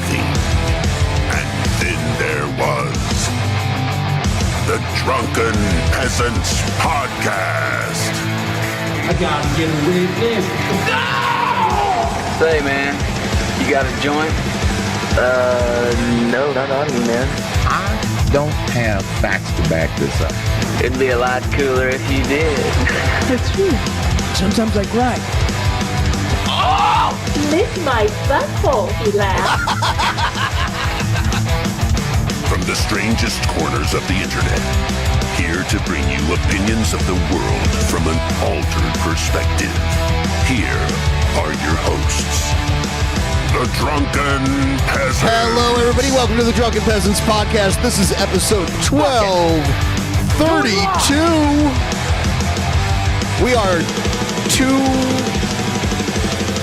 coffee. And then there was the Drunken Peasants Podcast. I gotta get a witness. No! Say, man, you got a joint? No, not on me, man. I don't have facts to back this up. It'd be a lot cooler if you did. That's true. Sometimes I cry. Oh! Lick my butthole, he laughed. From the strangest corners of the internet, here to bring you opinions of the world from an altered perspective. Here are your hosts, the Drunken Peasants. Hello, everybody. Welcome to the Drunken Peasants Podcast. This is episode 1232. We are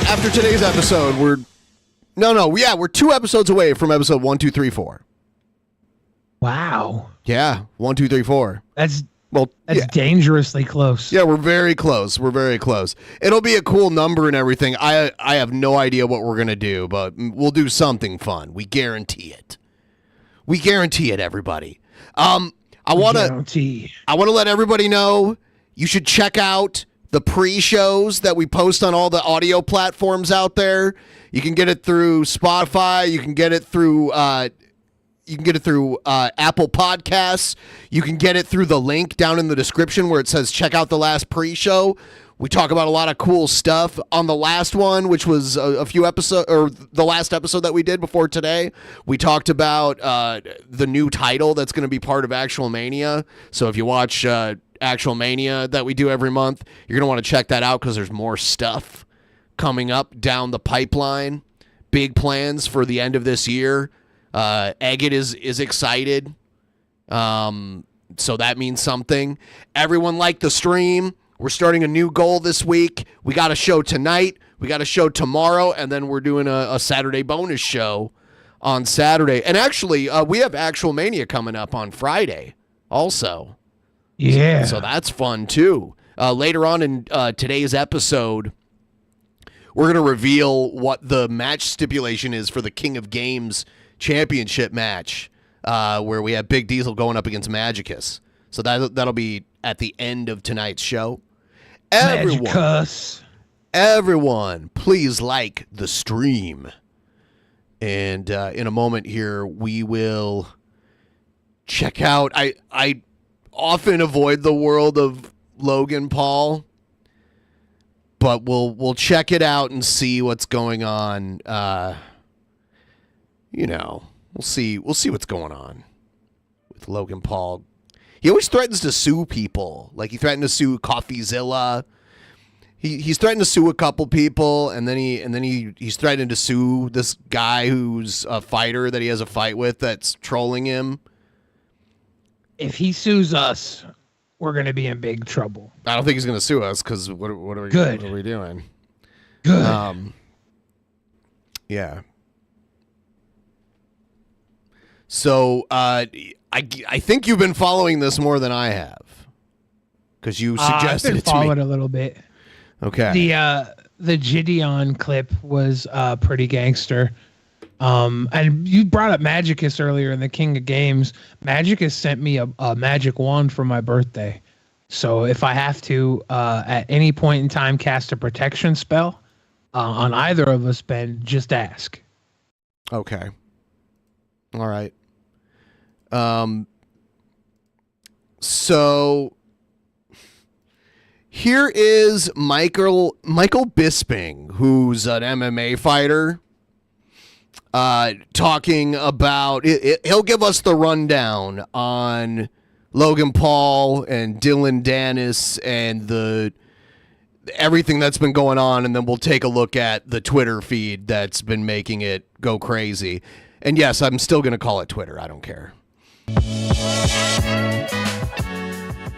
after today's episode, we're 2 episodes away from episode 1, 2, 3, 4. Wow. Yeah, 1, 2, 3, 4. That's yeah. dangerously close. Yeah, we're very close. It'll be a cool number and everything. I have no idea what we're gonna do, but we'll do something fun. We guarantee it. Everybody. I want to let everybody know you should check out the pre-shows that we post on all the audio platforms out there. You can get it through Spotify. You can get it through Apple Podcasts. You can get it through the link down in the description where it says check out the last pre-show. We talk about a lot of cool stuff on the last one, which was a few episodes, or the last episode that we did before today. We talked about the new title that's going to be part of Actual Mania. So if you watch Actual Mania that we do every month, you're going to want to check that out because there's more stuff coming up down the pipeline. Big plans for the end of this year. Agate is excited. So that means something. Everyone liked the stream. We're starting a new goal this week. We got a show tonight. We got a show tomorrow. And then we're doing a Saturday bonus show on Saturday. And actually, we have Actual Mania coming up on Friday also. Yeah. So that's fun too. Later on in today's episode, we're going to reveal what the match stipulation is for the King of Games championship match, where we have Big Diesel going up against Magicus. So that'll be at the end of tonight's show. Everyone, please like the stream. And in a moment here, we will check out. I often avoid the world of Logan Paul, but we'll check it out and see what's going on. We'll see what's going on with Logan Paul. He always threatens to sue people. Like he threatened to sue CoffeeZilla. He's threatened to sue a couple people, and then he's threatened to sue this guy who's a fighter that he has a fight with that's trolling him. If he sues us, we're going to be in big trouble. I don't think he's going to sue us because what are we doing? Good. Yeah. So I think you've been following this more than I have because you suggested it to me. I've been following a little bit. Okay. The Gideon clip was pretty gangster. And you brought up Magicus earlier in the King of Games. Magicus sent me a magic wand for my birthday. So if I have to at any point in time cast a protection spell on either of us, Ben, just ask. Okay. All right. So here is Michael Bisping, who's an MMA fighter, talking about he'll give us the rundown on Logan Paul and Dillon Danis and everything that's been going on, and then we'll take a look at the Twitter feed that's been making it go crazy. And yes, I'm still going to call it Twitter. I don't care.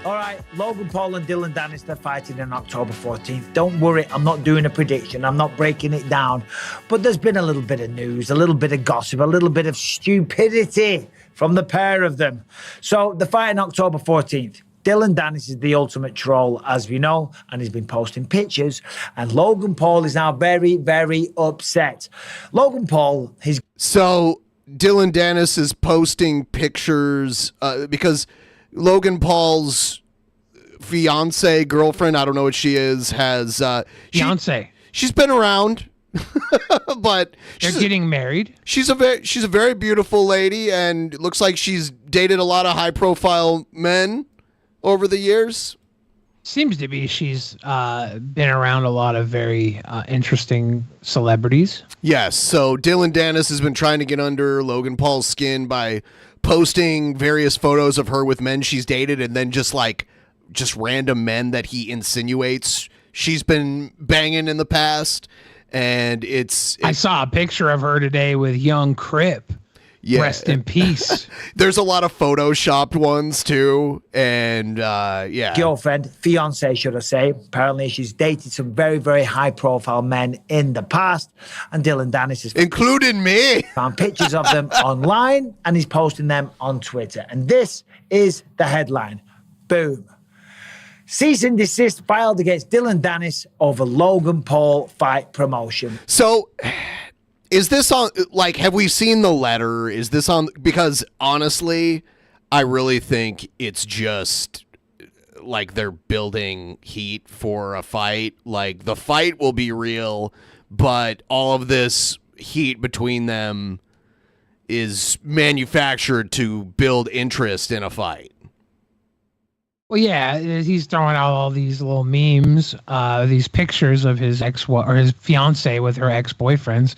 All right, Logan Paul and Dillon Danis, they're fighting on October 14th. Don't worry, I'm not doing a prediction. I'm not breaking it down. But there's been a little bit of news, a little bit of gossip, a little bit of stupidity from the pair of them. So the fight on October 14th. Dillon Danis is the ultimate troll, as we know, and he's been posting pictures. And Logan Paul is now very, very upset. Logan Paul, So Dillon Danis is posting pictures because Logan Paul's fiance, girlfriend, I don't know what she is, has Fiance. She's been around, but They're getting married. she's a very beautiful lady, and it looks like she's dated a lot of high profile men over the years. Seems to be she's been around a lot of very interesting celebrities. Yes, so Dillon Danis has been trying to get under Logan Paul's skin by posting various photos of her with men she's dated, and then just random men that he insinuates she's been banging in the past. And I saw a picture of her today with young Crip. Yeah. Rest in peace. There's a lot of photoshopped ones too, and yeah. Girlfriend, fiance, should I say. Apparently, she's dated some very, very high-profile men in the past, and Dillon Danis has including me. Found pictures of them online, and he's posting them on Twitter. And this is the headline. Boom. Cease and desist filed against Dillon Danis over Logan Paul fight promotion. So, is this on, have we seen the letter? Is this on, because honestly, I really think it's just, they're building heat for a fight. The fight will be real, but all of this heat between them is manufactured to build interest in a fight. Well, yeah, he's throwing out all these little memes, these pictures of his his fiance with her ex-boyfriends,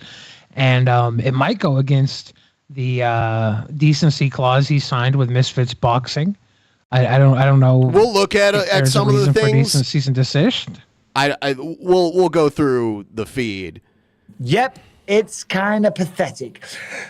and it might go against the decency clause he signed with Misfits Boxing. I don't know. We'll look at some of the things. Cease and desist. We'll go through the feed. Yep. It's kind of pathetic.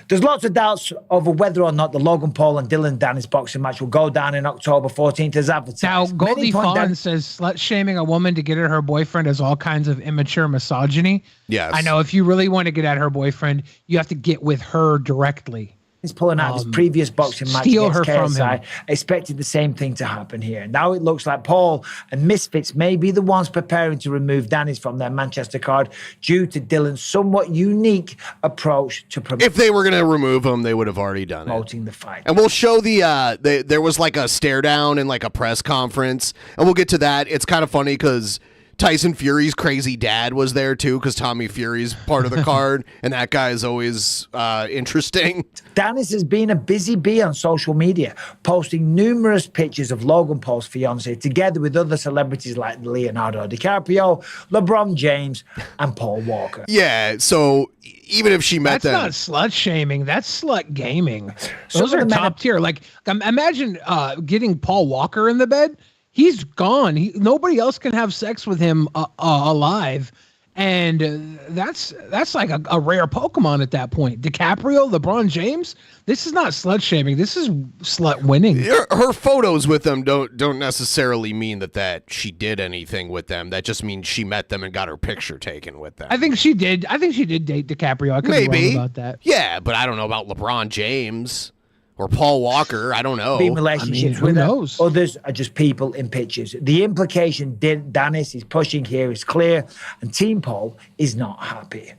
There's lots of doubts over whether or not the Logan Paul and Dillon Danis boxing match will go down in October 14th as advertised. Now, Goldie Fawn says slut-shaming a woman to get at her boyfriend is all kinds of immature misogyny. Yes. I know if you really want to get at her boyfriend, you have to get with her directly. He's pulling out his previous boxing match steal against her from KSI. him. Expected the same thing to happen here. Now it looks like Paul and Misfits may be the ones preparing to remove Danis from their Manchester card due to Dillon's somewhat unique approach to If they were going to remove him, they would have already done promoting the fight. And we'll show there was a stare down in a press conference, and we'll get to that. It's kind of funny because Tyson Fury's crazy dad was there too, because Tommy Fury's part of the card, and that guy is always interesting. Danis has been a busy bee on social media, posting numerous pictures of Logan Paul's fiance together with other celebrities like Leonardo DiCaprio, LeBron James, and Paul Walker. Yeah, so even if she met them, that's not slut shaming. That's slut gaming. Those are top tier. Imagine getting Paul Walker in the bed. He's gone. Nobody else can have sex with him alive, and that's like a rare Pokemon at that point. DiCaprio, LeBron James. This is not slut shaming. This is slut winning. Her photos with them don't necessarily mean that she did anything with them. That just means she met them and got her picture taken with them. I think she did. date DiCaprio. I could be wrong about that. Yeah, but I don't know about LeBron James. Or Paul Walker, I don't know. Being relationships who with knows? Others are just people in pictures. The implication Danis is pushing here is clear, and Team Paul is not happy.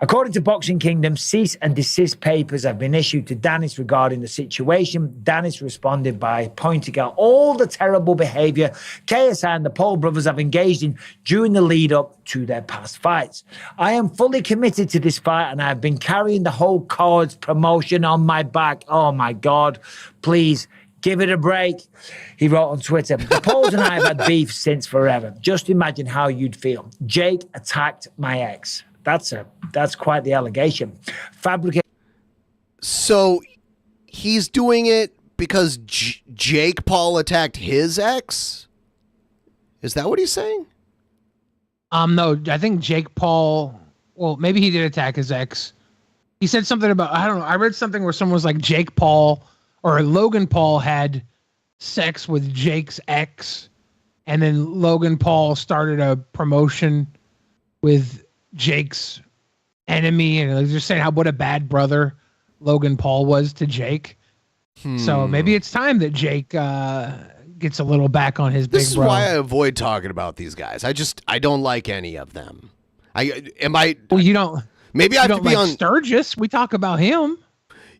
According to Boxing Kingdom, cease and desist papers have been issued to Danis regarding the situation. Danis responded by pointing out all the terrible behavior KSI and the Paul brothers have engaged in during the lead up to their past fights. I am fully committed to this fight, and I have been carrying the whole card's promotion on my back. Oh my God, please give it a break. He wrote on Twitter, the Pauls and I have had beef since forever. Just imagine how you'd feel. Jake attacked my ex. That's quite the allegation. So he's doing it because Jake Paul attacked his ex? Is that what he's saying? No, I think Jake Paul, well, maybe he did attack his ex. He said something about, I don't know. I read something where someone was like Jake Paul or Logan Paul had sex with Jake's ex. And then Logan Paul started a promotion with Jake's enemy. And they're just saying what a bad brother Logan Paul was to Jake. So maybe it's time that Jake gets a little back on his big bro. This is why I avoid talking about these guys. I don't like any of them. Well, you don't. Maybe I You have to don't be like on. Sturgis. We talk about him.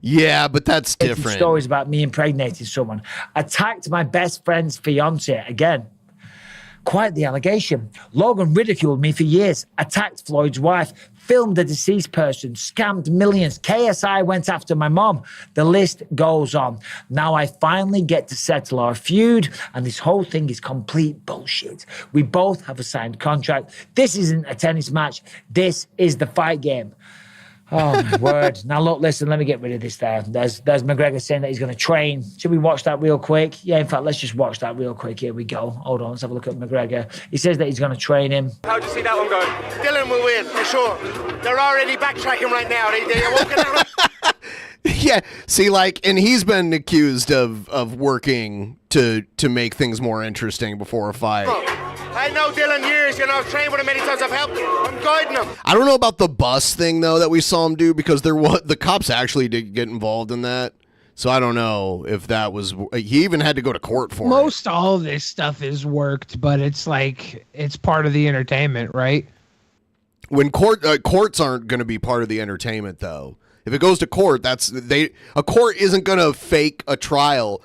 Yeah, but that's different. Stories about me impregnating someone. Attacked my best friend's fiance again. Quite the allegation. Logan ridiculed me for years, attacked Floyd's wife, filmed a deceased person, scammed millions. KSI went after my mom. The list goes on. Now I finally get to settle our feud, and this whole thing is complete bullshit. We both have a signed contract. This isn't a tennis match. This is the fight game. Oh, my word. Now, look, listen, let me get rid of this there. There's McGregor saying that he's going to train. Should we watch that real quick? Yeah, in fact, let's just watch that real quick. Here we go. Hold on, let's have a look at McGregor. He says that he's going to train him. How do you see that one going? Dylan will win, for sure. They're already backtracking right now. They're walking out. Yeah, see, like, and he's been accused of working to make things more interesting before a fight. I know Dylan years, I've trained with him many times. I've helped him. I'm guiding him. I don't know about the bus thing though that we saw him do, because the cops actually did get involved in that. So I don't know if that was. He even had to go to court for it. Most all of this stuff is worked, but it's like it's part of the entertainment, right? When courts aren't going to be part of the entertainment though. If it goes to court, a court isn't going to fake a trial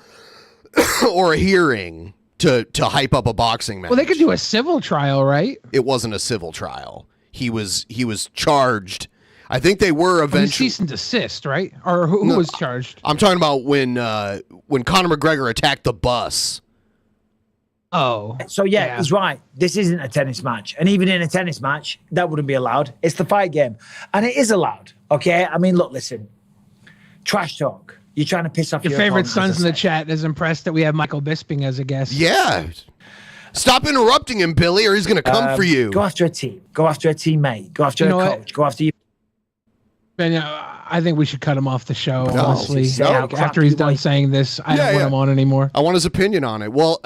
or a hearing to hype up a boxing match. Well, they could do a civil trial, right? It wasn't a civil trial. He was charged. I think they were eventually cease and desist, right? Or who was charged? I'm talking about when Conor McGregor attacked the bus. Oh. So, yeah, he's right. This isn't a tennis match. And even in a tennis match, that wouldn't be allowed. It's the fight game. And it is allowed, okay? I mean, look, listen. Trash talk. You're trying to piss off your favorite opponent, sons in the chat is impressed that we have Michael Bisping as a guest. Yeah. Stop interrupting him, Billy, or he's going to come for you. Go after a team. Go after a teammate. Go after a coach. What? Go after you. Ben, I think we should cut him off the show, honestly. No, after he's done saying this, I don't want him on anymore. I want his opinion on it. Well,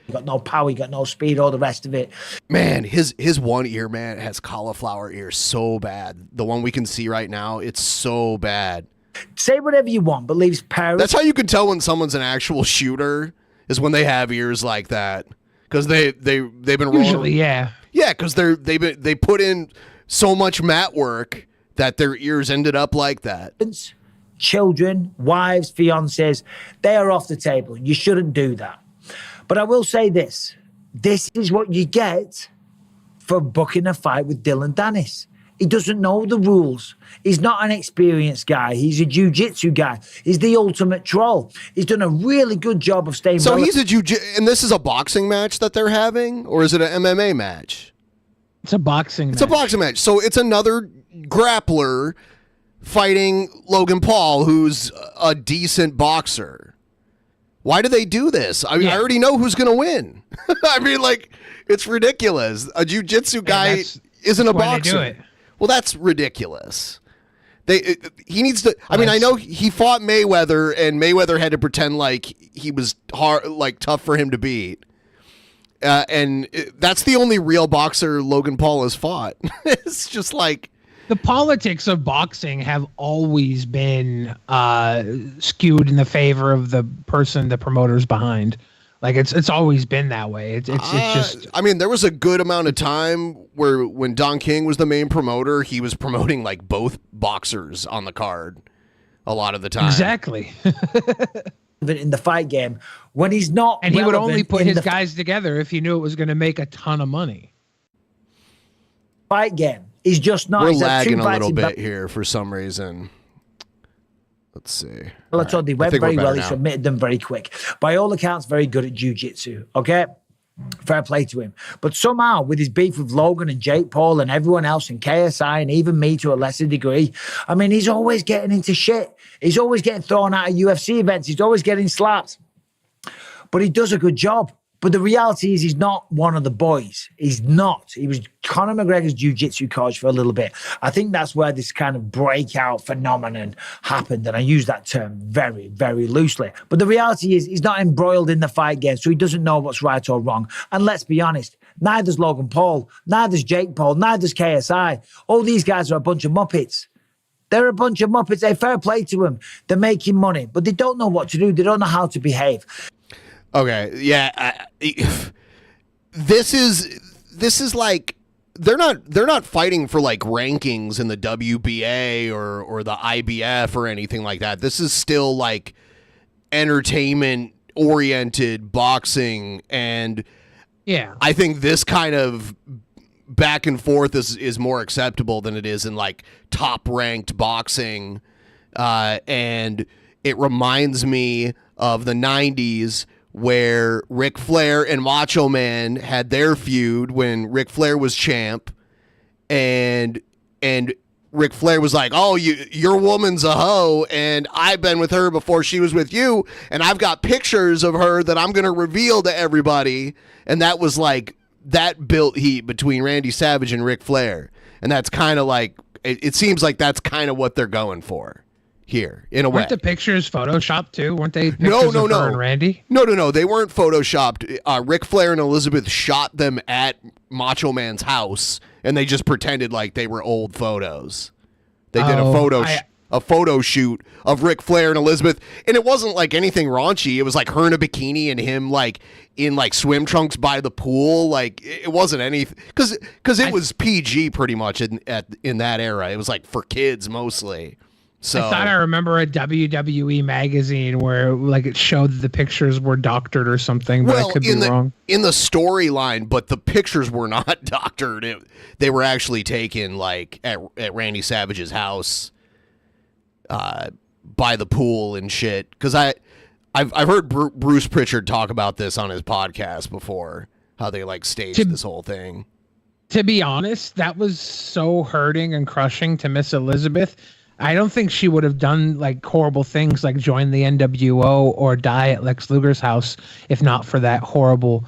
you got no power, you got no speed, all the rest of it. Man, his one ear, man, has cauliflower ear so bad. The one we can see right now, it's so bad. Say whatever you want, but leaves parents. That's how you can tell when someone's an actual shooter, is when they have ears like that, because they've been rolling. Usually, yeah, because they put in so much mat work that their ears ended up like that. Children, wives, fiancés, they are off the table. You shouldn't do that. But I will say this: this is what you get for booking a fight with Dillon Danis. He doesn't know the rules. He's not an experienced guy. He's a jiu-jitsu guy. He's the ultimate troll. He's done a really good job of staying. So he's a and this is a boxing match that they're having, or is it an MMA match? It's a boxing. It's a boxing match. So it's another grappler fighting Logan Paul, who's a decent boxer. Why do they do this? I mean, I already know who's going to win. I mean, like, it's ridiculous. A jiu-jitsu guy isn't a boxer. They do it. Well, that's ridiculous. He needs to. I mean, I know he fought Mayweather, and Mayweather had to pretend like he was hard, like tough for him to beat. That's the only real boxer Logan Paul has fought. It's just like the politics of boxing have always been skewed in the favor of the person the promoter's behind. Like it's always been that way. It's just. I mean, there was a good amount of time where when Don King was the main promoter, he was promoting like both boxers on the card a lot of the time. Exactly. In the fight game, when he's not, and he would only put his guys together if he knew it was going to make a ton of money. Fight game. He's just not. We're lagging a little bit here for some reason. Let's see. Well, I told you, went very well. He submitted them very quick. By all accounts, very good at jiu-jitsu. Okay? Fair play to him. But somehow, with his beef with Logan and Jake Paul and everyone else and KSI and even me to a lesser degree, I mean, he's always getting into shit. He's always getting thrown out of UFC events. He's always getting slapped. But he does a good job. But the reality is he's not one of the boys. He's not. He was Conor McGregor's jiu-jitsu coach for a little bit. I think that's where this kind of breakout phenomenon happened. And I use that term very, very loosely. But the reality is he's not embroiled in the fight game, so he doesn't know what's right or wrong. And let's be honest, neither's Logan Paul, neither's Jake Paul, neither's KSI. All these guys are a bunch of muppets. They're a bunch of muppets. Hey, fair play to them. They're making money, but they don't know what to do. They don't know how to behave. Okay, yeah. This is like they're not fighting for like rankings in the WBA or the IBF or anything like that. This is still like entertainment oriented boxing, and I think this kind of back and forth is more acceptable than it is in like top ranked boxing, and it reminds me of the 90s where Ric Flair and Macho Man had their feud when Ric Flair was champ, and Ric Flair was like, "Oh, your woman's a hoe, and I've been with her before she was with you, and I've got pictures of her that I'm going to reveal to everybody." And that was like, that built heat between Randy Savage and Ric Flair. And that's kind of like, it seems like that's kind of what they're going for here, in a way. Weren't the pictures photoshopped too? Weren't they pictures No. of her and Randy? No. They weren't photoshopped. Ric Flair and Elizabeth shot them at Macho Man's house, and they just pretended like they were old photos. They did a photo shoot of Ric Flair and Elizabeth, and it wasn't like anything raunchy. It was like her in a bikini and him like in like swim trunks by the pool. Like it wasn't anything, because it was PG pretty much in that era. It was like for kids mostly. So I thought I remember a WWE magazine where like it showed that the pictures were doctored or something, but I could be wrong. In the storyline, but the pictures were not doctored. They were actually taken like at Randy Savage's house, by the pool and shit. Because I've heard Bruce Pritchard talk about this on his podcast before, how they like staged this whole thing. To be honest, that was so hurting and crushing to Miss Elizabeth. I don't think she would have done like horrible things like join the NWO or die at Lex Luger's house if not for that horrible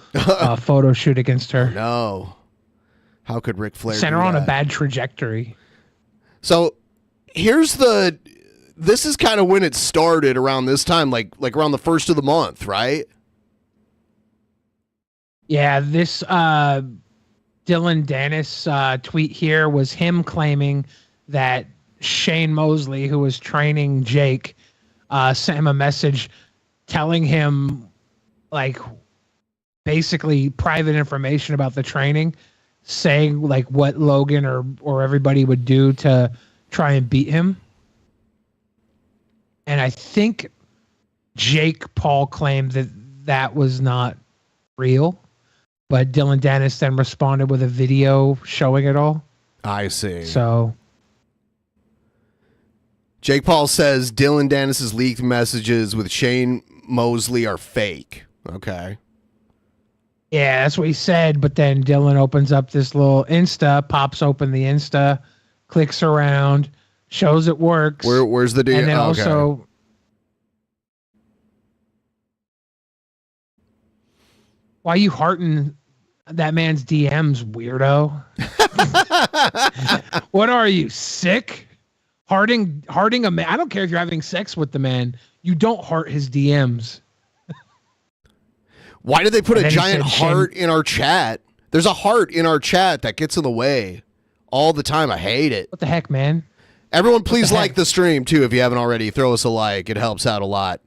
photo shoot against her. No. How could Ric Flair sent her on a bad trajectory? So this is kind of when it started around this time, like around the first of the month, right? Yeah, this Dillon Danis tweet here was him claiming that Shane Mosley, who was training Jake, sent him a message telling him like basically private information about the training, saying like what Logan or everybody would do to try and beat him. And I think Jake Paul claimed that was not real, but Dillon Danis then responded with a video showing it all. I see. So Jake Paul says Dillon Danis' leaked messages with Shane Mosley are fake. Okay. Yeah, that's what he said. But then Dillon opens up this little Insta, pops open the Insta, clicks around, shows it works. Where's the deal? And then also, why you hearting that man's DMs, weirdo? What are you, sick? Hearting a man. I don't care if you're having sex with the man. You don't heart his DMs. Why did they put a giant heart in our chat? There's a heart in our chat that gets in the way all the time. I hate it. What the heck, man? Everyone, please like the stream too if you haven't already. Throw us a like. It helps out a lot.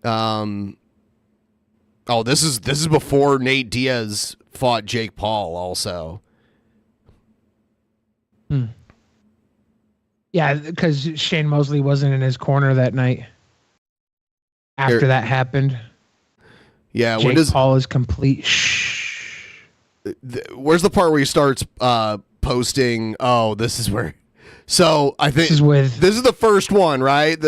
Oh, this is before Nate Diaz fought Jake Paul also. Yeah, because Shane Mosley wasn't in his corner that night. After that happened. Yeah, Jake Paul is complete. Where's the part where he starts posting? Oh, this is where. So I think this is the first one, right?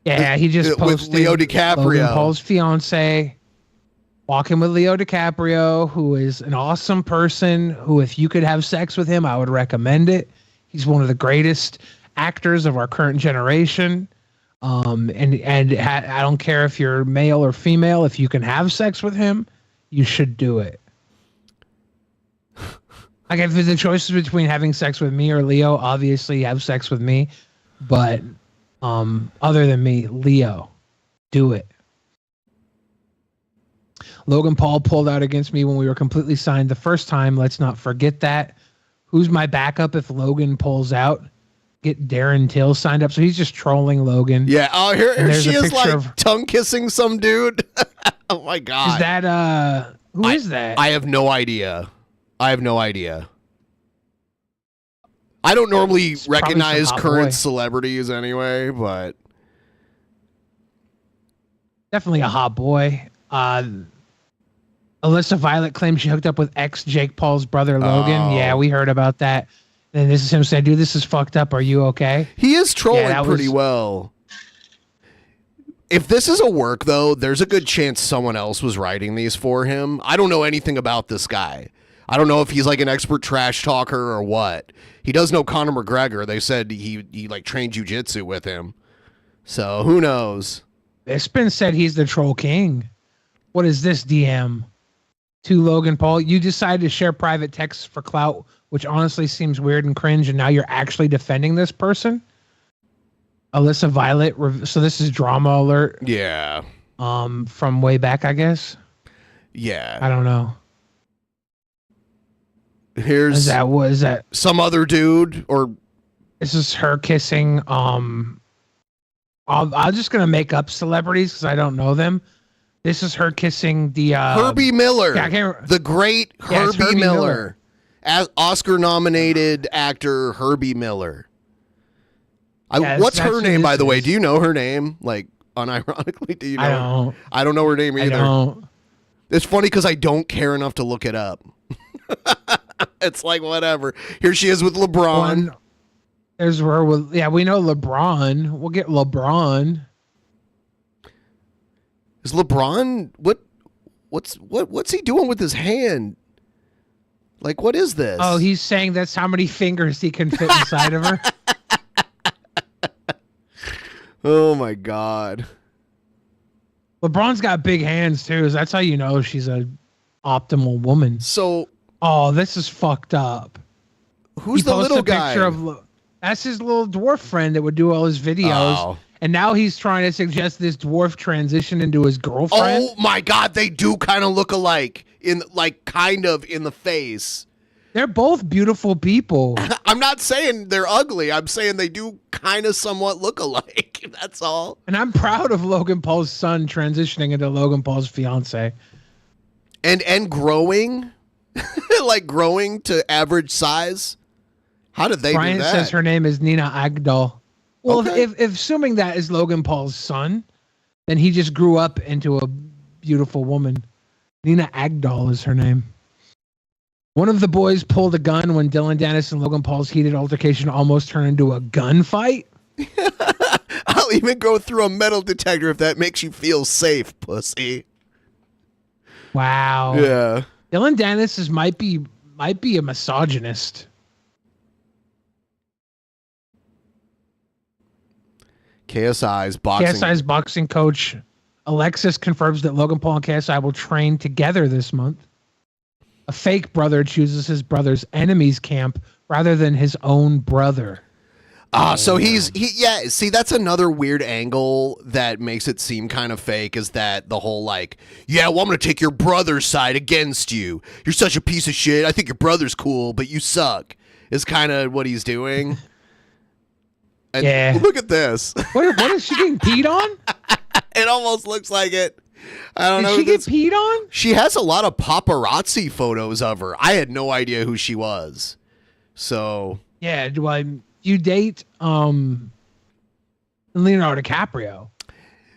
He just posted with Leo DiCaprio, Logan Paul's fiance, walking with Leo DiCaprio, who is an awesome person. Who, if you could have sex with him, I would recommend it. He's one of the greatest actors of our current generation. I don't care if you're male or female. If you can have sex with him, you should do it. Like if the choice is between having sex with me or Leo, obviously have sex with me. But other than me, Leo, do it. Logan Paul pulled out against me when we were completely signed the first time. Let's not forget that. Who's my backup if Logan pulls out? Get Darren Till signed up. So he's just trolling Logan. Yeah. Oh, here she is, like tongue kissing some dude. Oh my god. Is that who is that? I have no idea. I have no idea. I don't normally recognize current celebrities anyway, but definitely a hot boy. Alyssa Violet claims she hooked up with ex-Jake Paul's brother, Logan. Oh. Yeah, we heard about that. And this is him saying, dude, this is fucked up. Are you okay? He is trolling pretty well. If this is a work, though, there's a good chance someone else was writing these for him. I don't know anything about this guy. I don't know if he's like an expert trash talker or what. He does know Conor McGregor. They said he like trained jiu-jitsu with him. So who knows? It's been said he's the troll king. What is this, DM? To Logan Paul, you decided to share private texts for clout, which honestly seems weird and cringe, and now you're actually defending this person? Alyssa Violet, so this is drama alert. Yeah. From way back, I guess. Yeah. I don't know. Here's what is that? Some other dude or this is her kissing. I'm just gonna make up celebrities because I don't know them. This is her kissing the Herbie Miller. Yeah, I can't, the great Herbie Miller. Oscar-nominated actor Herbie Miller. What's her name, by the way? Do you know her name? Like, unironically, do you know? I don't know her name either. I don't. It's funny because I don't care enough to look it up. It's like, whatever. Here she is with LeBron. There's her with, we know LeBron. We'll get LeBron. Is LeBron what's he doing with his hand? Like, what is this? Oh, he's saying that's how many fingers he can fit inside of her. Oh my God. LeBron's got big hands too, so that's how you know she's a optimal woman. So this is fucked up. Who's the little guy? That's his little dwarf friend that would do all his videos. Oh. And now he's trying to suggest this dwarf transition into his girlfriend. Oh my God, they do kind of look alike kind of in the face. They're both beautiful people. I'm not saying they're ugly. I'm saying they do kind of somewhat look alike. That's all. And I'm proud of Logan Paul's son transitioning into Logan Paul's fiance. And growing, like growing to average size. How did they do that? Brian says her name is Nina Agdal. Well, Okay. if assuming that is Logan Paul's son, then he just grew up into a beautiful woman. Nina Agdal is her name. One of the boys pulled a gun when Dillon Danis and Logan Paul's heated altercation almost turned into a gunfight. I'll even go through a metal detector if that makes you feel safe, pussy. Wow. Yeah. Dillon Danis might be a misogynist. KSI's boxing coach Alexis confirms that Logan Paul and KSI will train together this month. A fake brother chooses his brother's enemy's camp rather than his own brother. So see, that's another weird angle that makes it seem kind of fake, is that the whole like, well, I'm going to take your brother's side against you. You're such a piece of shit. I think your brother's cool, but you suck, is kind of what he's doing. And look at this. What is she getting peed on? It almost looks like it. I don't know. Did she get peed on? She has a lot of paparazzi photos of her. I had no idea who she was. So yeah, you date Leonardo DiCaprio?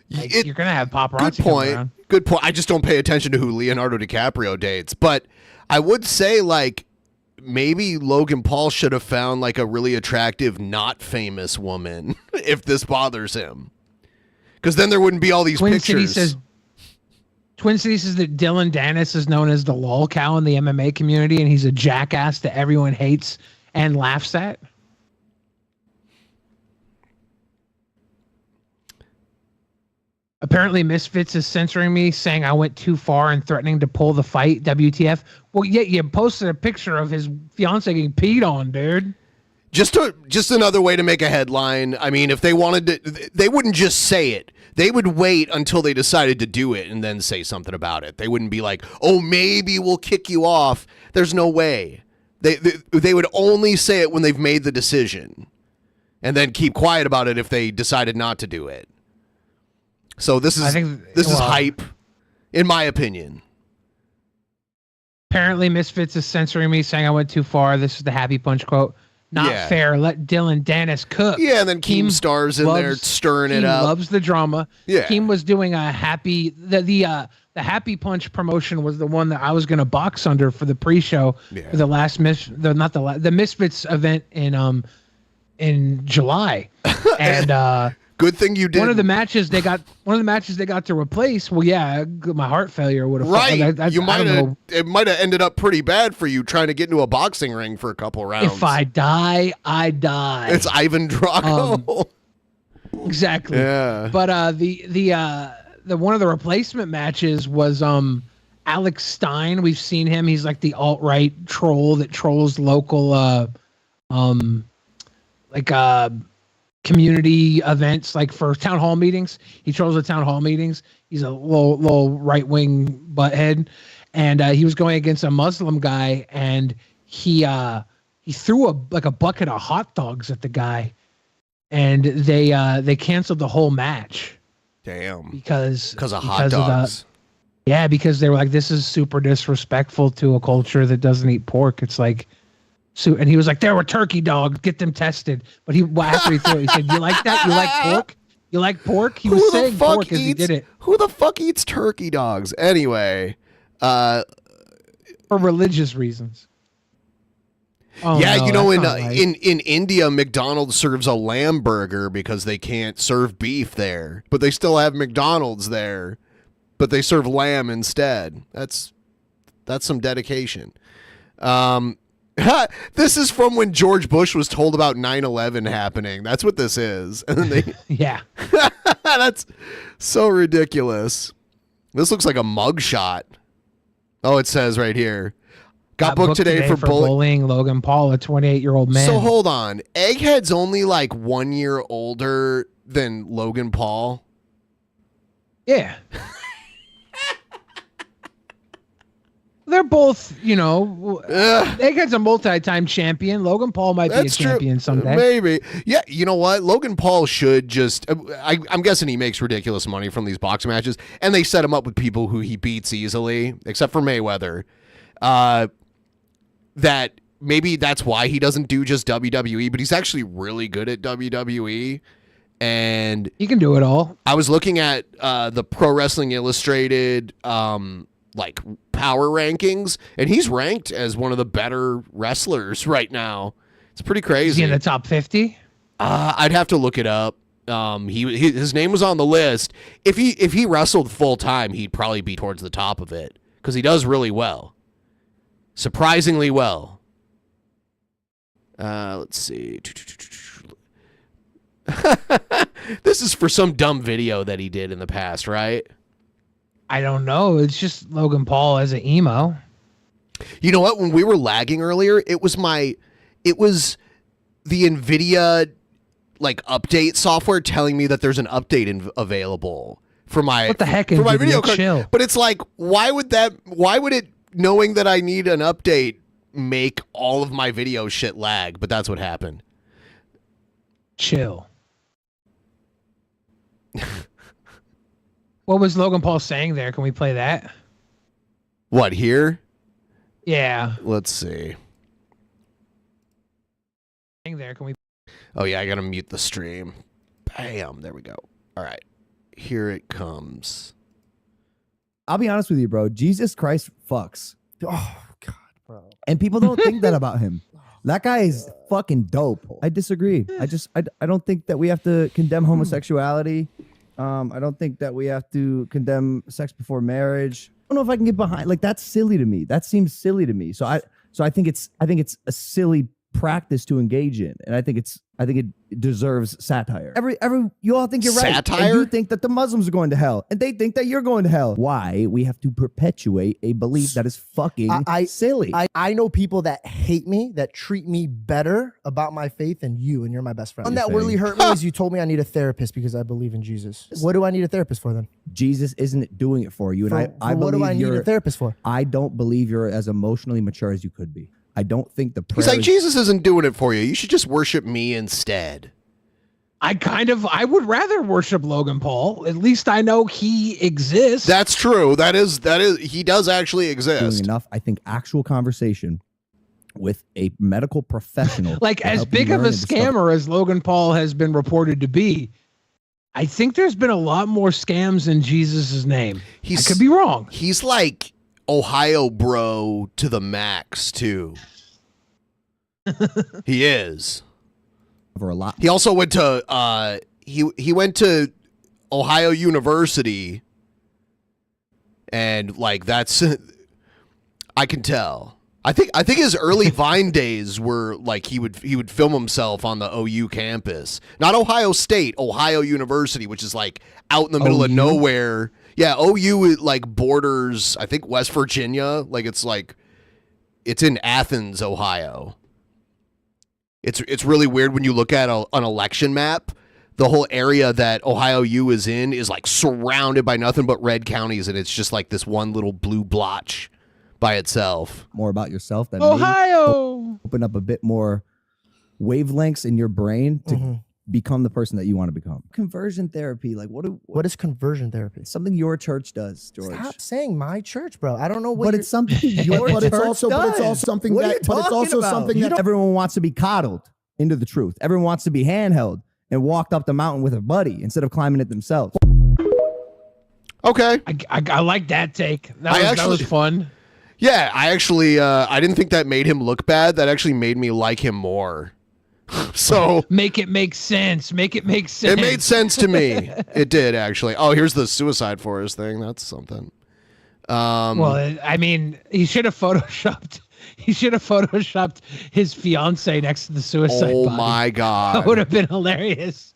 You're gonna have paparazzi. Good point. Around. Good point. I just don't pay attention to who Leonardo DiCaprio dates, but I would say like maybe Logan Paul should have found like a really attractive, not famous woman if this bothers him. Because then there wouldn't be all these pictures. Twin City says that Dillon Danis is known as the lol cow in the MMA community, and he's a jackass that everyone hates and laughs at. Apparently, Misfits is censoring me, saying I went too far and threatening to pull the fight. WTF? Well, yet you posted a picture of his fiance getting peed on, dude. Just another way to make a headline. I mean, if they wanted to, they wouldn't just say it. They would wait until they decided to do it and then say something about it. They wouldn't be like, "Oh, maybe we'll kick you off." There's no way. They would only say it when they've made the decision, and then keep quiet about it if they decided not to do it. So this is hype, in my opinion. Apparently, Misfits is censoring me, saying I went too far. This is the Happy Punch quote. Not Yeah. fair. Let Dillon Danis cook. Yeah, and then Keemstar's in there stirring it up. Loves the drama. Yeah. Keem was doing a happy the Happy Punch promotion was the one that I was gonna box under for the pre-show for the last the Misfits event in July, and good thing you did. one of the matches they got to replace. Well, yeah, my heart failure would have Right, you I might don't have. know. It might have ended up pretty bad for you trying to get into a boxing ring for a couple rounds. If I die, I die. It's Ivan Drago. Exactly. Yeah. But the one of the replacement matches was Alex Stein. We've seen him. He's like the alt-right troll that trolls local community events, like for town hall meetings. He trolls the town hall meetings. He's a little right-wing butthead, and he was going against a Muslim guy, and he threw a bucket of hot dogs at the guy, and they canceled the whole match. Damn. Because of hot dogs. Because they were like, this is super disrespectful to a culture that doesn't eat pork. It's like, so, and he was like, there were turkey dogs, get them tested. But after he threw it, he said, you like that? You like pork? You like pork? He was saying pork as he did it. Who the fuck eats turkey dogs? Anyway. For religious reasons. Oh, yeah, no, in India, McDonald's serves a lamb burger because they can't serve beef there, but they still have McDonald's there, but they serve lamb instead. That's some dedication. This is from when George Bush was told about 9/11 happening. That's what this is. And then yeah, that's so ridiculous. This looks like a mugshot. Oh, it says right here. Got booked today for bullying Logan Paul, a 28-year-old man. So hold on. Egghead's only like 1 year older than Logan Paul. Yeah. They're both, Egghead's a multi-time champion. Logan Paul might be a champion someday. Maybe. Yeah, you know what? Logan Paul should just... I'm guessing he makes ridiculous money from these boxing matches, and they set him up with people who he beats easily, except for Mayweather. That maybe that's why he doesn't do just WWE, but he's actually really good at WWE. And he can do it all. I was looking at the Pro Wrestling Illustrated like power rankings, and he's ranked as one of the better wrestlers right now. It's pretty crazy. Is he in the top 50? I'd have to look it up. His name was on the list. If he wrestled full time, he'd probably be towards the top of it because he does really well. Surprisingly well. Let's see. This is for some dumb video that he did in the past, right? I don't know. It's just Logan Paul as an emo. You know what? When we were lagging earlier, it was the NVIDIA like update software telling me that there's an update available for my what the heck for my video card. Chill. But it's like, why would it, knowing that I need an update, make all of my video shit lag? But that's what happened. Chill. What was Logan Paul saying there? Can we play that? What, here? Yeah. Let's see. There, can we? Oh yeah, I gotta mute the stream. Bam, there we go. All right, here it comes. I'll be honest with you, bro. Jesus Christ fucks. Oh God, bro. And people don't think that about him. That guy is fucking dope. I disagree. I don't think that we have to condemn homosexuality. I don't think that we have to condemn sex before marriage. I don't know if I can get behind. Like, that's silly to me. That seems silly to me. So I think it's a silly practice to engage in, and I think it deserves satire. You all think you're right. Satire? And you think that the Muslims are going to hell, and they think that you're going to hell. Why we have to perpetuate a belief that is fucking silly? I know people that hate me, that treat me better about my faith than you, and you're my best friend. And that really hurt me is you told me I need a therapist because I believe in Jesus. What do I need a therapist for then? Jesus isn't doing it for you, and I believe what do I need a therapist for? I don't believe you're as emotionally mature as you could be. I don't think the prayer. He's like, Jesus isn't doing it for you. You should just worship me instead. I would rather worship Logan Paul. At least I know he exists. That's true. That is he does actually exist. Doing enough, I think, actual conversation with a medical professional. Like as big of a scammer as Logan Paul has been reported to be, I think there's been a lot more scams in Jesus' name. I could be wrong. He's like Ohio bro to the max too. He is. For a lot. He also went to he went to Ohio University, and like that's I can tell. I think his early Vine days were like he would film himself on the OU campus, not Ohio State, Ohio University, which is like out in the middle of nowhere. Yeah, OU like borders, I think, West Virginia. Like it's in Athens, Ohio. It's really weird when you look at an election map. The whole area that Ohio U is in is like surrounded by nothing but red counties, and it's just like this one little blue blotch by itself. More about yourself than Ohio. Me. Open up a bit more wavelengths in your brain to become the person that you want to become. Conversion therapy, like what is conversion therapy? Something your church does, George. Stop saying my church, bro. I don't know what. But it's something your but church it's also does. but it's also something what that but it's also something that everyone wants to be coddled into the truth. Everyone wants to be handheld and walked up the mountain with a buddy instead of climbing it themselves. Okay, I like that take. That was fun. Yeah, I actually I didn't think that made him look bad. That actually made me like him more. So make it make sense. Make it make sense. It made sense to me. It did actually. Oh, here's the suicide forest thing. That's something. Well, I mean, he should have photoshopped his fiance next to the suicide body. Oh my god, that would have been hilarious.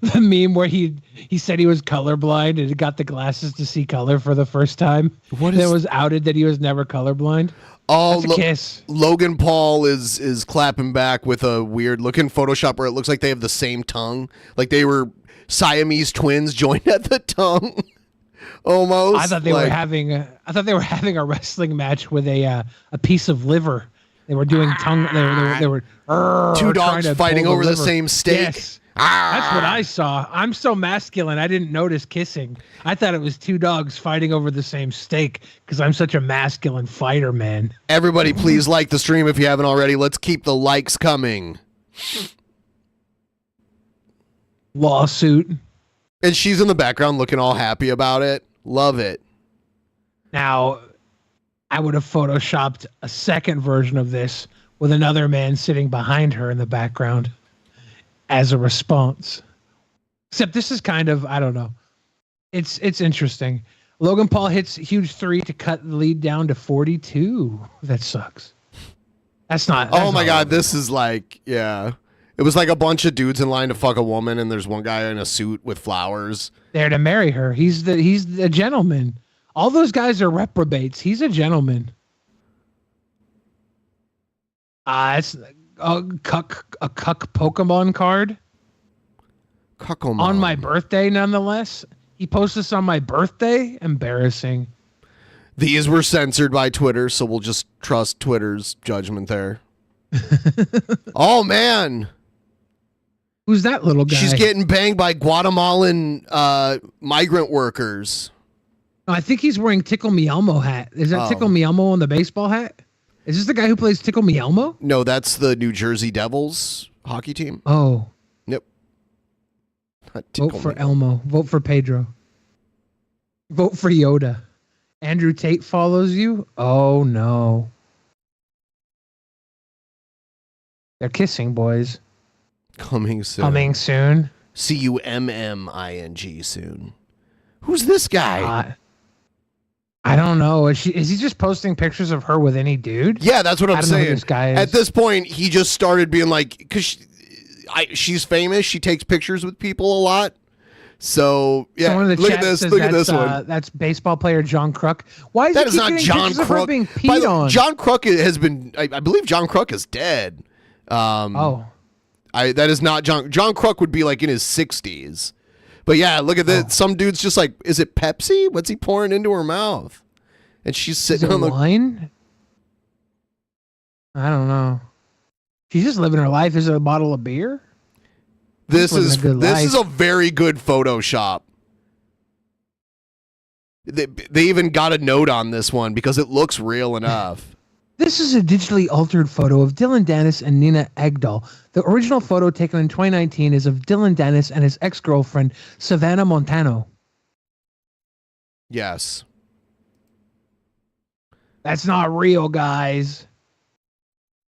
The meme where he said he was colorblind and got the glasses to see color for the first time. It was outed that he was never colorblind. Oh, that's a kiss. Logan Paul is clapping back with a weird looking Photoshop where it looks like they have the same tongue, like they were Siamese twins joined at the tongue. Almost. I thought they were having a wrestling match with a piece of liver. They were doing tongue. They were two dogs fighting over the same steak. Yes. That's what I saw. I'm so masculine. I didn't notice kissing. I thought it was two dogs fighting over the same steak because I'm such a masculine fighter, man. Everybody, please like the stream if you haven't already. Let's keep the likes coming. Lawsuit. And she's in the background looking all happy about it. Love it. Now, I would have photoshopped a second version of this with another man sitting behind her in the background as a response. Except this is kind of, I don't know. It's interesting. Logan Paul hits huge 3 to cut the lead down to 42. That sucks. That's not. Oh my God. This is like, yeah. It was like a bunch of dudes in line to fuck a woman, and there's one guy in a suit with flowers. There to marry her. He's the gentleman. All those guys are reprobates. He's a gentleman. It's a cuck Pokemon card. Cuckomon. On my birthday, nonetheless. He posted this on my birthday. Embarrassing. These were censored by Twitter, so we'll just trust Twitter's judgment there. Oh, man. Who's that little guy? She's getting banged by Guatemalan migrant workers. Oh, I think he's wearing Tickle Me Elmo hat. Is that Tickle Me Elmo on the baseball hat? Is this the guy who plays Tickle Me Elmo? No, that's the New Jersey Devils hockey team. Oh. Yep. Vote for Elmo. Vote for Pedro. Vote for Yoda. Andrew Tate follows you? Oh, no. They're kissing, boys. Coming soon. Coming soon. CUMMING soon. Who's this guy? I don't know. Is he just posting pictures of her with any dude? Yeah, that's what I'm saying. Know who this guy is. At this point, he just started being like, because she's famous. She takes pictures with people a lot. So, yeah, look at this. Look at this one. That's baseball player John Kruk. Why is that is not John Kruk being peed on? John Kruk has been, I believe John Kruk is dead. That is not John. John Kruk would be like in his 60s. But yeah, look at this. Some dude's just like, is it Pepsi? What's he pouring into her mouth? And she's sitting on the wine. I don't know. She's just living her life. Is it a bottle of beer? This Living is a good life. a very good Photoshop. They even got a note on this one because it looks real enough. This is a digitally altered photo of Dillon Danis and Nina Egdahl. The original photo taken in 2019 is of Dillon Danis and his ex-girlfriend, Savannah Montano. Yes. That's not real, guys.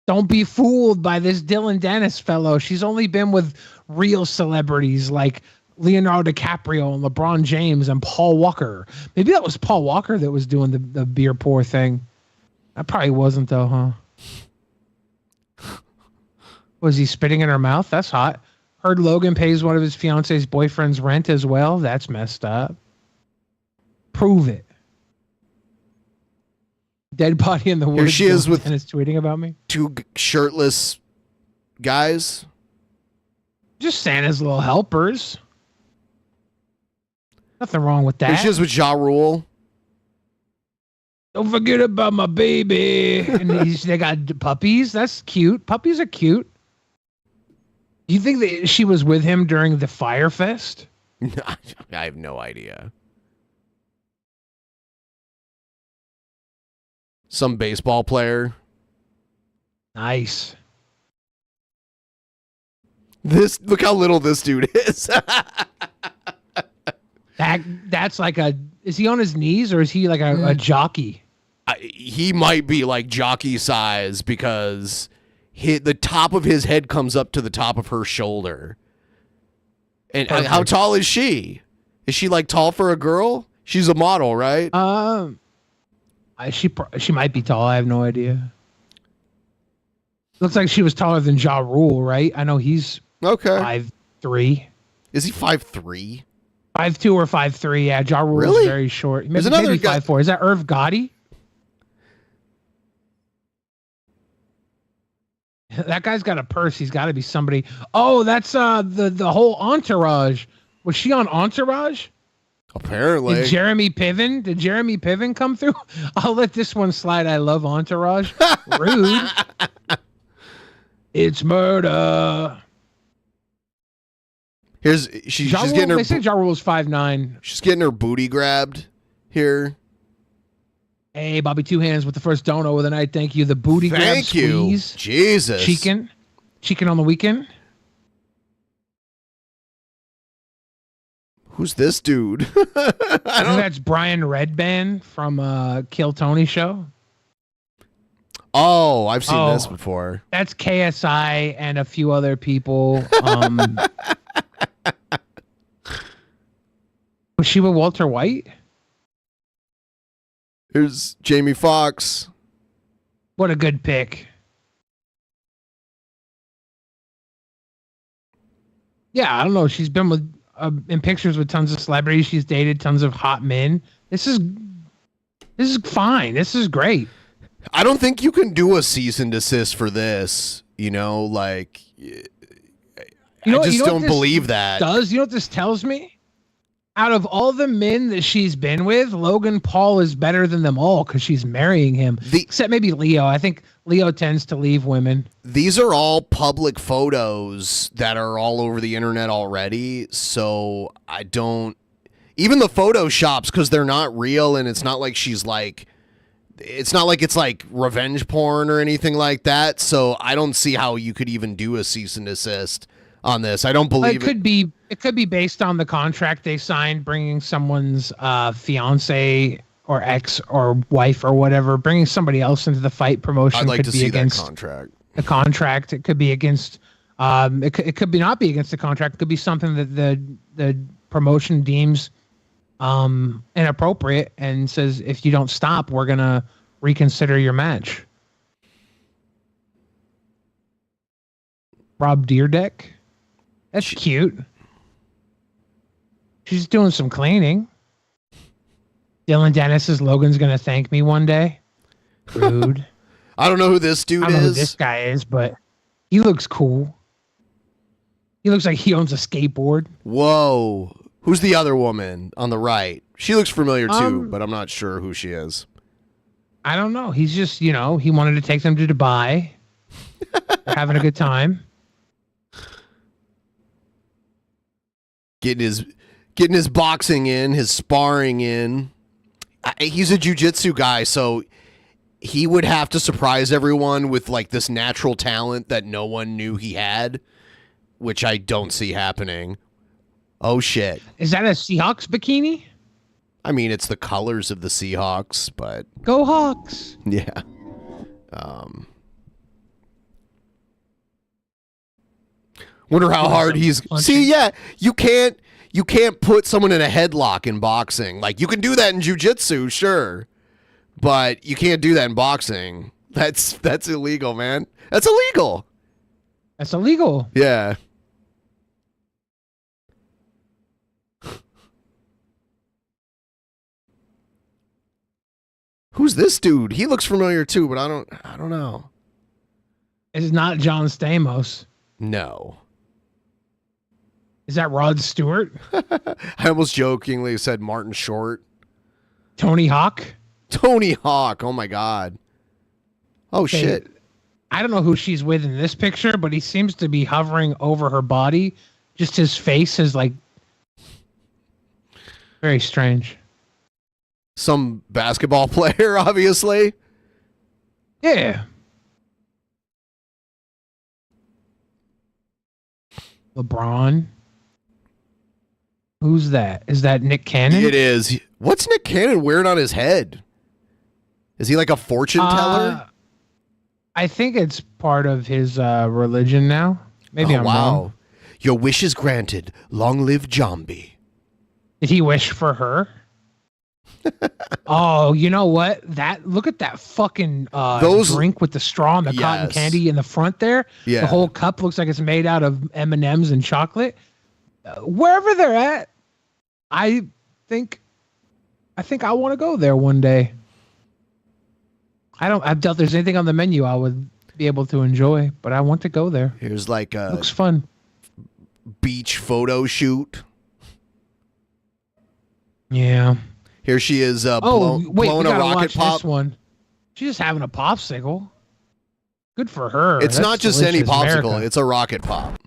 Don't be fooled by this Dillon Danis fellow. She's only been with real celebrities like Leonardo DiCaprio and LeBron James and Paul Walker. Maybe that was Paul Walker that was doing the beer pour thing. That probably wasn't, though, huh? Was he spitting in her mouth? That's hot. Heard Logan pays one of his fiance's boyfriend's rent as well. That's messed up. Prove it. Dead body in the woods. Here she is with Dennis tweeting about me. Two shirtless guys. Just Santa's little helpers. Nothing wrong with that. Here she is with Ja Rule. Don't forget about my baby. And they got puppies. That's cute. Puppies are cute. You think that she was with him during the Fire Fest? I have no idea. Some baseball player. Nice. Look how little this dude is. That's like is he on his knees or is he like a jockey? He might be like jockey size because the top of his head comes up to the top of her shoulder. And how tall is she? Is she like tall for a girl? She's a model, right? She might be tall. I have no idea. Looks like she was taller than Ja Rule, right? I know he's 5'3". Is he 5'3"? 5'2" or 5'3". Yeah, Ja Rule Really? is very short. Maybe, There's another maybe guy- 5'4". Is that Irv Gotti? That guy's got a purse. He's got to be somebody. Oh, that's the whole Entourage. Was she on Entourage? Apparently. Did Jeremy Piven come through? I'll let this one slide. I love Entourage. Rude. It's murder. She's getting her. They say Ja Rule's 5'9". She's getting her booty grabbed here. Hey, Bobby Two Hands with the first dono of the night. Thank you. The booty grab Thank you. squeeze. Jesus. Cheeking on the weekend. Who's this dude? I think that's Brian Redband from Kill Tony show. Oh, I've seen this before. That's KSI and a few other people. Was she with Walter White? Here's Jamie Foxx. What a good pick. Yeah, I don't know. She's been with in pictures with tons of celebrities. She's dated tons of hot men. This is fine. This is great. I don't think you can do a cease and desist for this. You know, like I just don't believe that. You know what this tells me? Out of all the men that she's been with, Logan Paul is better than them all because she's marrying him. Except maybe Leo. I think Leo tends to leave women. These are all public photos that are all over the internet already. So I don't... Even the Photoshops, because they're not real and it's not like she's like... It's not like it's like revenge porn or anything like that. So I don't see how you could even do a cease and desist on this. I don't believe it. It could be based on the contract they signed, bringing someone's fiance or ex or wife or whatever, bringing somebody else into the fight. Promotion I'd like could to be see against that contract. The contract. It could be against. It could be not be against the contract. It could be something that the promotion deems inappropriate and says, if you don't stop, we're gonna reconsider your match. Rob Deerdeck. That's cute. She's doing some cleaning. Dillon Danis says Logan's going to thank me one day. Rude. I don't know who this dude is. I don't know who this guy is, but he looks cool. He looks like he owns a skateboard. Whoa. Who's the other woman on the right? She looks familiar too, but I'm not sure who she is. I don't know. He's just, he wanted to take them to Dubai. They're having a good time. Getting his boxing in, his sparring in. He's a jiu-jitsu guy, so he would have to surprise everyone with like this natural talent that no one knew he had, which I don't see happening. Oh shit. Is that a Seahawks bikini? I mean, it's the colors of the Seahawks, but Go Hawks. yeah. Wonder how hard he's See, yeah, you can't put someone in a headlock in boxing. Like you can do that in jiu-jitsu, sure. But you can't do that in boxing. That's illegal, man. That's illegal. That's illegal. Yeah. Who's this dude? He looks familiar too, but I don't know. It's not John Stamos. No. Is that Rod Stewart? I almost jokingly said Martin Short. Tony Hawk? Tony Hawk. Oh my God. Oh shit. I don't know who she's with in this picture, but he seems to be hovering over her body. Just his face is like very strange. Some basketball player, obviously. Yeah. LeBron. Who's that? Is that Nick Cannon? It is. What's Nick Cannon wearing on his head? Is he like a fortune teller? I think it's part of his religion now. Maybe I'm wrong. Your wish is granted. Long live Jambi. Did he wish for her? Oh, you know what? Look at that fucking drink with the straw and the cotton candy in the front there. Yeah. The whole cup looks like it's made out of M&Ms and chocolate. Wherever they're at, I think I want to go there one day. I doubt there's anything on the menu I would be able to enjoy, but I want to go there. Here's like a looks fun. Beach photo shoot. Yeah. Here she is blowing a rocket pop. This one. She's just having a popsicle. Good for her. It's not just any delicious. popsicle. America. It's a rocket pop.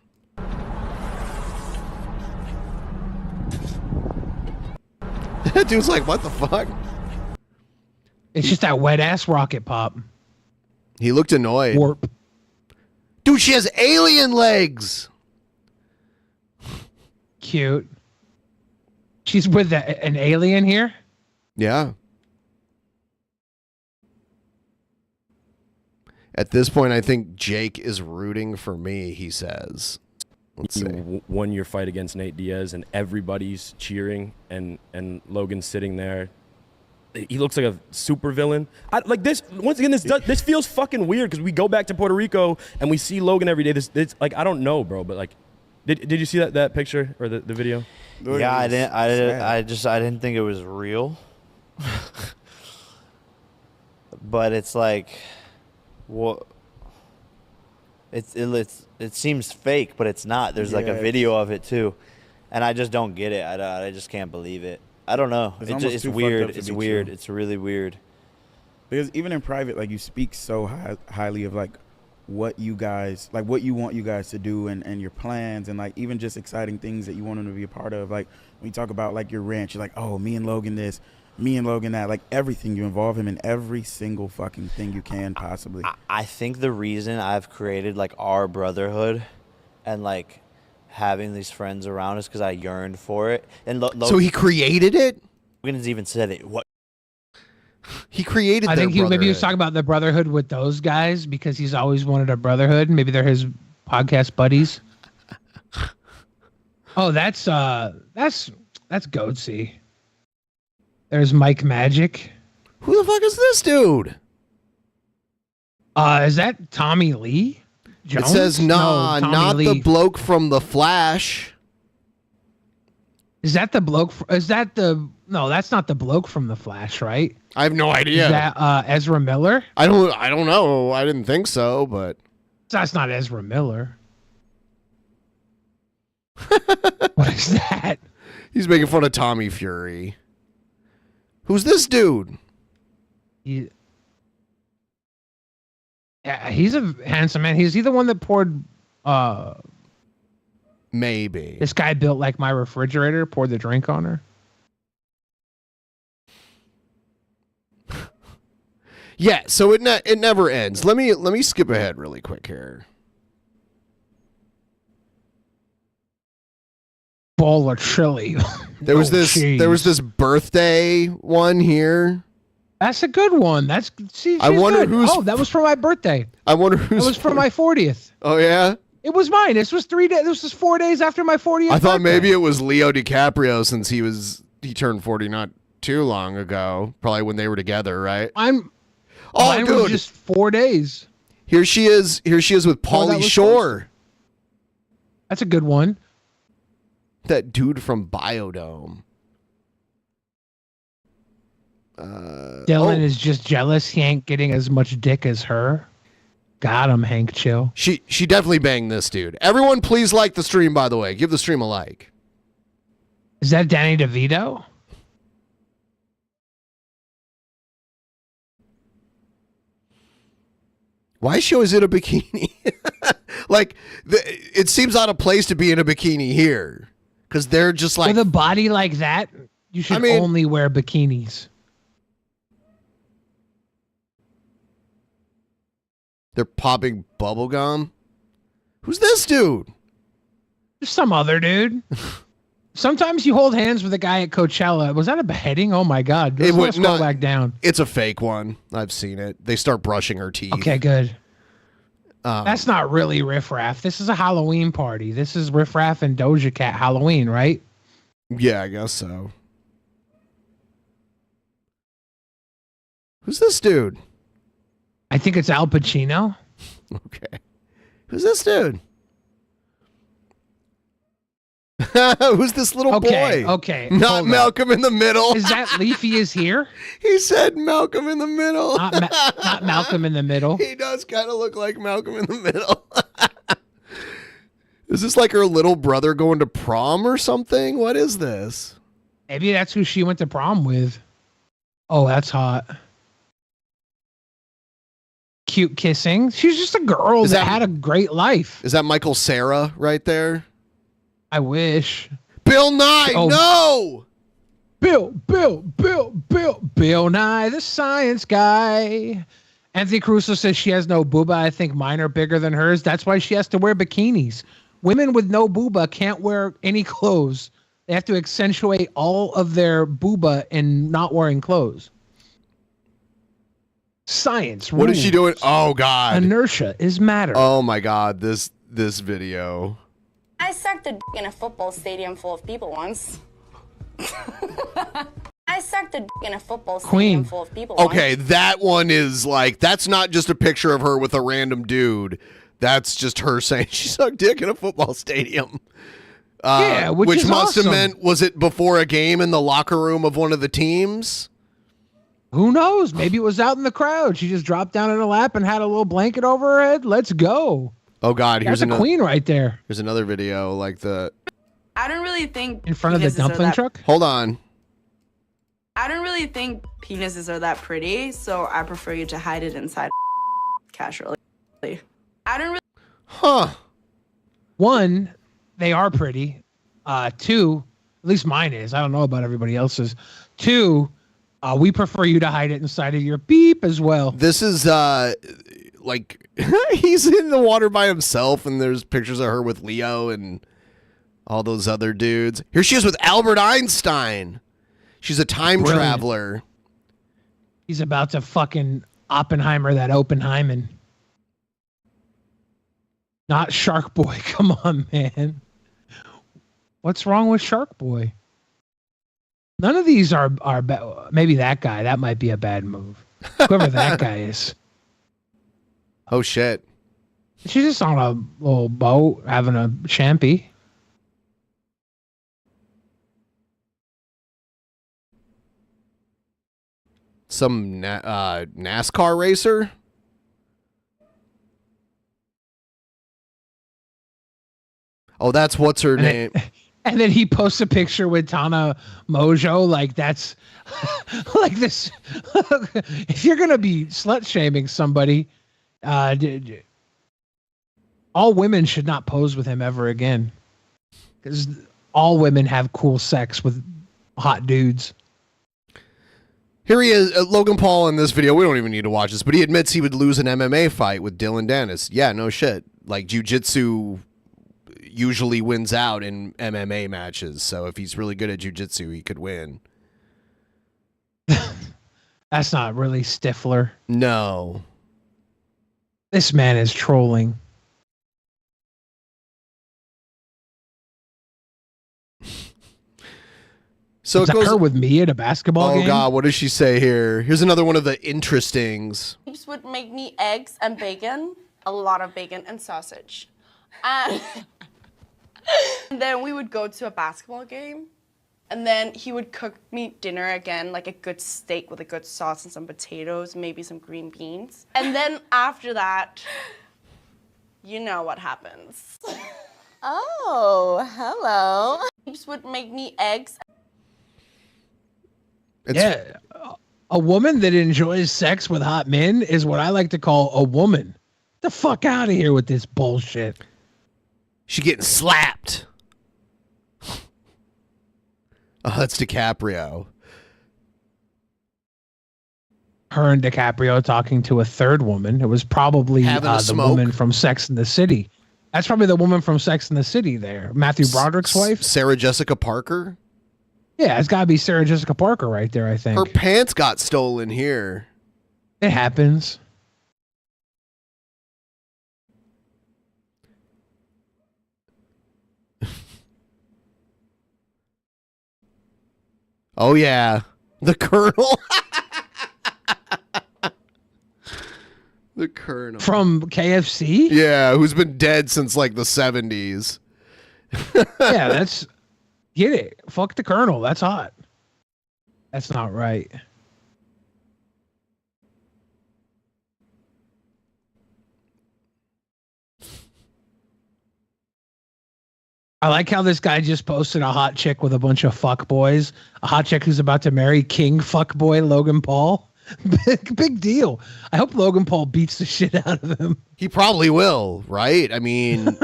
That dude's like, what the fuck? It's just that wet ass rocket pop. He looked annoyed. Warp. Dude, she has alien legs. Cute. She's with an alien here? Yeah. At this point, I think Jake is rooting for me, he says. Let's see. Won your fight against Nate Diaz, and everybody's cheering, and Logan's sitting there. He looks like a super villain. Like this. Once again, this feels fucking weird because we go back to Puerto Rico and we see Logan every day. This like I don't know, bro, but like, did you see that picture or the video? Yeah, I didn't think it was real. But it's like, what? It seems fake, but it's not. There's like a video of it too, and I just don't get it. I just can't believe it. I don't know. It's weird. It's weird. It's really weird. Because even in private, like you speak so highly of like what you guys, like what you want you guys to do and your plans and like even just exciting things that you want them to be a part of. Like when you talk about like your ranch, you're like, oh, me and Logan this, me and Logan that, like everything. You involve him in every single fucking thing you can possibly. I think the reason I've created like our brotherhood and like having these friends around us because I yearned for it. And so he created it? Logan's even said it. What? He created I think maybe he was talking about the brotherhood with those guys because he's always wanted a brotherhood. Maybe they're his podcast buddies. Oh, that's Goatsy. There's Mike Magic. Who the fuck is this dude? Is that Tommy Lee Jones? It says not Lee. the bloke from The Flash. Is that the bloke? No, that's not the bloke from The Flash, right? I have no idea. Is that Ezra Miller? I don't know. I didn't think so, but that's not Ezra Miller. What is that? He's making fun of Tommy Fury. Who's this dude? He's a handsome man. He's the one that poured. Maybe this guy built like my refrigerator. Poured the drink on her. Yeah, so it never ends. Let me skip ahead really quick here. Bowl of chili. There was this birthday one here. That's a good one. I wonder good. who's. Oh, that was for my birthday. I wonder who's. It was for my 40th. Oh yeah. It was mine. This was 3 days. This was 4 days after my 40th. I thought birthday. maybe it was Leo DiCaprio since he turned 40 not too long ago. Probably when they were together, right? Mine was just 4 days. Here she is with Pauly Shore. That's a good one. That dude from Biodome. Dylan is just jealous he ain't getting as much dick as her. Got him, Hank. Chill. She definitely banged this dude. Everyone, please like the stream. By the way, give the stream a like. Is that Danny DeVito? Why is she always in a bikini? Like, it seems out of place to be in a bikini here. Because they're just like... With a body like that, you should only wear bikinis. They're popping bubble gum? Who's this dude? Just some other dude. Sometimes you hold hands with a guy at Coachella. Was that a beheading? Oh my God. Let's scroll back down. It's a fake one. I've seen it. They start brushing her teeth. Okay, good. That's not really Riff Raff. This is a Halloween party. This is Riff Raff and Doja Cat Halloween, right? Yeah, I guess so. Who's this dude? I think it's Al Pacino. Okay. Who's this dude? Who's this little boy? Okay. Not Malcolm in the Middle. Is that Leafy is here? He said Malcolm in the Middle. Not Malcolm in the Middle. He does kind of look like Malcolm in the Middle. Is this like her little brother going to prom or something? What is this? Maybe that's who she went to prom with. Oh, that's hot. Cute kissing. She's just a girl that had a great life. Is that Michael Cera right there? I wish. Bill Nye, no! Bill Nye, the science guy. Anthony Caruso says she has no booba. I think mine are bigger than hers. That's why she has to wear bikinis. Women with no booba can't wear any clothes. They have to accentuate all of their booba in not wearing clothes. Science. What is she doing? Oh, God. Inertia is matter. Oh, my God. This video. I sucked a dick in a football stadium full of people once. I sucked a dick in a football stadium full of people Okay, once. that one is like, that's not just a picture of her with a random dude. That's just her saying she sucked dick in a football stadium. Yeah, which must awesome. have meant, was it before a game in the locker room of one of the teams? Who knows? Maybe it was out in the crowd. She just dropped down in her lap and had a little blanket over her head. Let's go. Oh, God. Here's That's a queen right there. Here's another video like the... I don't really think in front of the dumpling truck? Hold on. I don't really think penises are that pretty, so I prefer you to hide it inside casually. I don't really... Huh. One, they are pretty. Two, at least mine is. I don't know about everybody else's. Two, we prefer you to hide it inside of your beep as well. This is like he's in the water by himself, and there's pictures of her with Leo and all those other dudes. Here she is with Albert Einstein. She's a time traveler. He's about to fucking Oppenheimer that Oppenheimer. Not Shark Boy. Come on, man. What's wrong with Shark Boy? None of these are maybe that guy. That might be a bad move. Whoever that guy is. Oh, shit. She's just on a little boat having a champy. Some NASCAR racer? Oh, that's what's her name. And then he posts a picture with Tana Mojo. Like, that's like this. If you're going to be slut shaming somebody, All women should not pose with him ever again, because all women have cool sex with hot dudes. Here he is, Logan Paul in this video. We don't even need to watch this, but he admits he would lose an MMA fight with Dillon Danis. Yeah, no shit. Like, jiu-jitsu usually wins out in MMA matches, so if he's really good at jiu-jitsu, he could win. That's not really Stifler. No. This man is trolling. So is it goes her with me at a basketball game? Oh God, what does she say here? Here's another one of the interestings. This would make me eggs and bacon, a lot of bacon and sausage. And then we would go to a basketball game, and then he would cook me dinner again, like a good steak with a good sauce and some potatoes, maybe some green beans. And then after that, you know what happens. Oh, hello. This would make me eggs. Yeah, a woman that enjoys sex with hot men is what I like to call a woman. Get the fuck out of here with this bullshit. She getting slapped. Oh, that's DiCaprio. Her and DiCaprio talking to a third woman. It was probably the woman from Sex and the City. That's probably the woman from Sex and the City there. Matthew Broderick's wife. Sarah Jessica Parker? Yeah, it's got to be Sarah Jessica Parker right there, I think. Her pants got stolen here. It happens. Oh, yeah. The Colonel. The Colonel. From KFC? Yeah, who's been dead since like the 70s. Yeah, that's... Get it. Fuck the Colonel. That's hot. That's not right. I like how this guy just posted a hot chick with a bunch of fuck boys. A hot chick who's about to marry King fuckboy Logan Paul. Big deal. I hope Logan Paul beats the shit out of him. He probably will, right? I mean...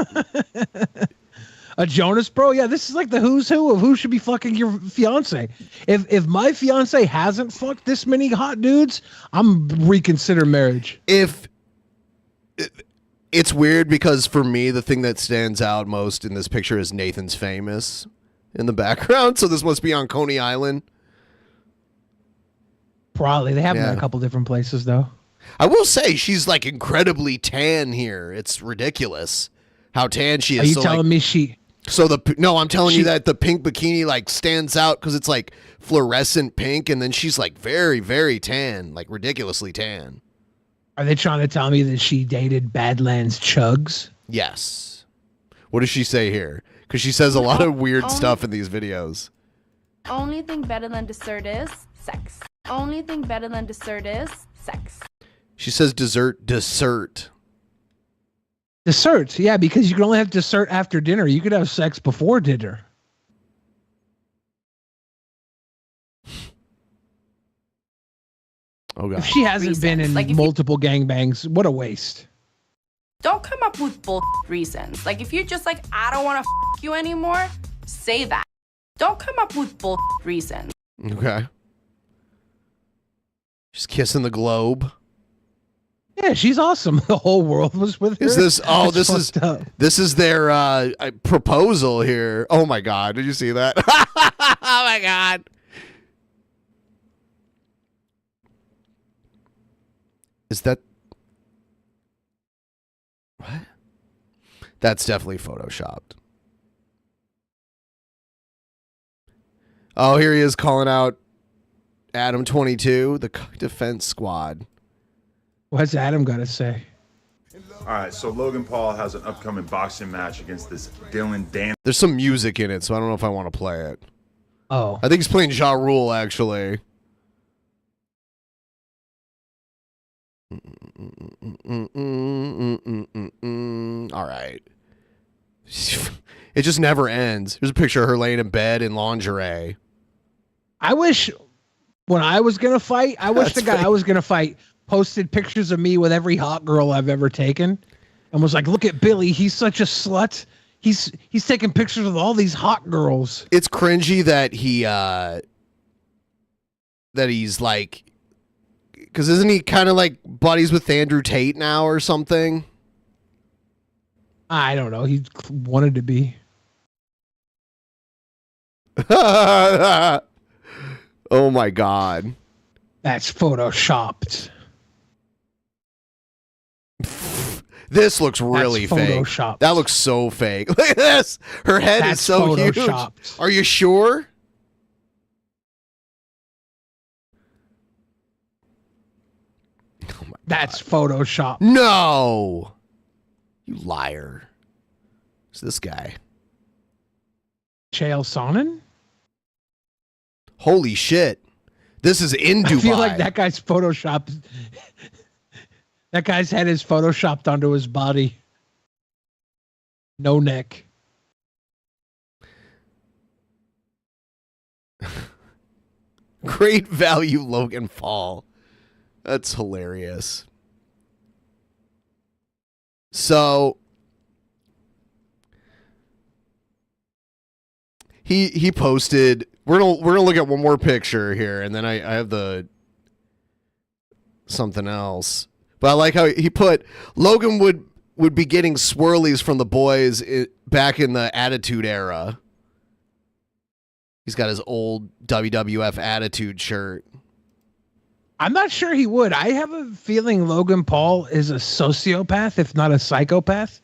A Jonas Bro? Yeah, this is like the who's who of who should be fucking your fiance. If my fiance hasn't fucked this many hot dudes, I'm reconsider marriage. It's weird because for me, the thing that stands out most in this picture is Nathan's Famous in the background. So this must be on Coney Island. Probably. They have them in a couple different places, though. I will say she's like incredibly tan here. It's ridiculous how tan she is. Are you telling me she... So I'm telling you that the pink bikini like stands out because it's like fluorescent pink, and then she's like very, very tan, like ridiculously tan. Are they trying to tell me that she dated Badlands Chugs? Yes. What does she say here? Because she says a lot of weird stuff in these videos. Only thing better than dessert is sex. Only thing better than dessert is sex. She says dessert. Dessert, yeah, because you can only have dessert after dinner. You could have sex before dinner. Oh God. If she hasn't been in multiple gangbangs, what a waste. Don't come up with bull reasons. Like, if you're just like, I don't want to you anymore, say that. Don't come up with bull reasons. Okay. She's kissing the globe. Yeah, she's awesome. The whole world was with her. Is this? Oh, this is their proposal here. Oh my God! Did you see that? Oh my God! Is that what? That's definitely photoshopped. Oh, here he is calling out Adam 22, the defense squad. What's Adam got to say? All right, so Logan Paul has an upcoming boxing match against this Dillon Danis. There's some music in it, so I don't know if I want to play it. Oh. I think he's playing Ja Rule, actually. All right. It just never ends. Here's a picture of her laying in bed in lingerie. I wish when I was going to fight, I wish the guy I was going to fight posted pictures of me with every hot girl I've ever taken, and was like, "Look at Billy, he's such a slut. He's taking pictures with all these hot girls." It's cringy that he's like, because isn't he kind of like buddies with Andrew Tate now or something? I don't know. He wanted to be. Oh my God. That's photoshopped. This looks really fake. Photoshopped. That looks so fake. Look at this. Her head is so huge. Are you sure? That's Photoshop. No. You liar. Who's this guy? Chael Sonnen? Holy shit. This is in Dubai. I feel like that guy's photoshopped. That guy's head is photoshopped onto his body. No neck. Great value Logan Paul. That's hilarious. So he posted, we're gonna look at one more picture here, and then I have the something else. But I like how he put Logan would be getting swirlies from the boys back in the Attitude Era. He's got his old WWF Attitude shirt. I'm not sure he would. I have a feeling Logan Paul is a sociopath, if not a psychopath.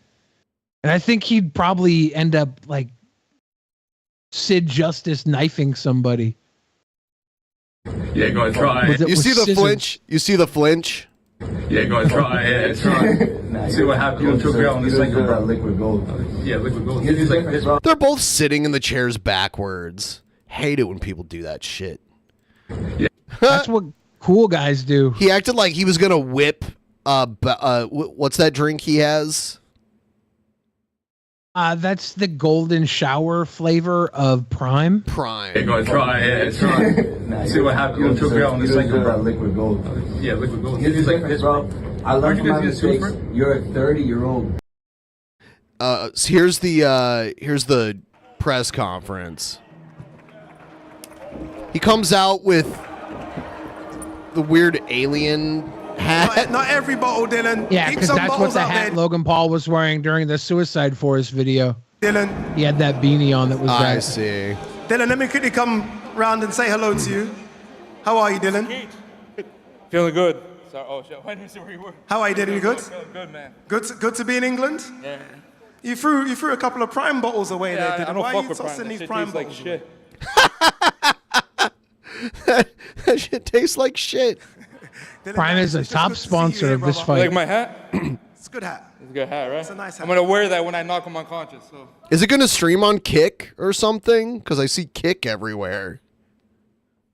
And I think he'd probably end up like Sid Justice knifing somebody. Yeah, go ahead, try it. You see the flinch? You see the flinch? Yeah, go ahead, try it. Try it. See what happens to a girl in the second round. Liquid gold. Yeah, liquid gold. He's like this. They're both sitting in the chairs backwards. Hate it when people do that shit. Yeah. That's what cool guys do. He acted like he was gonna whip. What's that drink he has? That's the golden shower flavor of Prime. Prime. Yeah, go ahead, try it. Try it. See what happens to a girl in the second round. Liquid gold. Yeah, liquid gold. He's like this, bro. I learned from my mistakes. You're a 30-year-old. So here's the press conference. He comes out with the weird alien hat. Not every bottle, Dylan. Yeah, Keep because some that's what bottles the out hat there, Logan Paul was wearing during the Suicide Forest video. Dylan. He had that beanie on that was I that. see. Dylan, let me quickly come round and say hello to you. How are you, Dylan? Feeling good. Sorry. Oh shit. Why didn't you say where you were? How are you, Dylan? You good? Good, man. Good to be in England? Yeah. You threw a couple of Prime bottles away there, Dylan. I don't Why fuck are you with Prime. tossing That these shit Prime tastes like bottles? shit. That shit tastes like shit. Prime is a top sponsor of this fight. You like my hat? It's a good hat. It's a good hat, right? It's a nice hat. I'm gonna wear that when I knock him unconscious. So. Is it gonna stream on Kick or something? Because I see Kick everywhere.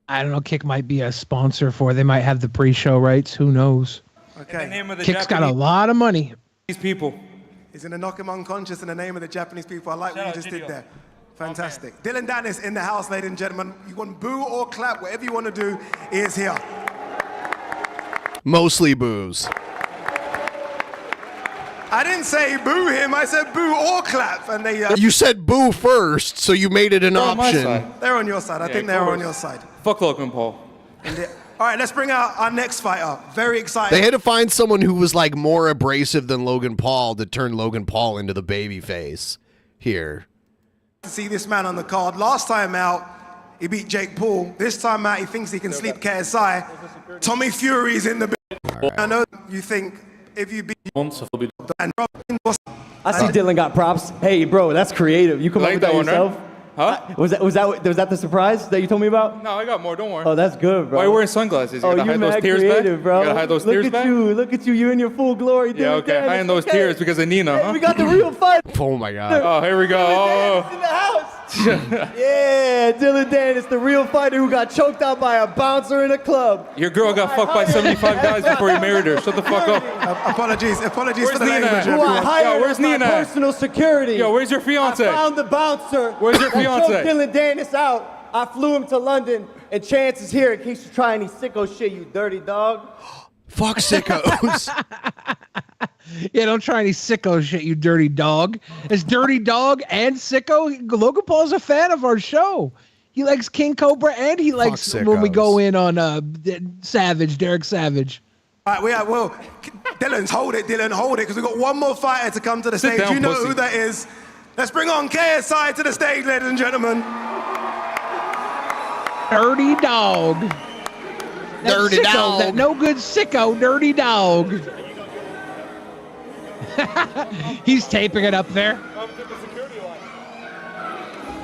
I don't know. Kick might be a sponsor for. They might have the pre-show rights. Who knows? Okay. Kick's got a lot of money. These people. He's gonna knock him unconscious in the name of the Japanese people. I like what you just did there. Fantastic. Dylan Danis in the house, ladies and gentlemen. You want boo or clap, whatever you want to do, he is here. Mostly booze. I didn't say boo him, I said boo or clap. And they You said boo first, so you made it an They're on my option. side. they're on your side. I Yeah, think of they're on course. your side. Fuck Logan Paul. All right, let's bring out our next fighter. Very excited. They had to find someone who was like more abrasive than Logan Paul to turn Logan Paul into the baby face here. To see this man on the card. Last time out, he beat Jake Paul. This time out, he thinks he can sleep KSI. Tommy Fury's in the building. I know you think if you beat and I see Dylan got props. Hey, bro, that's creative. You come up with that one, right? yourself? Huh? Was that the surprise that you told me about? No, I got more. Don't worry. Oh, that's good, bro. Why are you wearing sunglasses? You Oh, gotta you're hide those mad tears creative, back? bro. You gotta hide those Look tears at back? you. Look at you. You're in your full glory. Yeah, Dylan okay. Danis. Hiding those tears because of Nina, Hey, huh? we got the real fight. Oh my god. Oh, here we go. Oh. In the house. Yeah, Dylan Danis, the real fighter who got choked out by a bouncer in a club. Your girl got fucked by 75 guys before you married her. Shut the fuck up. Apologies Where's for the Nina? language, Who I everyone. hired Yo, where's as my Nina? personal security. Yo, where's your fiance? I found the bouncer. Where's your that fiance? choked Dylan Danis out. I flew him to London, and Chance is here in case you try any sicko shit, you dirty dog. Fuck sickos. Yeah, don't try any sicko shit, you dirty dog. It's dirty dog and sicko. Logan Paul's a fan of our show. He likes King Cobra and he likes when we go in on Savage, Derek Savage. All right, well, Dylan, hold it, because we've got one more fighter to come to the stage. Down, you know pussy. who that is. Let's bring on KSI to the stage, ladies and gentlemen. Dirty dog. Dirty sicko, dog. That no good sicko, dirty dog. He's taping it up there.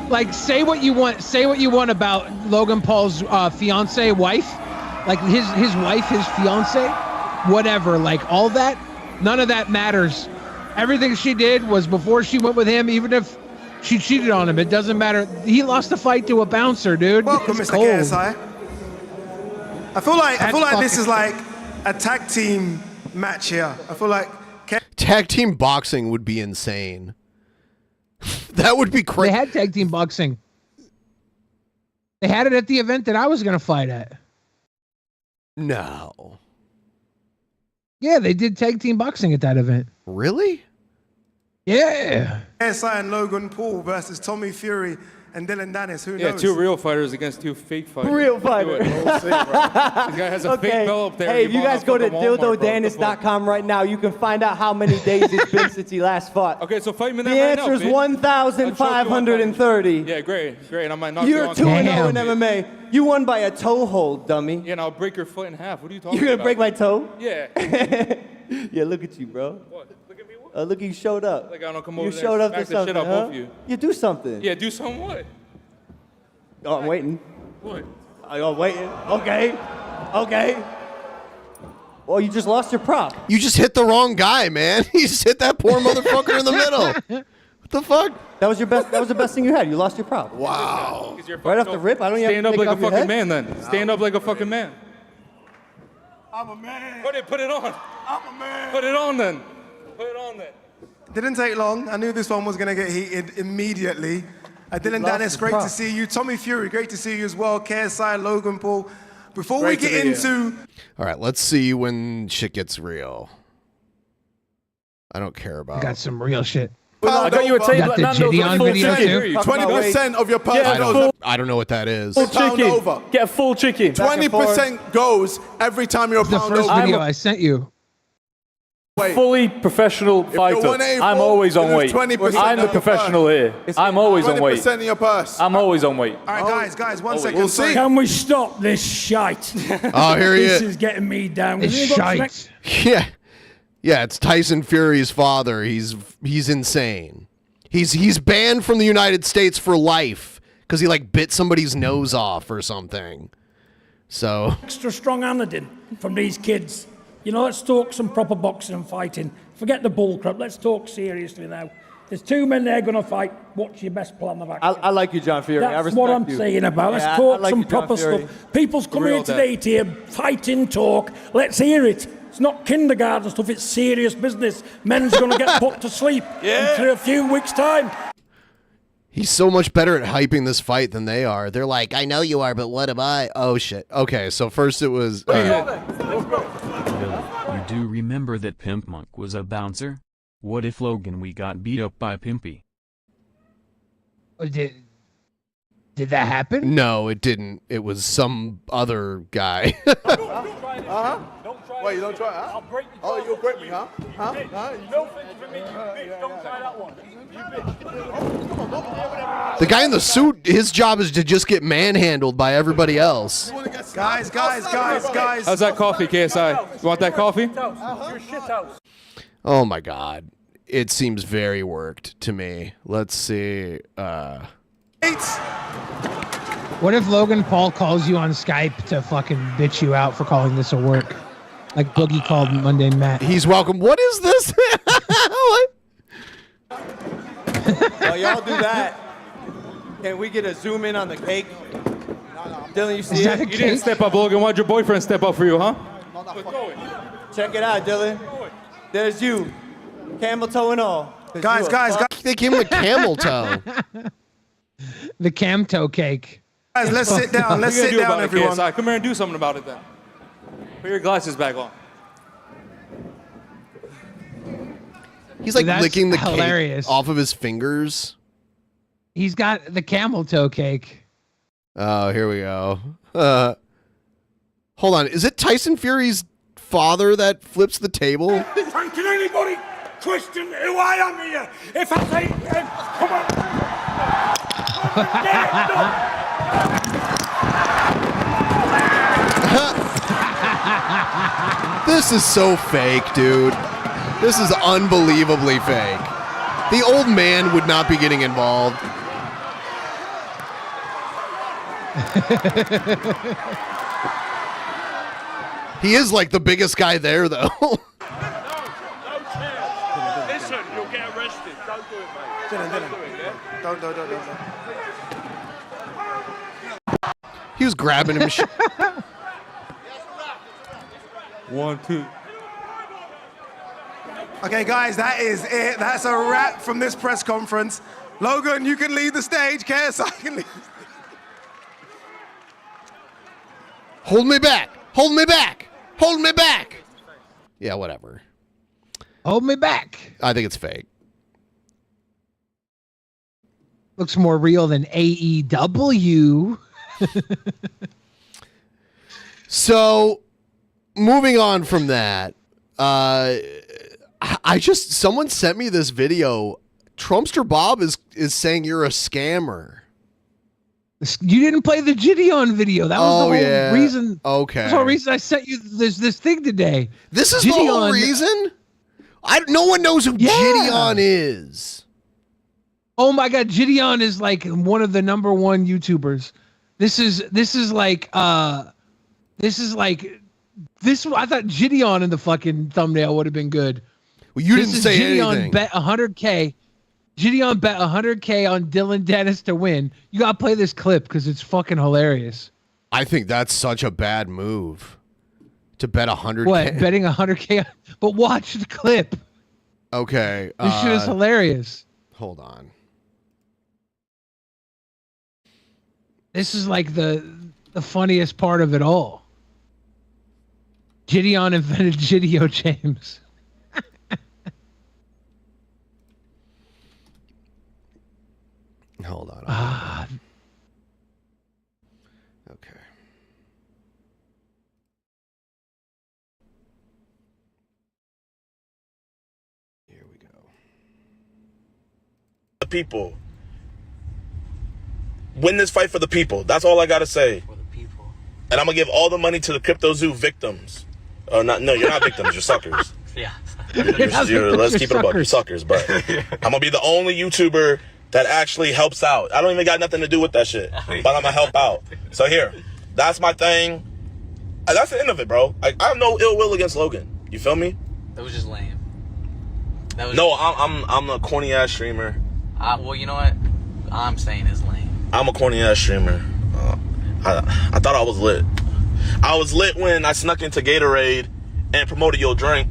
Like, say what you want. Say what you want about Logan Paul's fiance, wife. Like his wife, his fiance, whatever. Like all that, none of that matters. Everything she did was before she went with him. Even if she cheated on him, it doesn't matter. He lost the fight to a bouncer, dude. Welcome, It's Mr. cold. KSI. I feel like this is like a tag team match here. I feel like Tag team boxing would be insane. That would be crazy. They had tag team boxing. They had it at the event that I was going to fight at. No. Yeah, they did tag team boxing at that event. Really? Yeah. KSI and Logan Paul versus Tommy Fury and Dillon Danis. Who Yeah, knows? 2 real fighters against 2 fake fighters. Real fighter. This guy has a fake belt up there. Hey, He if you bought guys it go to from Walmart, bro. dildodanis.com right now, you can find out how many days it's been since he last fought. Okay, so fight me The that right now, answer is bitch. 1,530. Yeah, great. And I might knock You're you on 2-0 in MMA. You won by a toe hold, dummy. Yeah, and I'll break your foot in half. What are you talking You're about? gonna break my toe? Yeah. Yeah, look at you, bro. What? Look at me, what? Look, you showed up. Like I don't come You over there showed and up to smack the shit something, out huh? both of you. You do something. Yeah, do something what? Oh, I'm waiting. What? I'm waiting. Okay. Well, you just lost your prop. You just hit the wrong guy, man. You just hit that poor motherfucker in the middle. What the fuck? That was your best. That was the best thing you had. You lost your prop. Wow. Right off the rip. I don't even Stand have up to like take a off your fucking head. man then. Stand up like a fucking man. I'm a man. Put it on. I'm a man. Put it on then. Put it on then. Didn't take long. I knew this one was going to get heated immediately. Dillon lost Danis, his great prop. to see you. Tommy Fury, great to see you as well. KSI, Logan Paul. Before Great we to get be into... All right, let's see when shit gets real. I don't care about. I got some real shit. I got you a You table got at the Nando's Gideon with full video chicken. too? 20% of your purchase. I don't know what that is. Full chicken. Get a full chicken. 20% goes every time you're The first video I sent you. Fully professional fighter. 184, I'm always on weight. 20% I'm the of your professional here. I'm always on weight. 20% of your purse. I'm always on weight. All right, guys, one second. We'll see. Can we stop this shite? Oh, here he This is. is getting me down. It's Has anyone got shite. Yeah, it's Tyson Fury's father. He's insane. He's banned from the United States for life because he like bit somebody's nose off or something. So extra strong-handed in from these kids? You know, let's talk some proper boxing and fighting. Forget the bullcrap. Let's talk seriously now. There's 2 men there going to fight. What's your best plan of action? I like you, John Fury. I That's respect what I'm you. saying about. Let's Yeah, I talk like some you, John proper Fury. stuff. People's come Real here today to hear fighting talk. Let's hear it. It's not kindergarten stuff. It's serious business. Men's going to get put to sleep in a few weeks' time. he's so much better at hyping this fight than they are. They're like, I know you are, but what am I? Oh shit. Okay, so first it was. You do remember that Pimp Monk was a bouncer? What if Logan we got beat up by Pimpy? Did that happen? No, it didn't. It was some other guy. Wait, you don't try, huh? I'll break you. Oh, you'll break me, huh? No thank you for me, you bitch. Don't try that one. You bitch. The guy in the suit, his job is to just get manhandled by everybody else. Guys. How's that coffee, KSI? You want that coffee? You're shit house. Oh my god. It seems very worked to me. Let's see. What if Logan Paul calls you on Skype to fucking bitch you out for calling this a work? Like Boogie called Monday Matt. He's welcome. What is this? What? While y'all do that, can we get a zoom in on the cake? Dylan, you see it? You didn't step up, Logan. Why'd your boyfriend step up for you, huh? Check it out, Dylan. There's you. Camel toe and all. Guys. They gave him a camel toe. The cam toe cake. Guys, let's sit down. Let's sit down, everyone. KSI? Come here and do something about it then. Put your glasses back on. He's like That's licking the hilarious. cake off of his fingers. He's got the camel toe cake. Oh, here we go. Hold on. Is it Tyson Fury's father that flips the table? Can anybody question who I am here? If I say, come on. This is so fake, dude. This is unbelievably fake. The old man would not be getting involved. He is like the biggest guy there, though. Listen, you'll get arrested. Don't do it, mate. Don't. He was grabbing him. 1, 2. Okay, guys, that is it. That's a wrap from this press conference. Logan, you can leave the stage. KSI can leave the stage. Hold me back. Hold me back. Hold me back. Yeah, whatever. Hold me back. I think it's fake. Looks more real than AEW. So, moving on from that, someone sent me this video. Trumpster Bob is saying you're a scammer. You didn't play the Gideon video. That was the whole reason. Okay. That's the whole reason I sent you this thing today. This is Gideon, the whole reason? No one knows who Gideon is. Oh my God, Gideon is like one of the #1 YouTubers. This is like I thought Gideon in the fucking thumbnail would have been good. Well, you didn't say Gideon anything. Bet 100K. Gideon bet 100K on Dillon Danis to win. You gotta play this clip because it's fucking hilarious. I think that's such a bad move to bet 100K. What, betting 100K? But watch the clip. Okay. This shit is hilarious. Hold on. This is like the funniest part of it all. Gideon invented Gideo James. Hold on. Okay. Here we go. The people. Win this fight for the people. That's all I gotta say. For the people. And I'm gonna give all the money to the Crypto Zoo victims. No, you're not victims. You're suckers. Yeah. Let's keep it above. You're suckers. But I'm gonna be the only YouTuber that actually helps out. I don't even got nothing to do with that shit, but I'm gonna help out. So here, that's my thing. That's the end of it, bro. I have no ill will against Logan. You feel me? That was just lame. I'm a corny ass streamer. Well, you know what? I'm saying is lame. I'm a corny ass streamer. I thought I was lit. I was lit when I snuck into Gatorade and promoted your drink.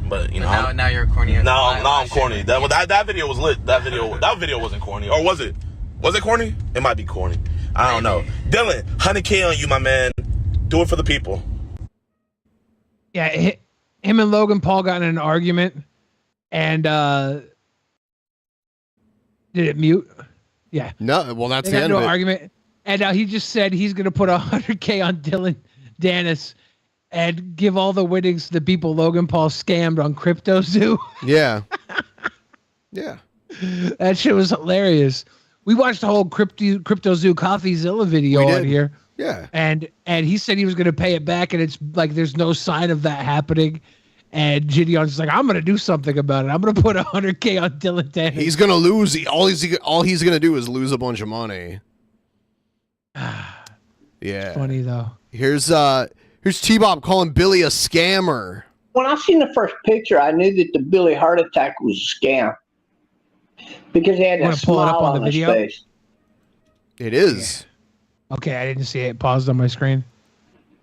But you know, now you're corny. Now I'm corny. That video was lit. That video wasn't corny, or was it? Was it corny? It might be corny. I don't know. Dylan, 100K on you, my man. Do it for the people. Yeah, him and Logan Paul got in an argument, and did it mute? Yeah. No. Well, that's they the end of it. Argument, and he just said he's gonna put 100K on Dillon Danis. And give all the winnings to the people Logan Paul scammed on Crypto Zoo. Yeah. Yeah. That shit was hilarious. We watched the whole Crypto Zoo CoffeeZilla video on here. Yeah. And he said he was going to pay it back, and it's like there's no sign of that happening. And Gideon's like, I'm going to do something about it. I'm going to put 100K on Dillon Danis. He's going to lose. All he's going to do is lose a bunch of money. Yeah. Funny, though. Here's T-Bob calling Billy a scammer. When I seen the first picture, I knew that the Billy heart attack was a scam because he had a smile on his face. It is. Yeah. Okay, I didn't see it. Paused on my screen.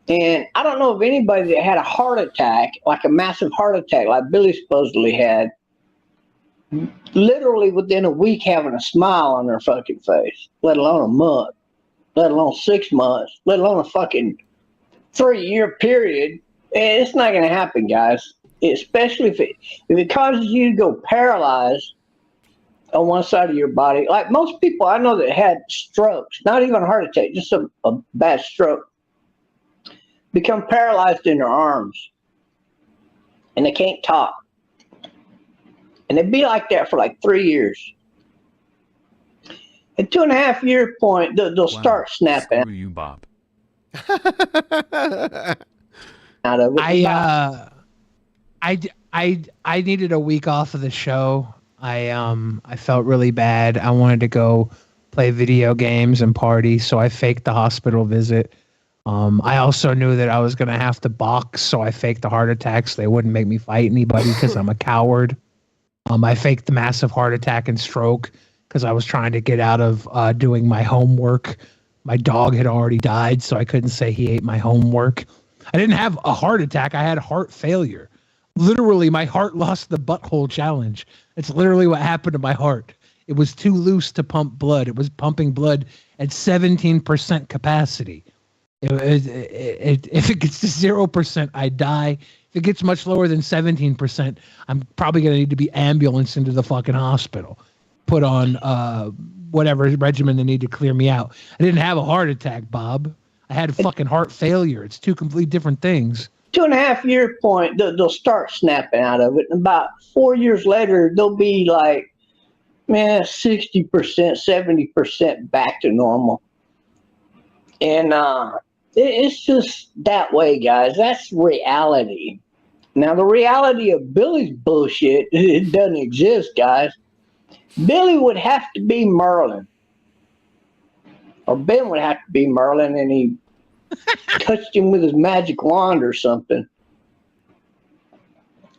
And I don't know of anybody that had a heart attack, like a massive heart attack, like Billy supposedly had, literally within a week having a smile on their fucking face, let alone a month, let alone 6 months, let alone a fucking 3-year period. It's not going to happen, guys. especially if it causes you to go paralyzed on one side of your body. Like most people I know that had strokes, not even a heart attack, just a bad stroke, become paralyzed in their arms, and they can't talk. And they'd be like that for like 3 years. At 2.5 year point, they'll start snapping. Screw you, Bob. Out of it. I needed a week off of the show. I felt really bad. I wanted to go play video games and party, so I faked the hospital visit. I also knew that I was going to have to box, so I faked the heart attack so they wouldn't make me fight anybody because I'm a coward. I faked the massive heart attack and stroke because I was trying to get out of doing my homework. My dog had already died, so I couldn't say he ate my homework. I didn't have a heart attack. I had heart failure. Literally, my heart lost the butthole challenge. It's literally what happened to my heart. It was too loose to pump blood. It was pumping blood at 17% capacity. If it gets to 0%, I die. If it gets much lower than 17%, I'm probably going to need to be ambulanced into the fucking hospital. Put on whatever regimen they need to clear me out. I didn't have a heart attack, Bob. I had fucking heart failure. It's two completely different things. 2.5 year point, they'll start snapping out of it. And about 4 years later, they'll be like, 60%, 70% back to normal. And it's just that way, guys. That's reality. Now, the reality of Billy's bullshit, it doesn't exist, guys. Billy would have to be Merlin. Or Ben would have to be Merlin, and he touched him with his magic wand or something.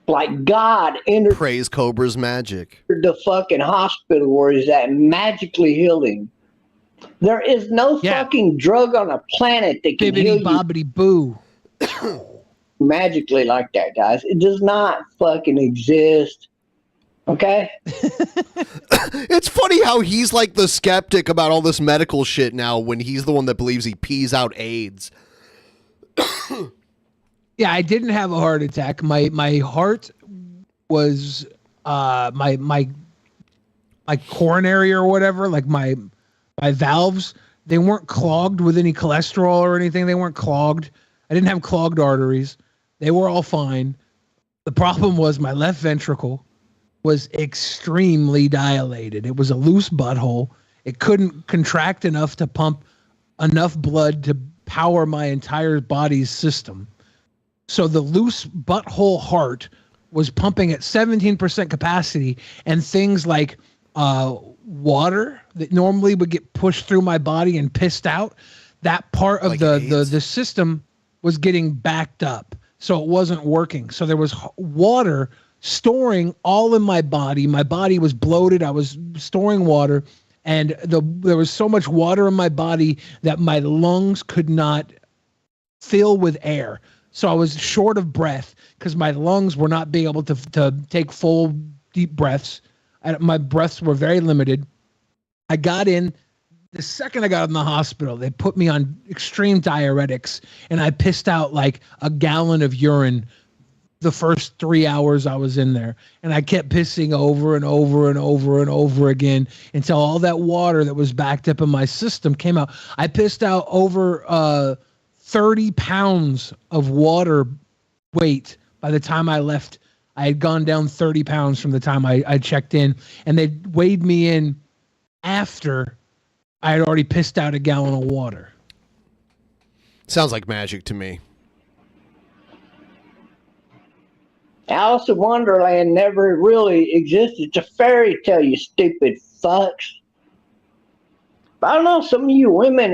Like God entered. Praise Cobra's magic. The fucking hospital where he's at, magically healed him. There is no fucking drug on a planet that can heal you. Bobbity boo. Magically like that, guys. It does not fucking exist. Okay? It's funny how he's like the skeptic about all this medical shit now when he's the one that believes he pees out AIDS. Yeah, I didn't have a heart attack. My heart was my coronary or whatever, like my valves, they weren't clogged with any cholesterol or anything. They weren't clogged. I didn't have clogged arteries. They were all fine. The problem was my left ventricle was extremely dilated. It was a loose butthole. It couldn't contract enough to pump enough blood to power my entire body's system. So the loose butthole heart was pumping at 17% capacity, and things like water that normally would get pushed through my body and pissed out, that part of like the system was getting backed up. So it wasn't working. So there was water storing all in my body. My body was bloated. I was storing water, and there was so much water in my body that my lungs could not fill with air. So I was short of breath because my lungs were not being able to take full deep breaths. My breaths were very limited. I got in. The second I got in the hospital, they put me on extreme diuretics, and I pissed out like a gallon of urine the first 3 hours I was in there. And I kept pissing over and over and over and over again until all that water that was backed up in my system came out. I pissed out over 30 pounds of water weight by the time I left. I had gone down 30 pounds from the time I checked in, and they weighed me in after I had already pissed out a gallon of water. Sounds like magic to me. Alice in Wonderland never really existed. It's a fairy tale, you stupid fucks. But I don't know, some of you women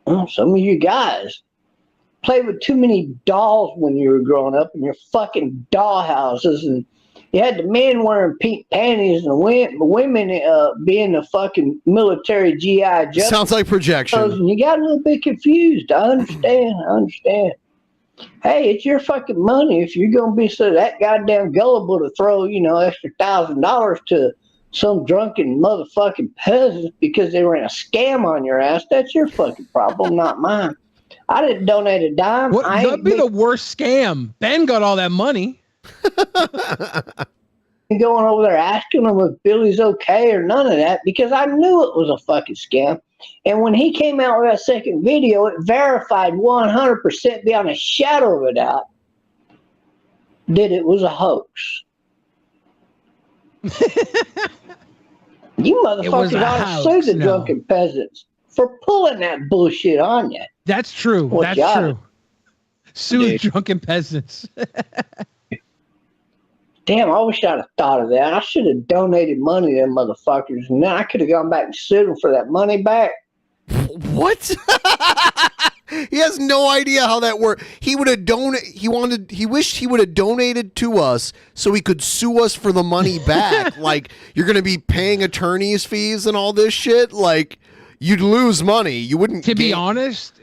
and some of you guys played with too many dolls when you were growing up in your fucking doll houses, and you had the men wearing pink panties and the women being the fucking military GI Joe. Sounds like projection. And you got a little bit confused. I understand. Hey, it's your fucking money. If you're gonna be so that goddamn gullible to throw, extra $1,000 to some drunken motherfucking peasants because they ran a scam on your ass, that's your fucking problem, not mine. I didn't donate a dime. That'd be the worst scam. Ben got all that money. Going over there asking him if Billy's okay or none of that because I knew it was a fucking scam. And when he came out with that second video, it verified 100% beyond a shadow of a doubt that it was a hoax. You motherfuckers ought to sue the Drunken Peasants for pulling that bullshit on you. That's true. What That's true. Sue the Drunken Peasants. Damn, I wish I'd have thought of that. I should have donated money to them motherfuckers, and then I could have gone back and sued them for that money back. What? He has no idea how that worked. He would have he wished he would have donated to us so he could sue us for the money back. Like, you're going to be paying attorney's fees and all this shit? Like, you'd lose money. You wouldn't. To be honest,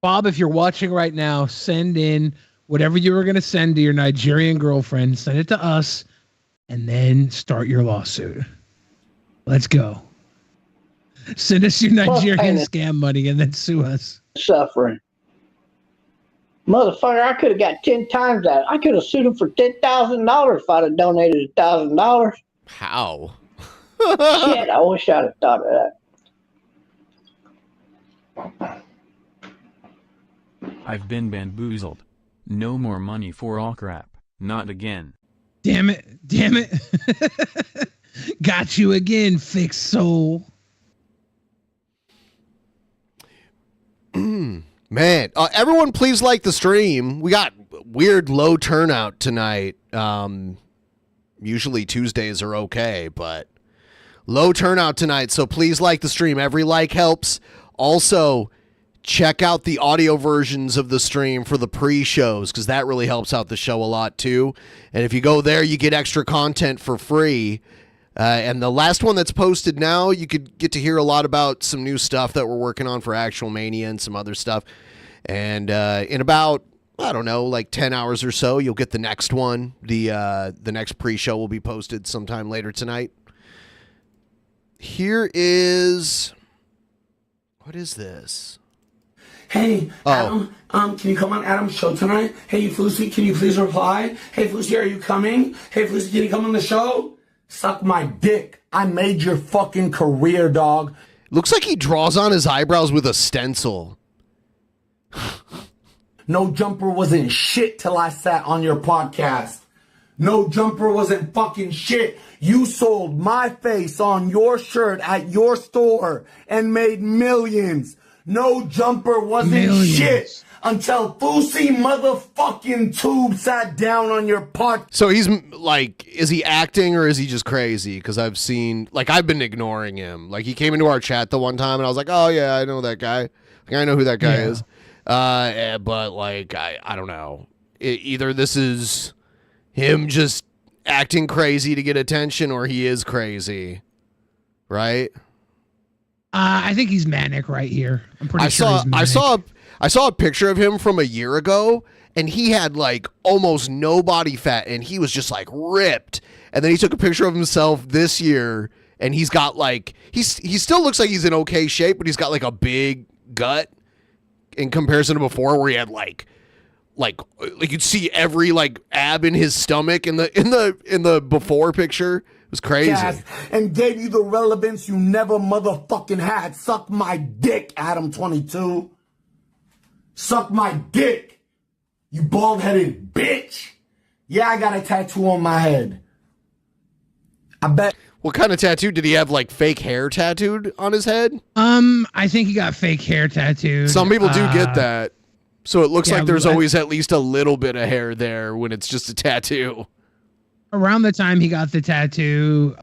Bob, if you're watching right now, send in whatever you were going to send to your Nigerian girlfriend, send it to us, and then start your lawsuit. Let's go. Send us your Nigerian scam money and then sue us. Suffering. Motherfucker, I could have got 10 times that. I could have sued him for $10,000 if I'd have donated $1,000. How? Shit, I wish I'd have thought of that. I've been bamboozled. No more money for all crap. Not again. Damn it. Damn it. Got you again, fixed soul. Man, everyone please like the stream. We got weird low turnout tonight. Usually Tuesdays are okay, but low turnout tonight, so please like the stream. Every like helps. Also, check out the audio versions of the stream for the pre-shows because that really helps out the show a lot too. And if you go there, you get extra content for free. And the last one that's posted now, you could get to hear a lot about some new stuff that we're working on for Actual Mania and some other stuff. And in about, I don't know, like 10 hours or so, you'll get the next one. The next pre-show will be posted sometime later tonight. Here is... What is this? Hey, Adam, can you come on Adam's show tonight? Hey, Flucy, can you please reply? Hey, Flucy, are you coming? Hey, Flucy, can you come on the show? Suck my dick. I made your fucking career, dog. Looks like he draws on his eyebrows with a stencil. No Jumper wasn't shit till I sat on your podcast. No Jumper wasn't fucking shit. You sold my face on your shirt at your store and made millions. No Jumper wasn't shit until Fousey motherfucking Tube sat down on your pod. So he's like, is he acting or is he just crazy? Because I've seen, like, I've been ignoring him. Like, he came into our chat the one time and I was like, oh yeah, I know that guy. Like, I know who that guy is. But like, I don't know. Either this is him just acting crazy to get attention or he is crazy. Right? I think he's manic right here. I'm pretty sure he's manic. I saw a picture of him from a year ago, and he had like almost no body fat, and he was just like ripped. And then he took a picture of himself this year, and he's got like he still looks like he's in okay shape, but he's got like a big gut in comparison to before, where he had like you'd see every like ab in his stomach in the before picture. It was crazy. And gave you the relevance you never motherfucking had. Suck my dick, Adam 22. Suck my dick, you bald-headed bitch. Yeah, I got a tattoo on my head. I bet. What kind of tattoo? Did he have like fake hair tattooed on his head? I think he got fake hair tattooed. Some people do get that. So it looks like there's always at least a little bit of hair there when it's just a tattoo. Around the time he got the tattoo,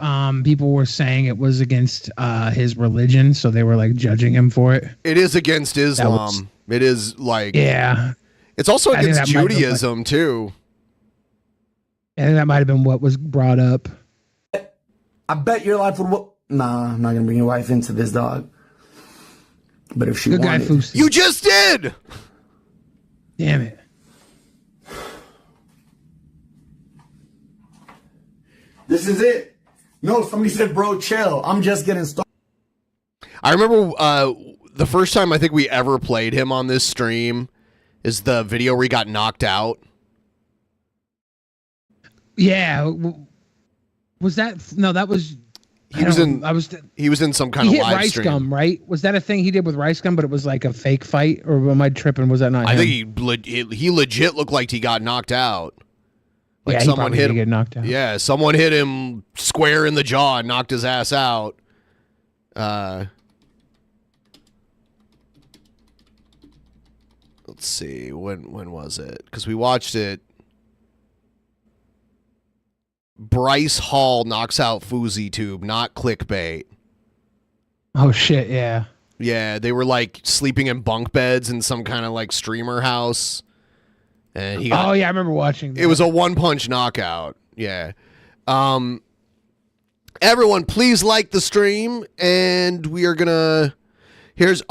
people were saying it was against his religion, so they were like judging him for it. It is against Islam. It is like... Yeah. It's also against Judaism, too. And that might have been what was brought up. I bet your life would... Nah, I'm not going to bring your wife into this, dog. But if she wanted... You just did! Damn it. This is it. No, somebody said, bro, chill. I'm just getting started. I remember the first time I think we ever played him on this stream is the video where he got knocked out. Yeah. Was that no? That was. He was in some kind He of hit live Rice stream. Gum, right? Was that a thing he did with Rice Gum? But it was like a fake fight, or am I tripping? Was that not? I him? think he legit looked like he got knocked out. Like Yeah, he someone probably hit did him. get knocked out. Yeah, someone hit him square in the jaw and knocked his ass out. Let's see, when was it? Because we watched it. Bryce Hall knocks out Fousey Tube, not clickbait. Oh shit! Yeah. Yeah, they were like sleeping in bunk beds in some kind of like streamer house, and he got. Oh yeah, I remember watching that. It was a one-punch knockout. Yeah. Everyone, please like the stream, and we are gonna. Here's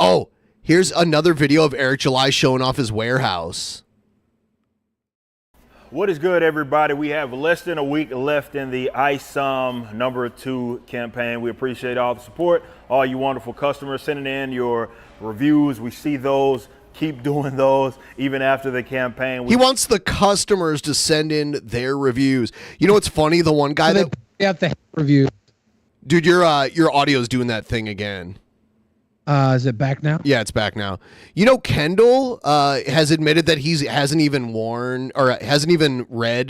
another video of Eric July showing off his warehouse. What is good, everybody? We have less than a week left in the ISOM #2 campaign. We appreciate all the support, all you wonderful customers sending in your reviews. We see those. Keep doing those even after the campaign. He wants the customers to send in their reviews. You know what's funny? The one guy that have the review. Dude, your audio's doing that thing again. Is it back now? Yeah, it's back now. You know, Kendall has admitted that he hasn't even read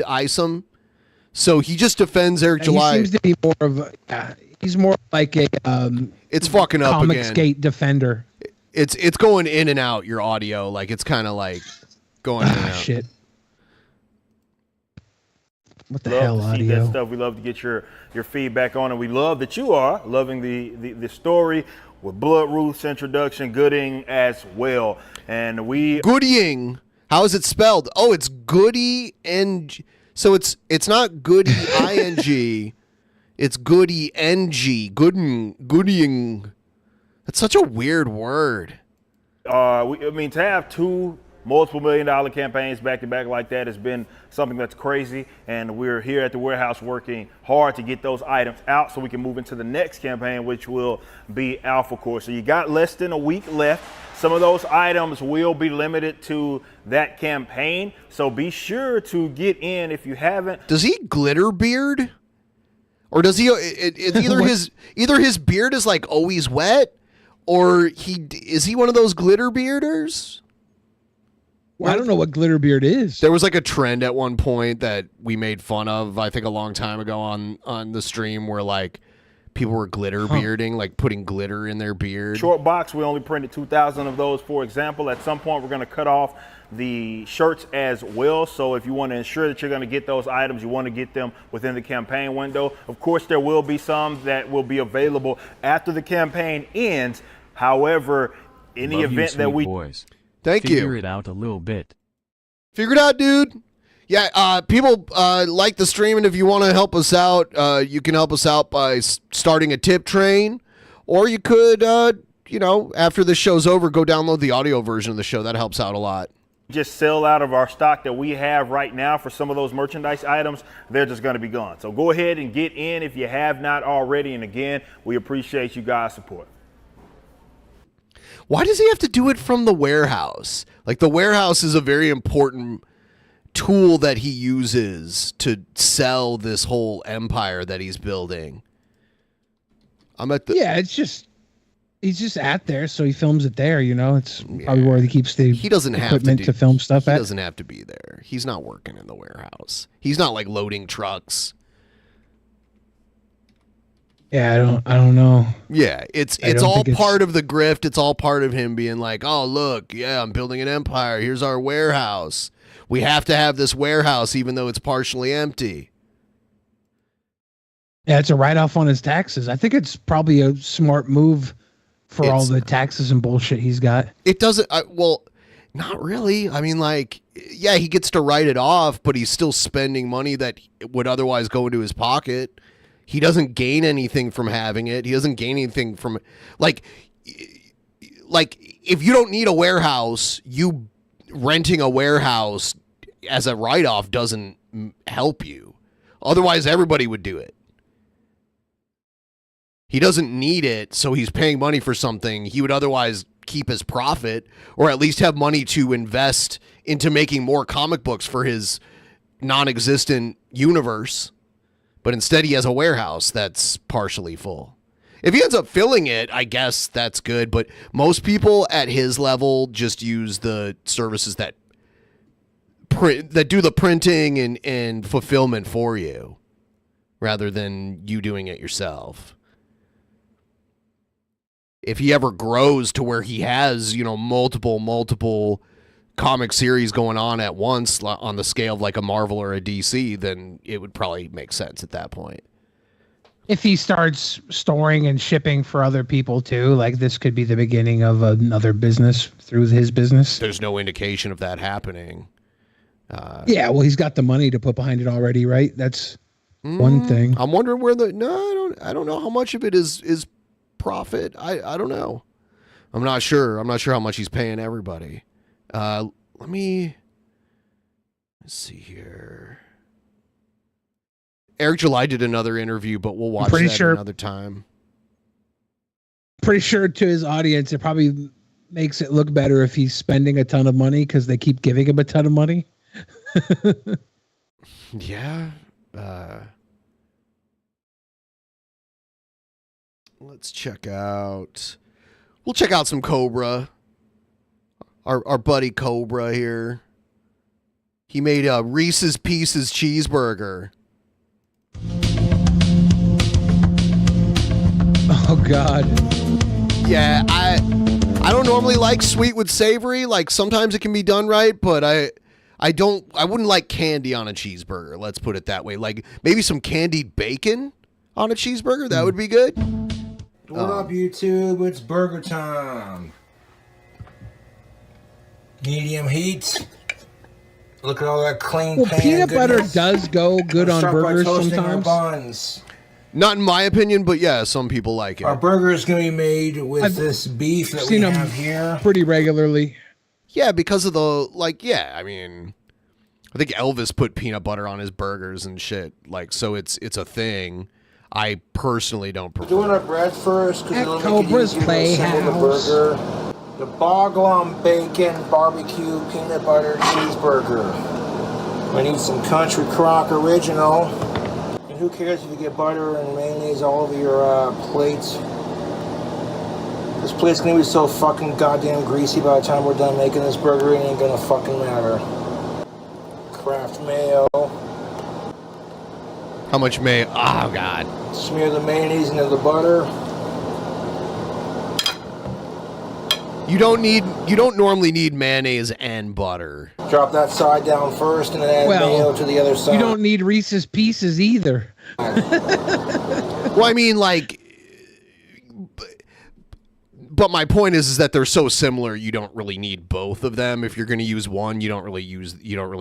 ISOM, so he just defends Eric July. He seems to be more of he's more like a it's fucking up comic again. skate defender. It's going in and out your audio, like it's kind of like going in and out. Shit. What the love hell, to see audio? that stuff. We love to get your feedback on it. We love that you are loving the story with Blood Roots introduction, Gooding as well. And Goodying. How is it spelled? Oh, it's Goody and so it's not Goody ing. It's Goody ng. Goodying. That's such a weird word. To have two multiple $1 million campaigns back to back like that has been something that's crazy, and we're here at the warehouse working hard to get those items out so we can move into the next campaign, which will be Alpha Core. So you got less than a week left. Some of those items will be limited to that campaign, so be sure to get in if you haven't. Does he glitter beard? Or does he either his beard is like always wet, or is he one of those glitter bearders? Well, I don't know what glitter beard is. There was like a trend at one point that we made fun of, I think a long time ago on the stream, where like people were glitter bearding, like putting glitter in their beard. Short box, we only printed 2,000 of those, for example. At some point, we're going to cut off the shirts as well. So if you want to ensure that you're going to get those items, you want to get them within the campaign window. Of course, there will be some that will be available after the campaign ends. However, in the event that we... Boys. Thank you. Figure it out a little bit. Figure it out, dude. Yeah, people like the stream, and if you want to help us out, you can help us out by starting a tip train, or you could, after the show's over, go download the audio version of the show. That helps out a lot. Just sell out of our stock that we have right now for some of those merchandise items. They're just going to be gone. So go ahead and get in if you have not already. And again, we appreciate you guys' support. Why does he have to do it from the warehouse? Like, the warehouse is a very important tool that he uses to sell this whole empire that he's building. It's just he's just at there, so he films it there. It's probably where he keeps the equipment to film stuff at. He doesn't have to be there. He's not working in the warehouse. He's not like loading trucks. Yeah, I don't know. Yeah, it's all part of the grift. It's all part of him being like, oh, look, yeah, I'm building an empire. Here's our warehouse. We have to have this warehouse even though it's partially empty. Yeah, it's a write-off on his taxes. I think it's probably a smart move for all the taxes and bullshit he's got. It doesn't, not really. I mean, like, yeah, he gets to write it off, but he's still spending money that would otherwise go into his pocket. He doesn't gain anything from having it. He doesn't gain anything from, like if you don't need a warehouse, you renting a warehouse as a write-off doesn't help you. Otherwise, everybody would do it. He doesn't need it, so he's paying money for something he would otherwise keep as profit, or at least have money to invest into making more comic books for his non-existent universe, but instead he has a warehouse that's partially full. If he ends up filling it, I guess that's good, but most people at his level just use the services that do the printing and fulfillment for you rather than you doing it yourself. If he ever grows to where he has, multiple comic series going on at once on the scale of like a Marvel or a DC, then it would probably make sense at that point. If he starts storing and shipping for other people too, like this could be the beginning of another business through his business. There's no indication of that happening. Yeah, well, he's got the money to put behind it already, right? That's one thing. I'm wondering I don't know how much of it is profit. I don't know. I'm not sure. I'm not sure how much he's paying everybody. Let's see here. Eric July did another interview, but we'll watch that another time. Pretty sure to his audience, it probably makes it look better if he's spending a ton of money because they keep giving him a ton of money. Yeah. Let's check out. We'll check out some Cobra. Our buddy Cobra here. He made a Reese's Pieces cheeseburger. Oh God. Yeah, I don't normally like sweet with savory. Like sometimes it can be done right, but I wouldn't like candy on a cheeseburger. Let's put it that way. Like maybe some candied bacon on a cheeseburger. That would be good. What up, YouTube? It's burger time. Medium heat. Look at all that clean Well, pan peanut butter goodness. does go good on Start by burgers toasting our sometimes. buns. Not in my opinion, but yeah, some people like it. Our burger is going to be made with this beef that we seen 'em have here. pretty regularly. Yeah, because of I mean, I think Elvis put peanut butter on his burgers and shit. Like, so it's a thing. I personally don't prefer. Doing our bread first because At it'll Cobra's make it easier to assemble the Playhouse. burger. The Boglum Bacon Barbecue Peanut Butter Cheeseburger. I need some Country Crock Original. And who cares if you get butter and mayonnaise all over your plates? This plate's gonna be so fucking goddamn greasy by the time we're done making this burger, it ain't gonna fucking matter. Kraft mayo. How much may? Oh God! Smear the mayonnaise into the butter. You don't normally need mayonnaise and butter. Drop that side down first and then add mayo to the other side. You don't need Reese's Pieces either. Well, I mean, like, but my point is that they're so similar. You don't really need both of them. If you're going to use one, you don't really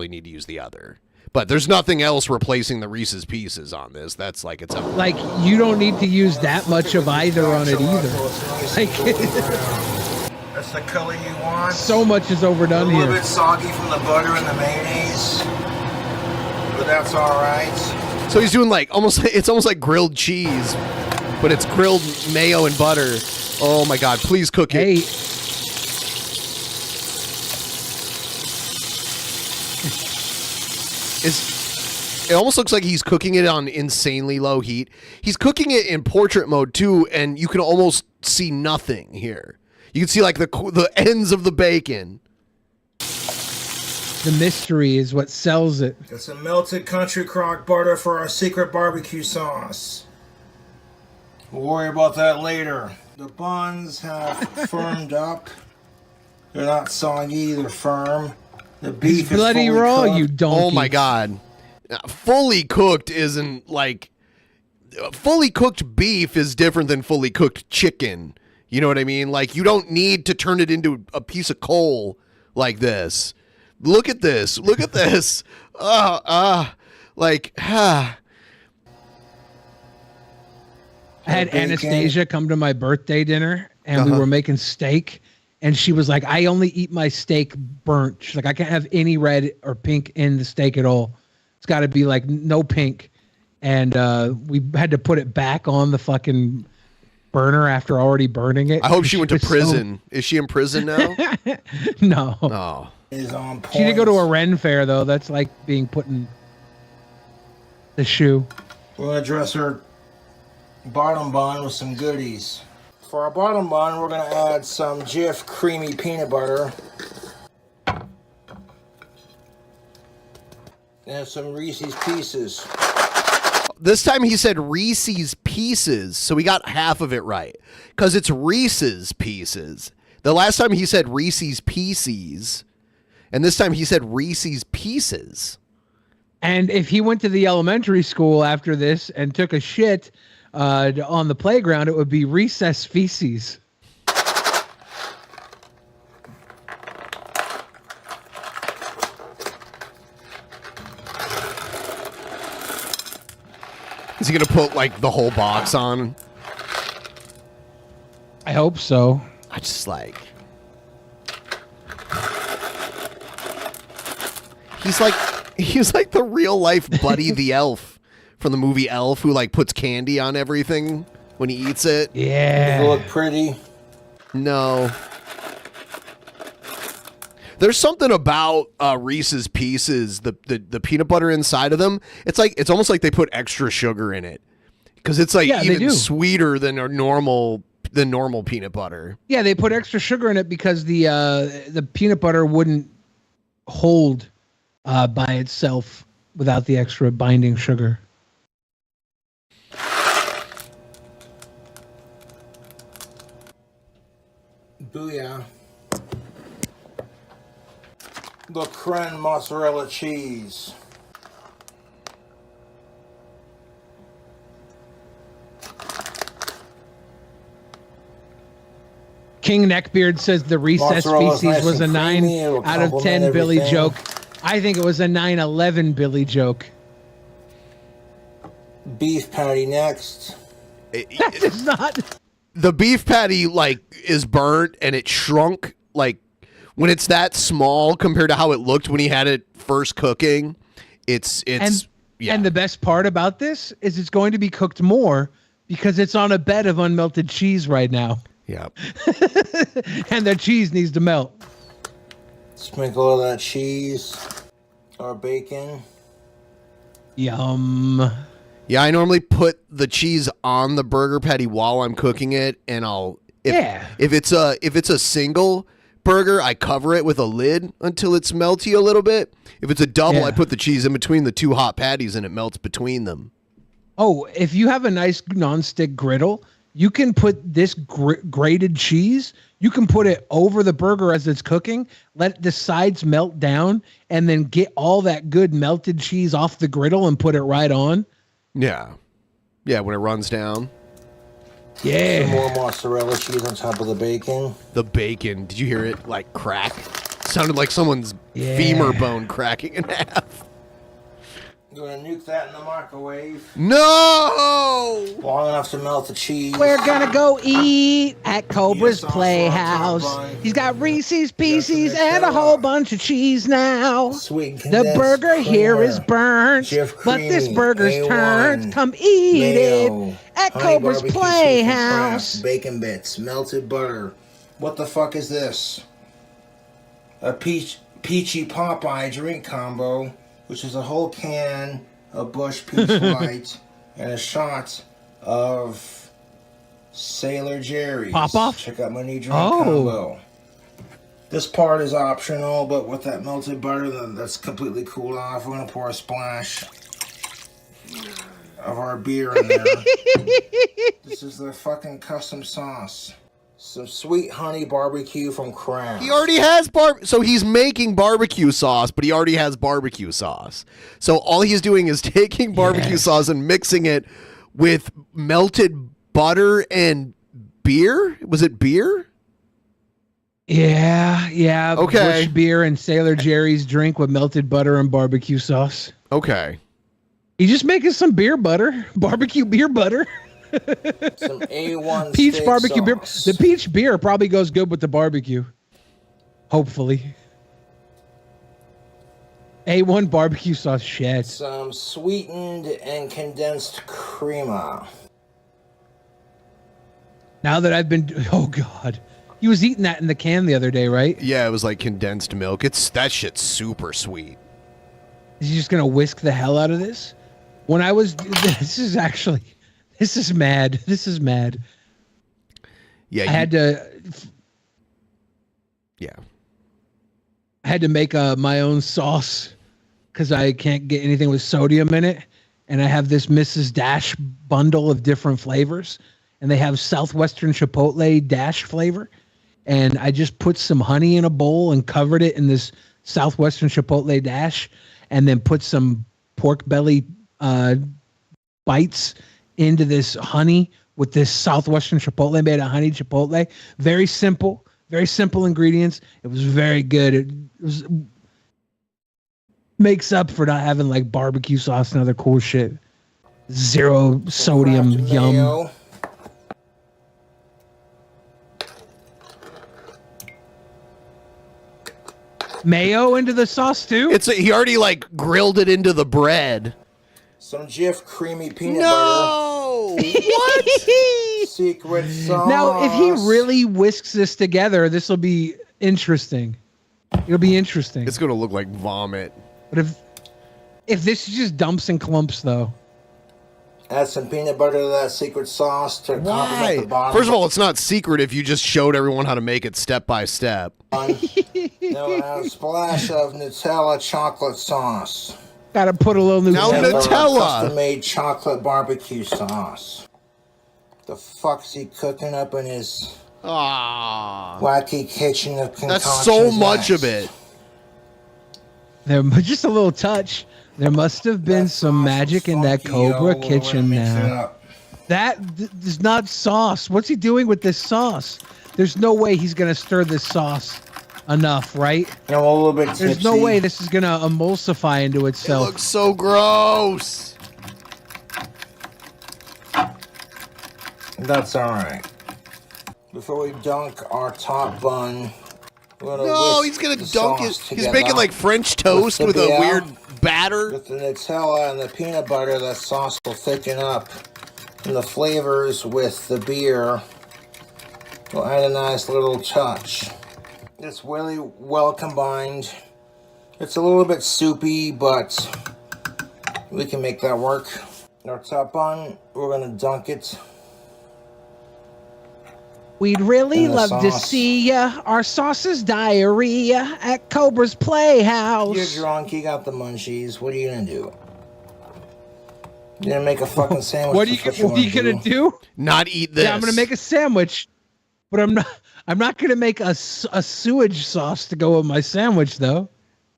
need to use the other. But there's nothing else replacing the Reese's Pieces on this. That's like it's a Like, you don't need to use that much of either on it either. That's the color you want. So much is overdone A little here. bit soggy from the butter and the mayonnaise, but that's all right. So he's doing it's almost like grilled cheese, but it's grilled mayo and butter. Oh my God! Please cook it. Hey. It almost looks like he's cooking it on insanely low heat. He's cooking it in portrait mode too, and you can almost see nothing here. You can see like the ends of the bacon. The mystery is what sells it. Got some melted country crock butter for our secret barbecue sauce. We'll worry about that later. The buns have firmed up. They're not soggy, they're firm. The beef is bloody fully raw, cooked. you donkey. Oh my God. Fully cooked isn't like... Fully cooked beef is different than fully cooked chicken. You know what I mean? Like, you don't need to turn it into a piece of coal like this. Look at this. Look at this. I had Anastasia come to my birthday dinner, and we were making steak, and she was like, I only eat my steak burnt. She's like, I can't have any red or pink in the steak at all. It's got to be like no pink. And we had to put it back on the fucking burner after already burning it. I hope she went to was prison. Is she in prison now? No. Oh. Is on point. She did go to a Ren fair, though. That's like being put in... The shoe. We're gonna dress our bottom bun with some goodies. For our bottom bun, we're gonna add some Jif creamy peanut butter and some Reese's Pieces. This time he said Reese's Pieces, so we got half of it right. Because it's Reese's Pieces. The last time he said Reese's Pieces, and this time he said Reese's Pieces. And if he went to the elementary school after this and took a shit on the playground, it would be recess feces. Is he going to put, like, the whole box on? I hope so. I just, like... He's like the real-life Buddy the Elf from the movie Elf who, like, puts candy on everything when he eats it. Yeah. Does it look pretty? No. There's something about Reese's Pieces, the peanut butter inside of them. It's almost like they put extra sugar in it because it's like even sweeter than normal peanut butter. Yeah, they put extra sugar in it because the peanut butter wouldn't hold by itself without the extra binding sugar. Booyah. The creme mozzarella cheese. King Neckbeard says the recess Mozzarella's feces nice was a and 9 creamy, it'll out of 10 complement Billy everything. joke. I think it was a 9/11 Billy joke. Beef patty next. That is not. The beef patty like is burnt and it shrunk like when it's that small compared to how it looked when he had it first cooking. It's And the best part about this is it's going to be cooked more because it's on a bed of unmelted cheese right now. Yeah. And the cheese needs to melt. Sprinkle of that cheese or bacon. Yum. Yeah, I normally put the cheese on the burger patty while I'm cooking it, and if it's a single burger, I cover it with a lid until it's melty a little bit. If it's a double, I put the cheese in between the two hot patties and it melts between them. Oh, if you have a nice nonstick griddle, you can put this grated cheese, you can put it over the burger as it's cooking, let the sides melt down, and then get all that good melted cheese off the griddle and put it right on. Yeah. Yeah, when it runs down. Yeah. Some more mozzarella cheese on top of the bacon. The bacon. Did you hear it like crack? Sounded like someone's femur bone cracking in half. You're gonna nuke that in the microwave. No! Long enough to melt the cheese. We're gonna go eat at Cobra's Playhouse. He's got Reese's Pieces and a whole bunch of cheese now. Sweet the burger here is burnt, but this burger's turned. Come eat it at Cobra's Playhouse. Bacon bits, melted butter. What the fuck is this? A peachy Popeye drink combo, which is a whole can of Busch Peach Light and a shot of Sailor Jerry's. Pop off? Check out my new drink combo. This part is optional, but with that melted butter that's completely cooled off, we're gonna pour a splash of our beer in there. This is the fucking custom sauce. Some sweet honey barbecue from Kraft. He already has so he's making barbecue sauce, but he already has barbecue sauce. So all he's doing is taking barbecue sauce and mixing it with melted butter and beer. Was it beer? Yeah. Okay. Busch beer and Sailor Jerry's drink with melted butter and barbecue sauce. Okay. He's just making some beer butter, barbecue beer butter. Some A1 peach steak barbecue beer. sauce. The peach beer probably goes good with the barbecue. Hopefully. A1 barbecue sauce shit. Some sweetened and condensed crema. Now that I've been, oh God, he was eating that in the can the other day, right? Yeah, it was like condensed milk. That shit's super sweet. Is he just gonna whisk the hell out of this? When I was, this is mad. This is mad. Yeah, I had to. Yeah. I had to make my own sauce because I can't get anything with sodium in it. And I have this Mrs. Dash bundle of different flavors. And they have Southwestern Chipotle Dash flavor. And I just put some honey in a bowl and covered it in this Southwestern Chipotle Dash. And then put some pork belly bites into this honey with this Southwestern Chipotle made of honey Chipotle. Very simple ingredients. It was very good. It was makes up for not having like barbecue sauce and other cool shit. Zero sodium, yum. Mayo. Mayo into the sauce too? He already like grilled it into the bread. Some Jif creamy peanut No! butter. What? Secret sauce. Now, if he really whisks this together, this will be interesting. It'll be interesting. It's gonna look like vomit. But if this just dumps in clumps, though. Add some peanut butter to that secret sauce to complement the bottom. First of all, it's not secret if you just showed everyone how to make it step by step. Now add a splash of Nutella chocolate sauce. Gotta put a little Nutella. Custom-made chocolate barbecue sauce. The fuck's he cooking up in his wacky kitchen of concoctions? That's so much of it. There, just a little touch. There must have been some magic in that Cobra kitchen now. There's not sauce. What's he doing with this sauce? There's no way he's gonna stir this sauce enough, right? I'm a little bit tipsy. There's no way this is gonna emulsify into itself. It looks so gross. That's alright. Before we dunk our top bun, we're gonna No, whisk he's gonna the dunk it. sauce He's together making like French toast with a weird batter. With the Nutella and the peanut butter, that sauce will thicken up. And the flavors with the beer will add a nice little touch. It's really well combined. It's a little bit soupy, but we can make that work. Our top bun, we're gonna dunk it. We'd really in the love to sauce. see ya. Our sauce is diarrhea at Cobra's Playhouse. You're drunk, you got the munchies. What are you gonna do? You're gonna make a fucking sandwich. What are you gonna do? Not eat this. Yeah, I'm gonna make a sandwich, but I'm not gonna make a sewage sauce to go with my sandwich though.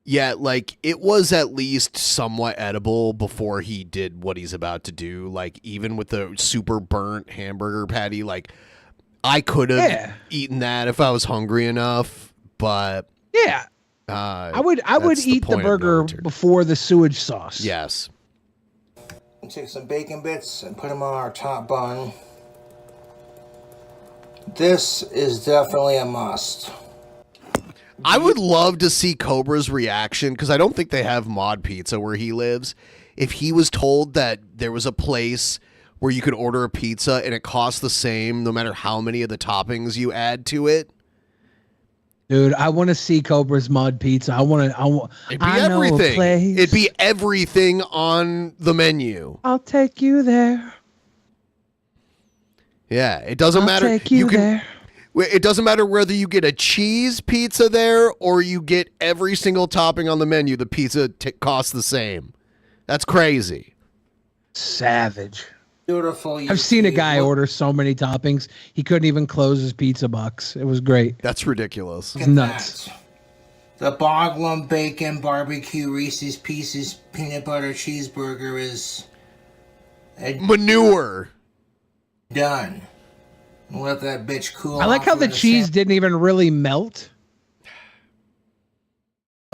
Yeah, like it was at least somewhat edible before he did what he's about to do. Like even with the super burnt hamburger patty, like I could have eaten that if I was hungry enough, but yeah, I would eat the burger before the sewage sauce. Yes. Take some bacon bits and put them on our top bun. This is definitely a must. I would love to see Cobra's reaction because I don't think they have mod pizza where he lives. If he was told that there was a place where you could order a pizza and it costs the same no matter how many of the toppings you add to it. Dude, I want to see Cobra's mod pizza. It'd be everything. It'd be everything on the menu. I'll take you there. Yeah, it doesn't matter. Take you there. It doesn't matter whether you get a cheese pizza there or you get every single topping on the menu. The pizza costs the same. That's crazy. Savage. Beautiful. I've seen a guy order so many toppings, he couldn't even close his pizza box. It was great. That's ridiculous. It's nuts. The Boglum Bacon Barbecue Reese's Pieces Peanut Butter Cheeseburger is... manure. Done. Let that bitch cool I like off how the with a cheese didn't even really melt.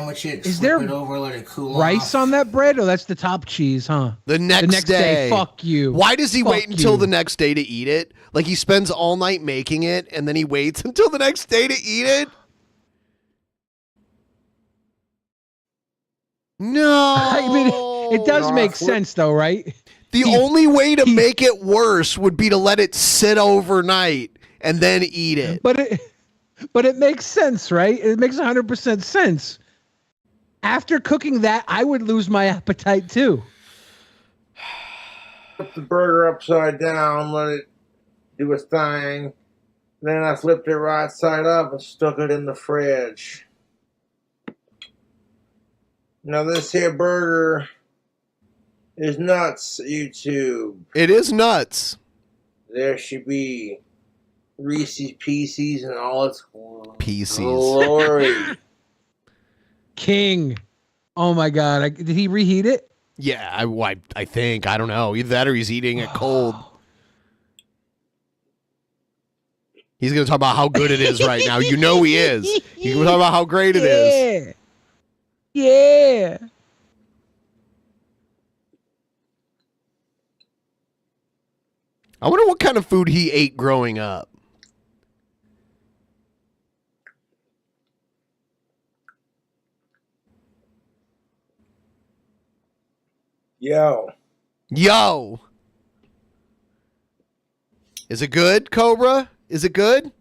Is there over, let it cool rice on that bread? Oh, that's the top cheese, huh? The next day. Fuck you. Why does he Fuck wait until you. the next day to eat it? Like he spends all night making it and then he waits until the next day to eat it? No. I mean, it does make sense though, right? The only way to make it worse would be to let it sit overnight and then eat it. But it makes sense, right? It makes 100% sense. After cooking that, I would lose my appetite too. Flip the burger upside down, let it do its thing. Then I flipped it right side up and stuck it in the fridge. Now this here burger is nuts, YouTube. It is nuts. There should be Reese's Pieces and all its Pieces. glory. King. Oh my God. Did he reheat it? Yeah, I think. I don't know. Either that or he's eating it cold. He's going to talk about how good it is right now. You know he is. He's going to talk about how great it is. Yeah. I wonder what kind of food he ate growing up. Yo. Is it good, Cobra? Is it good?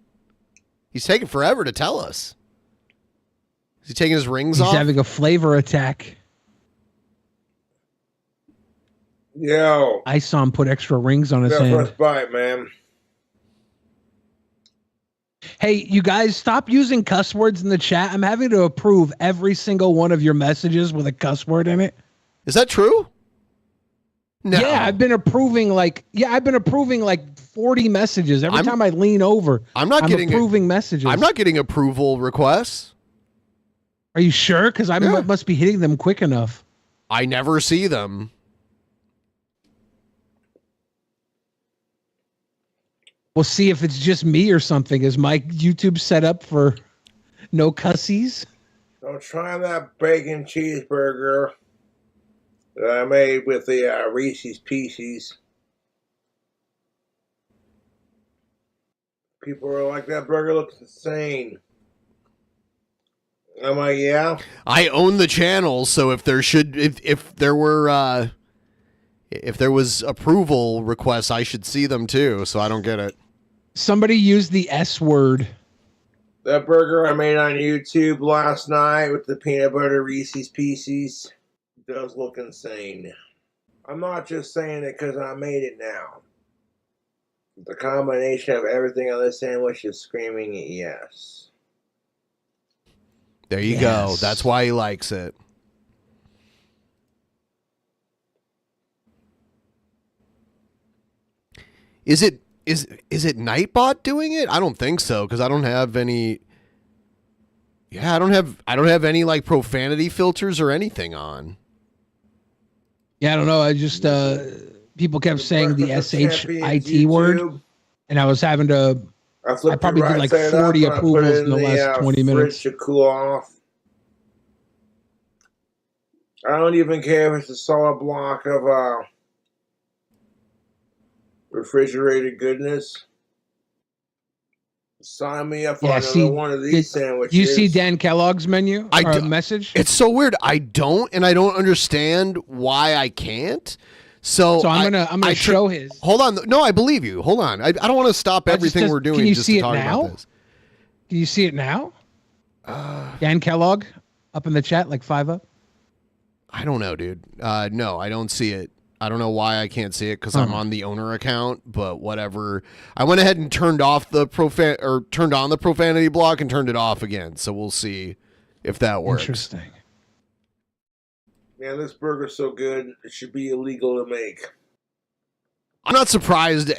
He's taking forever to tell us. Is he taking his rings off? He's having a flavor attack. Yo. I saw him put extra rings on his That hand. first bite, man. Hey, you guys, stop using cuss words in the chat. I'm having to approve every single one of your messages with a cuss word in it. Is that true? No. Yeah, I've been approving like 40 messages every time I lean over. I'm getting approving messages. I'm not getting approval requests. Are you sure? Because I must be hitting them quick enough. I never see them. We'll see if it's just me or something. Is my YouTube set up for no cussies? Don't try that bacon cheeseburger that I made with the Reese's Pieces. People are like, that burger looks insane. I'm like, yeah. I own the channel, so if there was approval requests, I should see them too. So I don't get it. Somebody used the S word. That burger I made on YouTube last night with the peanut butter Reese's Pieces does look insane. I'm not just saying it because I made it now. The combination of everything on this sandwich is screaming yes. There you go. That's why he likes it. Is it Nightbot doing it? I don't think so, because I don't have any. Yeah, I don't have any like profanity filters or anything on. Yeah, I don't know. I just people kept saying the SHIT word, and I was having to. I probably did like 40 approvals in the last 20 minutes. To cool off. I don't even care if it's a solid block of refrigerated goodness. Sign me up for another one of these sandwiches. You see Dan Kellogg's menu? Message? It's so weird. I don't understand why I can't. So I'm gonna show his. Hold on. No, I believe you. Hold on. I don't want to stop everything we're doing just to talk about this. Can you see it now? Dan Kellogg up in the chat, like 5 up. I don't know, dude. No, I don't see it. I don't know why I can't see it because I'm on the owner account, but whatever. I went ahead and turned off the turned on the profanity block and turned it off again. So we'll see if that works. Interesting. Man, this burger's so good, it should be illegal to make. I'm not surprised,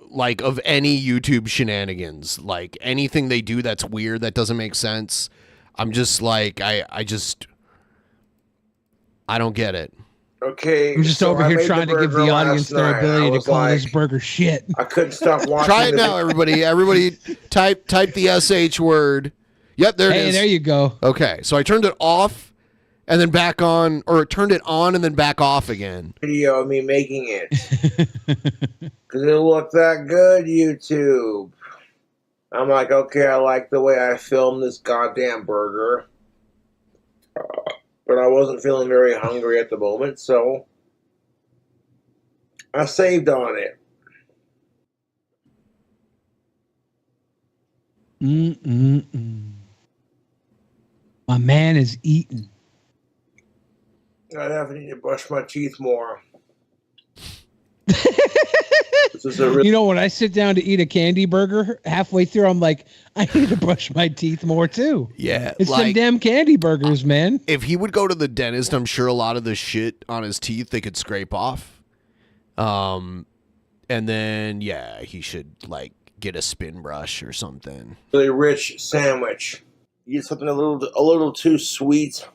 like, of any YouTube shenanigans. Like, anything they do that's weird, that doesn't make sense. I'm just like, I don't get it. Okay, I'm just over here trying to give the audience their ability to call this burger shit. I couldn't stop watching. Try it now, everybody. Everybody type the SH word. Yep, there it is. Hey, there you go. Okay, so I turned it off and then back on, or turned it on and then back off again. Video of me making it. Because it looked that good, YouTube. I'm like, okay, I like the way I filmed this goddamn burger. But I wasn't feeling very hungry at the moment, so I saved on it. My man is eating. I definitely need to brush my teeth more. You know, when I sit down to eat a candy burger, halfway through, I'm like, I need to brush my teeth more too. Yeah, It's them damn candy burgers, man. If he would go to the dentist, I'm sure a lot of the shit on his teeth they could scrape off. And then he should like get a spin brush or something. Really rich sandwich. You get something a little too sweet.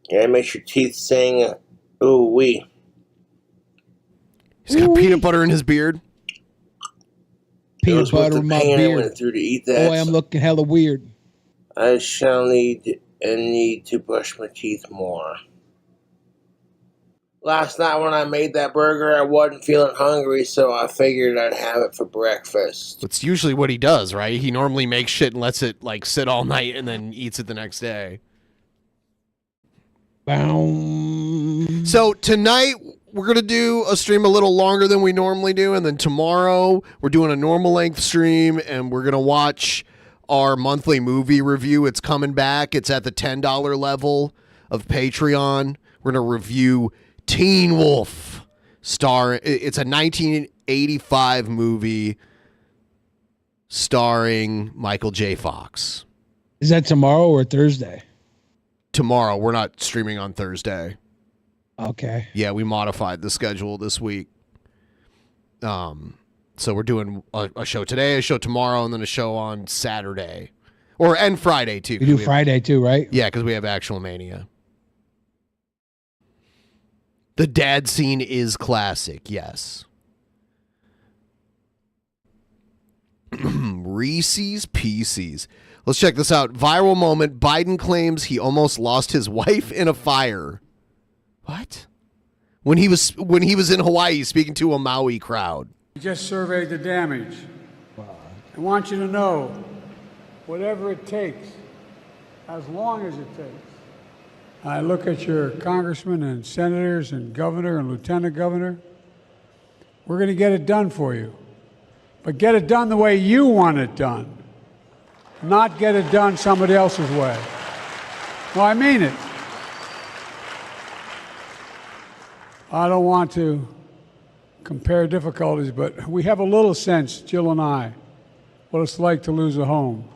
Yeah, it makes your teeth sing. Ooh wee. He's got peanut butter in his beard. Peanut butter in my I beard. went through to eat that. Boy, I'm looking hella weird. I shall need to brush my teeth more. Last night when I made that burger, I wasn't feeling hungry, so I figured I'd have it for breakfast. That's usually what he does, right? He normally makes shit and lets it like sit all night and then eats it the next day. So tonight we're going to do a stream a little longer than we normally do, and then tomorrow we're doing a normal length stream, and we're going to watch our monthly movie review. It's coming back. It's at the $10 level of Patreon. We're going to review Teen Wolf. It's a 1985 movie starring Michael J. Fox. Is that tomorrow or Thursday? Tomorrow. We're not streaming on Thursday. Okay. Yeah, we modified the schedule this week. So we're doing a show today, a show tomorrow, and then a show on Saturday. And Friday, too. We do Friday, too, right? Yeah, because we have Actual Mania. The dad scene is classic, yes. Reese's Pieces. Let's check this out. Viral moment. Biden claims he almost lost his wife in a fire. What? When he was in Hawaii speaking to a Maui crowd. We just surveyed the damage. I want you to know, whatever it takes, as long as it takes. I look at your congressmen and senators and governor and lieutenant governor. We're going to get it done for you. But get it done the way you want it done. Not get it done somebody else's way. No, I mean it. I don't want to compare difficulties, but we have a little sense, Jill and I, what it's like to lose a home.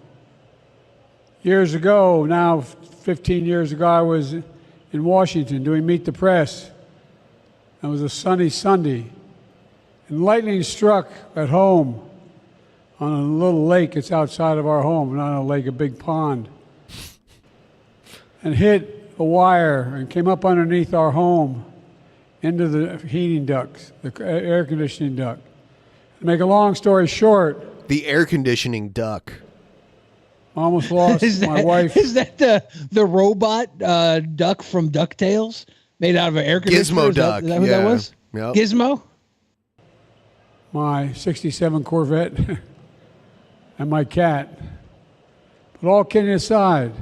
Years ago, now 15 years ago, I was in Washington doing Meet the Press. It was a sunny Sunday, and lightning struck at home on a little lake. It's outside of our home, not a lake, a big pond, and hit a wire and came up underneath our home into the heating ducts, the air conditioning duct. To make a long story short, the air conditioning duct. Almost lost my wife. Is that the robot duck from DuckTales made out of an air conditioner? Gizmo duck. Is that what that was? Yep. Gizmo? My 67 Corvette and my cat. But all kidding aside,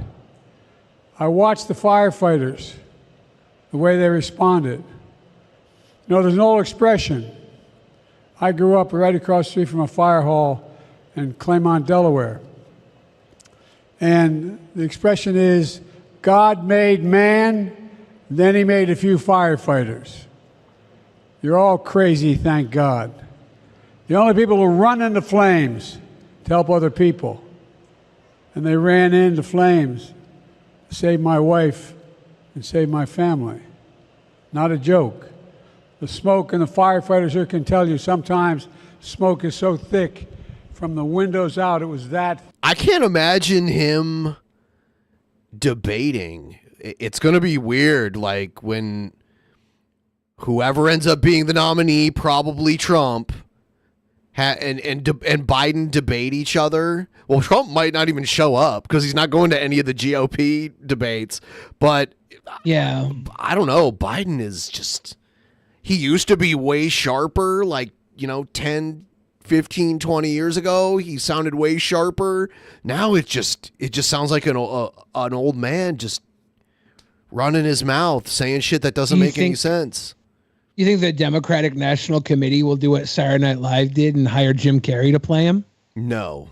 I watched the firefighters, the way they responded. You know, there's an old expression. I grew up right across the street from a fire hall in Claymont, Delaware. And the expression is, God made man, then he made a few firefighters. You're all crazy, thank God. The only people who run into flames to help other people. And they ran into flames to save my wife and save my family. Not a joke. The smoke and the firefighters here can tell you sometimes smoke is so thick from the windows out, it was that. I can't imagine him debating. It's going to be weird, like when whoever ends up being the nominee, probably Trump, and Biden debate each other. Well, Trump might not even show up because he's not going to any of the GOP debates. But yeah, I don't know. Biden is just, he used to be way sharper, like, 10, 15, 20 years ago. He sounded way sharper. Now it just sounds like an old man just running his mouth, saying shit that doesn't make any sense. You think the Democratic National Committee will do what Saturday Night Live did and hire Jim Carrey to play him? No.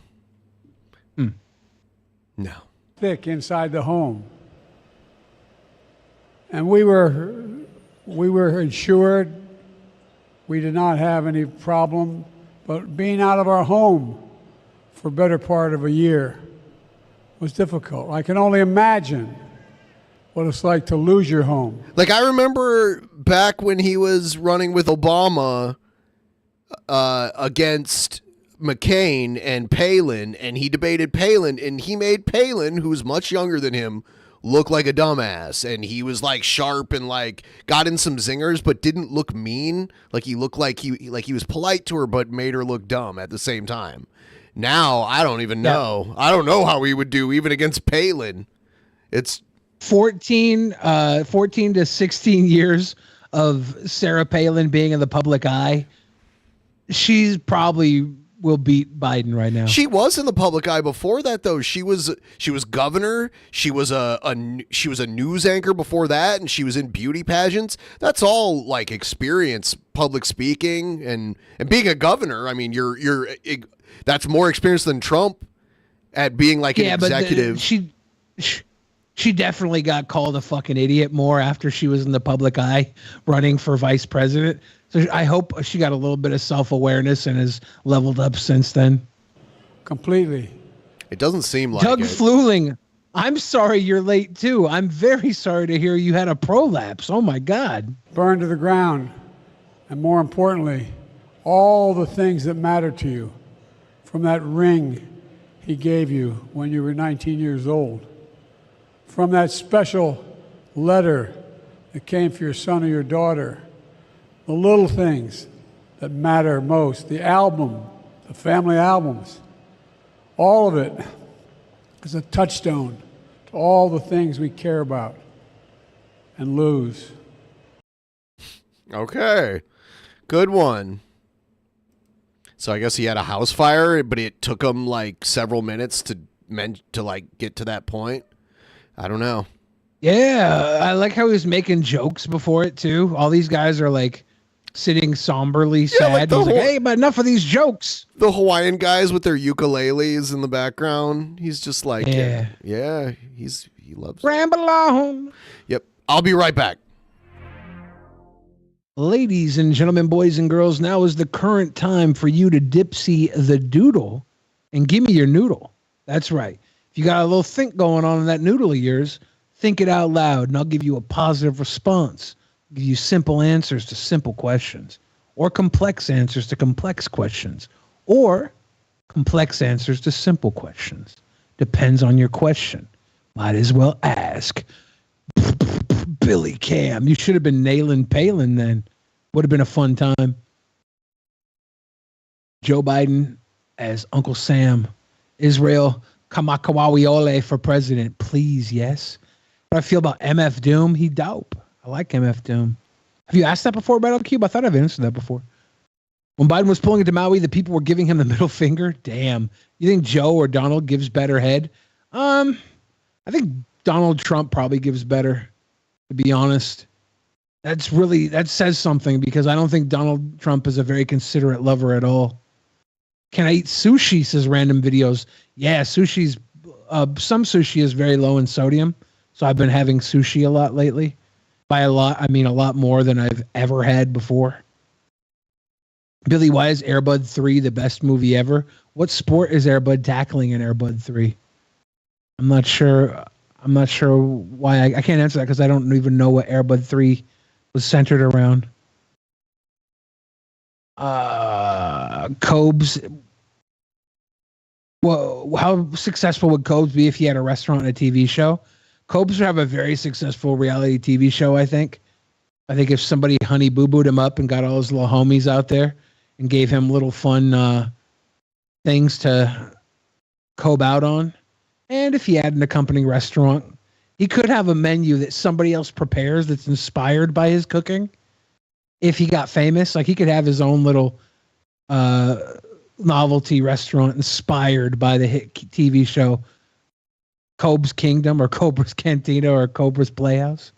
No. Thick inside the home. And we were insured. we did not have any problem, but being out of our home for a better part of a year was difficult. I can only imagine what it's like to lose your home. Like, I remember back when he was running with Obama against McCain and Palin, and he debated Palin, and he made Palin, who's much younger than him, look like a dumbass. And he was like sharp and like got in some zingers, but didn't look mean. Like, he looked like he was polite to her, but made her look dumb at the same time. Now, I don't even know. I don't know how he would do even against Palin. It's 14 to 16 years of Sarah Palin being in the public eye. She's probably will beat Biden right now. She was in the public eye before that, though. She was governor. She was a news anchor before that, and she was in beauty pageants. That's all like experience, public speaking, and being a governor. I mean, that's more experience than Trump at being like an executive. But she definitely got called a fucking idiot more after she was in the public eye running for vice president. So I hope she got a little bit of self-awareness and has leveled up since then. Completely. It doesn't seem like Doug it. Fluling, I'm sorry you're late too. I'm very sorry to hear you had a prolapse. Oh my God. Burned to the ground. And more importantly, all the things that matter to you from that ring he gave you when you were 19 years old. From that special letter that came for your son or your daughter. The little things that matter most, the album, the family albums, all of it is a touchstone to all the things we care about and lose. Okay, good one. So I guess he had a house fire, but it took him like several minutes to like get to that point. I don't know. Yeah, I like how he was making jokes before it too. All these guys are like sitting somberly sad. He's like, hey, but enough of these jokes. The Hawaiian guys with their ukuleles in the background. He's just like, Yeah. he loves Ramble on. Yep. I'll be right back. Ladies and gentlemen, boys and girls, now is the current time for you to dipsy the doodle and give me your noodle. That's right. If you got a little think going on in that noodle of yours, think it out loud, and I'll give you a positive response. I'll give you simple answers to simple questions, or complex answers to complex questions, or complex answers to simple questions. Depends on your question. Might as well ask. Billy Cam, you should have been nailing Palin then. Would have been a fun time. Joe Biden as Uncle Sam. Israel Kamakawawiole for president. Please, yes. What I feel about MF Doom, he dope. I like MF Doom. Have you asked that before, Battlecube? I thought I've answered that before. When Biden was pulling into Maui, the people were giving him the middle finger. Damn. You think Joe or Donald gives better head? I think Donald Trump probably gives better, to be honest. That says something, because I don't think Donald Trump is a very considerate lover at all. Can I eat sushi, says Random Videos. Yeah, sushi's, some sushi is very low in sodium. So I've been having sushi a lot lately. By a lot, I mean a lot more than I've ever had before. Billy, why is Air Bud 3 the best movie ever? What sport is Air Bud tackling in Air Bud 3? I'm not sure why. I can't answer that because I don't even know what Air Bud 3 was centered around. Cobes. Well, how successful would Cobes be if he had a restaurant and a TV show? Cobes would have a very successful reality TV show, I think. I think if somebody honey boo-booed him up and got all his little homies out there and gave him little fun things to Cobe out on. And if he had an accompanying restaurant, he could have a menu that somebody else prepares that's inspired by his cooking. If he got famous, like he could have his own little novelty restaurant inspired by the hit TV show Cobra's Kingdom or Cobra's Cantina or Cobra's Playhouse.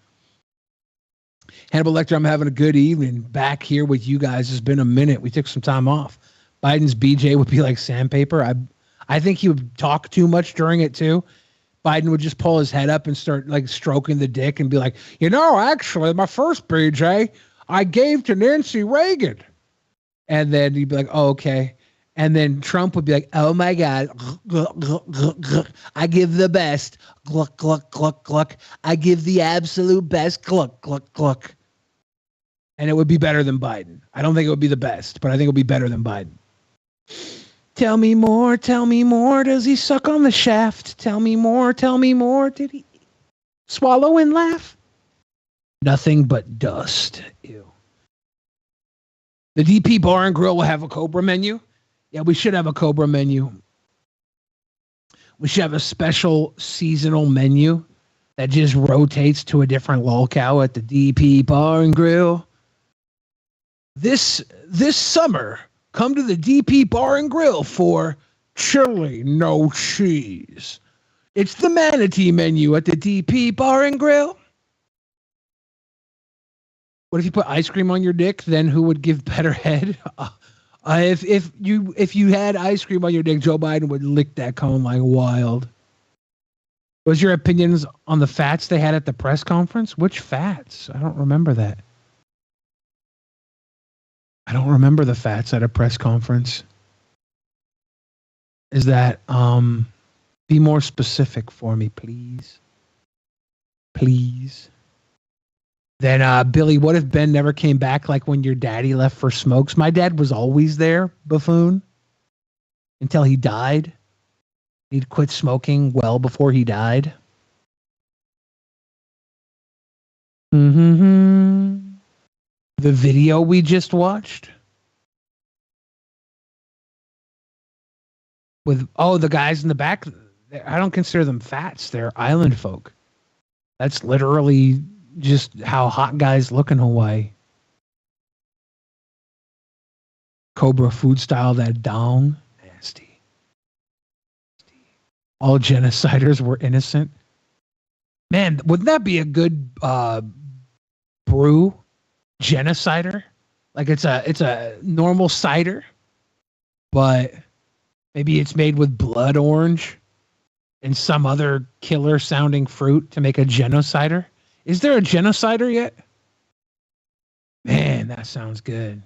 Hannibal Lecter, I'm having a good evening back here with you guys. It's been a minute. We took some time off. Biden's BJ would be like sandpaper. I think he would talk too much during it too. Biden would just pull his head up and start like stroking the dick and be like, actually, my first BJ I gave to Nancy Reagan. And then you'd be like, oh, okay. And then Trump would be like, oh my God, I give the best. Gluck, gluck, gluck, gluck. I give the absolute best. Gluck, gluck, gluck. And it would be better than Biden. I don't think it would be the best, but I think it would be better than Biden. Tell me more, tell me more. Does he suck on the shaft? Tell me more, tell me more. Did he swallow and laugh? Nothing but dust. Ew. The DP Bar and Grill will have a Cobra menu. Yeah, we should have a Cobra menu. We should have a special seasonal menu that just rotates to a different locale at the DP Bar and Grill. This summer, come to the DP Bar and Grill for chili, no cheese. It's the manatee menu at the DP Bar and Grill. What if you put ice cream on your dick? Then who would give better head? If you had ice cream on your dick, Joe Biden would lick that cone like wild. What's your opinions on the fats they had at the press conference? Which fats? I don't remember that. I don't remember the fats at a press conference. Is that be more specific for me, please? Please. Then Billy, what if Ben never came back like when your daddy left for smokes? My dad was always there, buffoon. Until he died. He'd quit smoking well before he died. Mm-hmm. The video we just watched with the guys in the back, I don't consider them fats. They're island folk. That's literally just how hot guys look in Hawaii. Cobra food style, that dong. Nasty. All genociders were innocent. Man, wouldn't that be a good brew? Genocider? Like it's a normal cider, but maybe it's made with blood orange and some other killer sounding fruit to make a genocider. Is there a genocider yet? Man, that sounds good.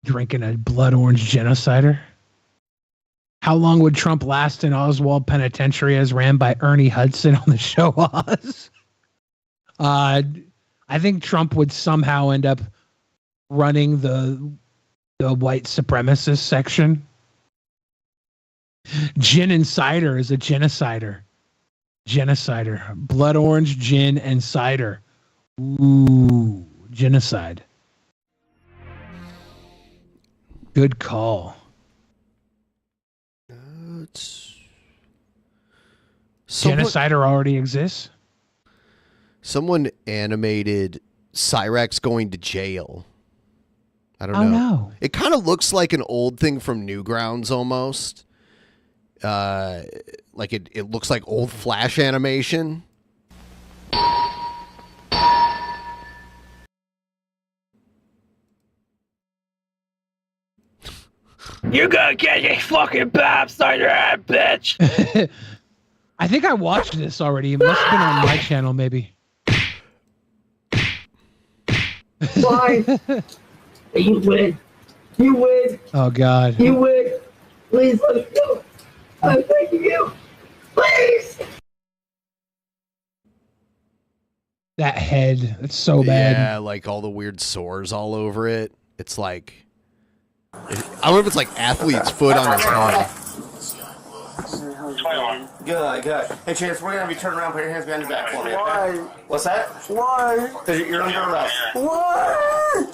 Drinking a blood orange genocider. How long would Trump last in Oswald Penitentiary as ran by Ernie Hudson on the show Oz? I think Trump would somehow end up running the white supremacist section. Gin and cider is a genocider. Genocider. Blood orange, gin, and cider. Ooh, genocide. Good call. Genocider already exists? Someone animated Cyrax going to jail. I don't know. Oh, no. It kind of looks like an old thing from Newgrounds almost. Like it looks like old Flash animation. You gonna get your fucking babs on your head, bitch. I think I watched this already. It must have been on my channel, maybe. Why? You win. You win. Oh, God. You win. Please let us go. I'm thanking you. Please. That head. It's so bad. Yeah, like all the weird sores all over it. It's like... I don't know if it's like athlete's foot on his head. Good, good. Hey, Chance, we're going to be turning around. Put your hands behind your back for me. Why? What's that? Why? Because you're under arrest. Why?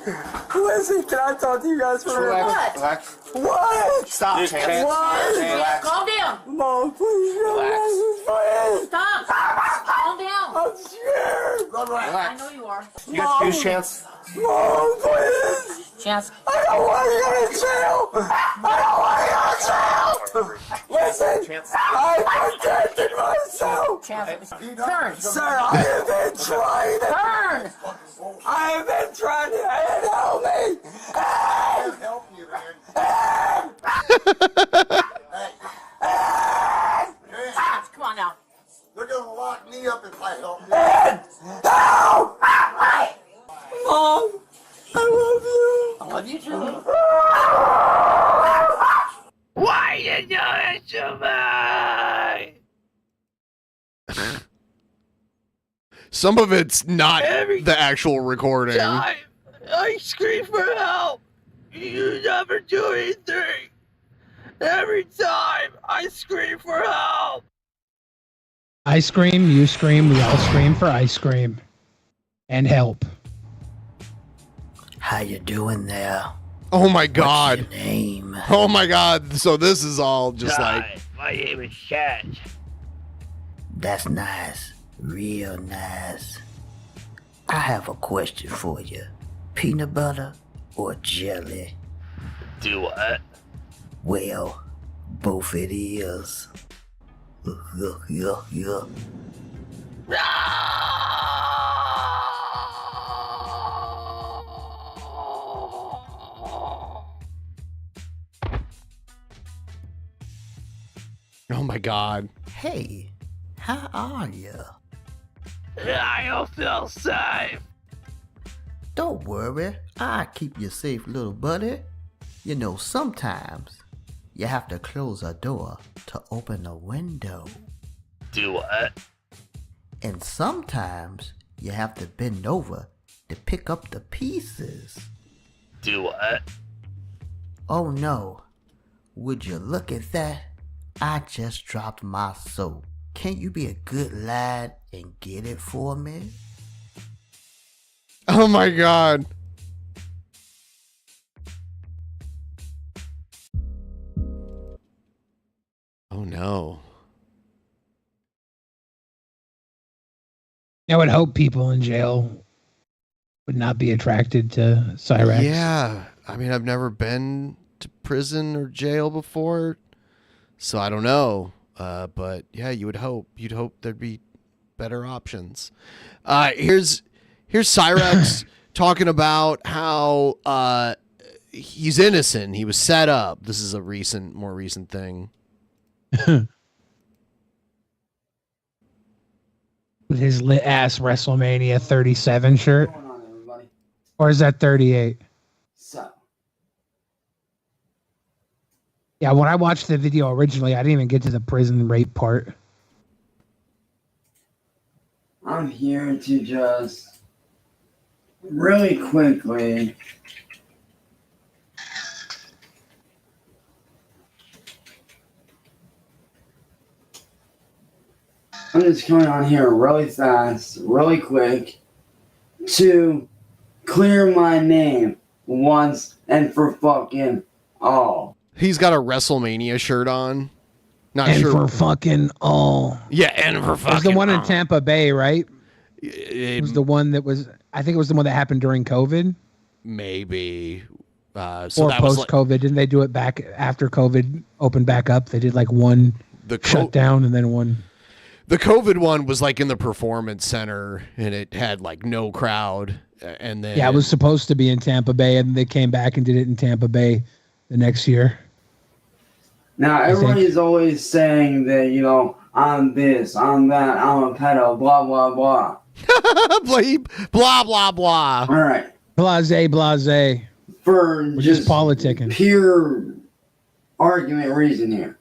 Listen, can I talk to you guys for a minute? Relax. What? Stop, Chance. Why? Relax. Calm down. Mom, please relax. Stop. Calm down. I'm scared. I know you are. You got to use Chance. Mom, please. Chance. I don't want to go to jail. I don't want to go to jail. Listen, I protected myself. Chance. Turn. Sir, I have been trying to. Turn. I have been trying to help me. I can't help you, man. Chance, come on now. They're going to lock me up if I help you. No! Mom, I love you. love you too. Why you do it to me? Some of it's not Every the actual recording. time I scream for help, you never do anything. Every time I scream for help. I scream, you scream, we all scream for ice cream. And help. How you doing there? Oh my god. What's your name? Oh my god. So this is all just Hi, my name is Chat. That's nice. Real nice. I have a question for you. Peanut butter or jelly? Do what? Well, both it is. Oh my god. Hey, how are you? I don't feel safe. Don't worry, I'll keep you safe, little buddy. You know, sometimes you have to close a door to open a window. Do what? And sometimes you have to bend over to pick up the pieces. Do what? Oh no, would you look at that? I just dropped my soap. Can't you be a good lad and get it for me? Oh my god. Oh no. I would hope people in jail would not be attracted to Cyrex. Yeah. I mean, I've never been to prison or jail before, so I don't know. But yeah, you would hope. You'd hope there'd be better options. Here's Cyrex talking about how he's innocent. He was set up. This is a more recent thing. With his lit ass WrestleMania 37 shirt. What's going on, everybody? Or is that 38? So, Yeah, when I watched the video originally, I didn't even get to the prison rape part. I'm here to just really quickly I'm just coming on here really fast, really quick to clear my name once and for fucking all. He's got a WrestleMania shirt on. Not and sure. for fucking all. Yeah, and for fucking It was the one in all. Tampa Bay, right? It was the one that was, I think it was the one that happened during COVID. Maybe. So or that was post-COVID. Didn't they do it back after COVID opened back up? They did like one shutdown and then one. The COVID one was like in the performance center, and it had like no crowd. And then Yeah, it was supposed to be in Tampa Bay, and they came back and did it in Tampa Bay the next year. Now, everybody's always saying that, you know, I'm this, I'm that, I'm a pedo, blah, blah, blah. blah, blah, blah. All right. Blase, blase. For We're just politicking. Pure argument reason here.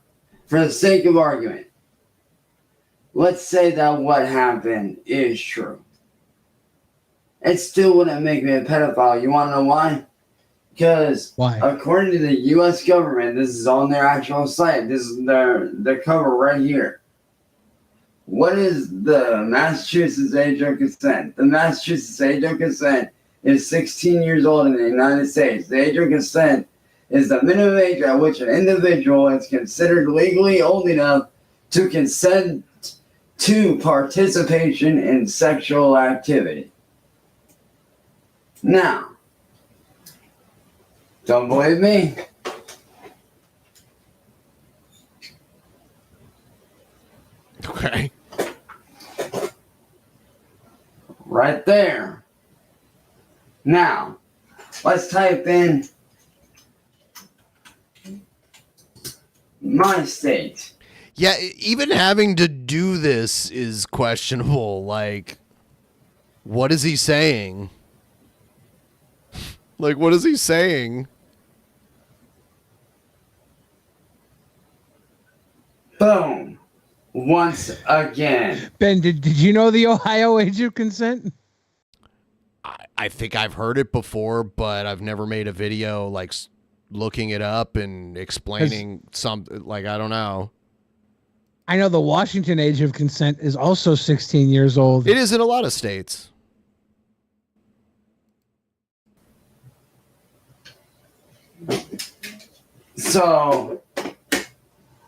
For the sake of argument. Let's say that what happened is true. It still wouldn't make me a pedophile. You want to know why? Because according to the U.S. government, this is on their actual site. This is their cover right here. What is the Massachusetts age of consent? The Massachusetts age of consent is 16 years old in the United States. The age of consent is the minimum age at which an individual is considered legally old enough to consent to participation in sexual activity. Now, don't believe me? Okay. Right there. Now, let's type in my state. Yeah, even having to do this is questionable. Like, what is he saying? Like, what is he saying? Boom. Once again. Ben, did you know the Ohio age of consent? I think I've heard it before, but I've never made a video like looking it up and explaining something. Like, I don't know. I know the Washington age of consent is also 16 years old. It is in a lot of states. So,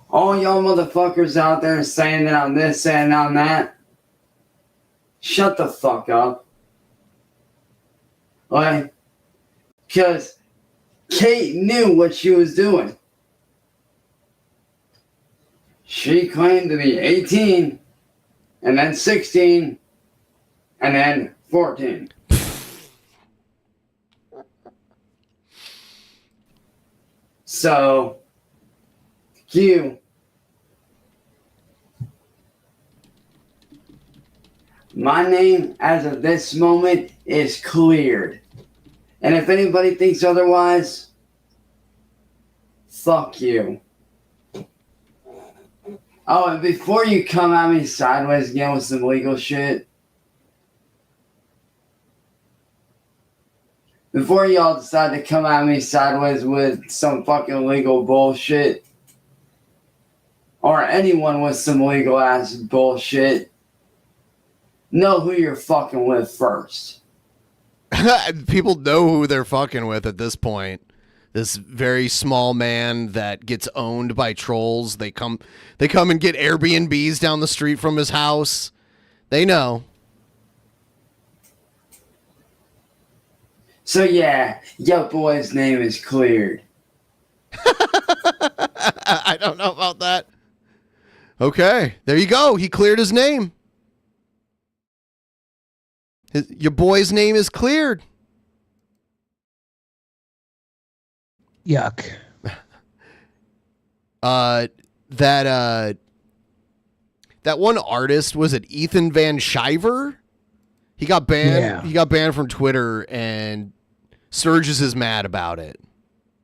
all y'all motherfuckers out there saying that I'm this, saying I'm that, shut the fuck up. Like, because Kate knew what she was doing. She claimed to be 18, and then 16, and then 14. So, you. My name, as of this moment, is cleared. And if anybody thinks otherwise, fuck you. Oh, and before you come at me sideways again with some legal shit, before y'all decide to come at me sideways with some fucking legal bullshit, or anyone with some legal ass bullshit, know who you're fucking with first. People know who they're fucking with at this point. This very small man that gets owned by trolls. They come and get Airbnbs down the street from his house. They know. So yeah, your boy's name is cleared. I don't know about that. Okay, there you go. He cleared his name. Your boy's name is cleared. Yuck. That one artist, was it Ethan Van Shiver? He got banned. Yeah. He got banned from Twitter, and Sturgis is mad about it.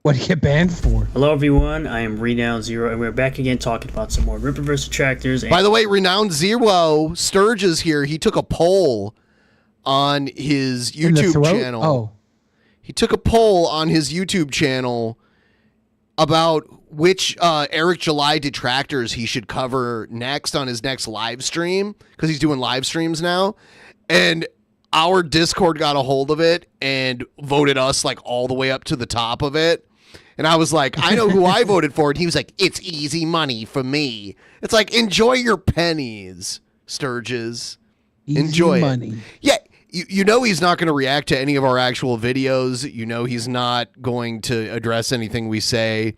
What did he get banned for? Hello everyone, I am Renown Zero, and we're back again talking about some more Rippaverse detractors. By the way, Renowned Zero, Sturgis here, he took a poll on his YouTube channel. Oh. He took a poll on his YouTube channel about which Eric July detractors he should cover next on his next live stream, because he's doing live streams now. And our Discord got a hold of it and voted us like all the way up to the top of it. And I was like, I know who I voted for. And he was like, it's easy money for me. It's like, enjoy your pennies, Sturgis. Enjoy money. It. Yeah. You know he's not going to react to any of our actual videos. You know he's not going to address anything we say.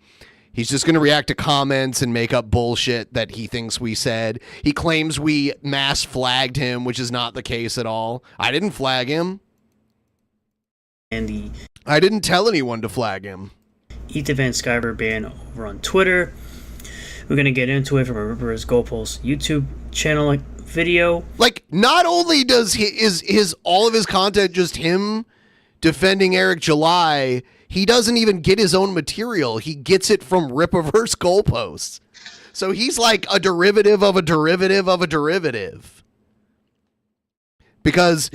He's just going to react to comments and make up bullshit that he thinks we said. He claims we mass flagged him, which is not the case at all. I didn't flag him. And I didn't tell anyone to flag him. Ethan Van Skyver ban over on Twitter. We're going to get into it from a Rippaverse Goalpost YouTube channel video. Like, not only does his all of his content just him defending Eric July, he doesn't even get his own material. He gets it from Rippaverse Goalposts. So he's like a derivative of a derivative of a derivative. Because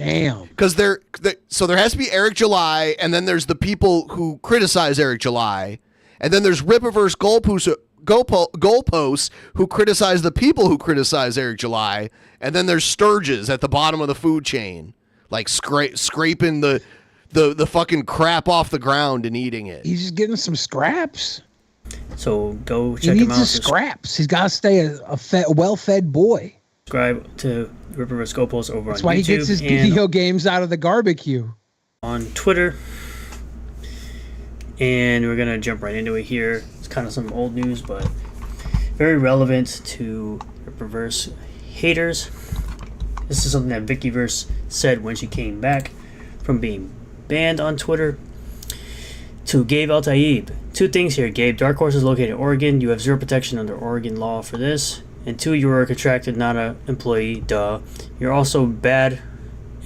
so there has to be Eric July, and then there's the people who criticize Eric July, and then there's Rippaverse Goalposts who criticize the people who criticize Eric July, and then there's Sturgis at the bottom of the food chain, like scraping the fucking crap off the ground and eating it. He's just getting some scraps. So go check he him needs out. his scraps. He's got to stay a well-fed boy. Subscribe to Rippaverse Goalpost over That's on why YouTube. he gets his video games out of the barbecue. On Twitter. And we're going to jump right into it here. It's kind of some old news, but very relevant to Rippaverse haters. This is something that Vickyverse said when she came back from being banned on Twitter. To Gabe Al-Taib. 2 things here, Gabe. Dark Horse is located in Oregon. You have 0 protection under Oregon law for this. And 2, you are a contracted, not an employee. Duh. You're also bad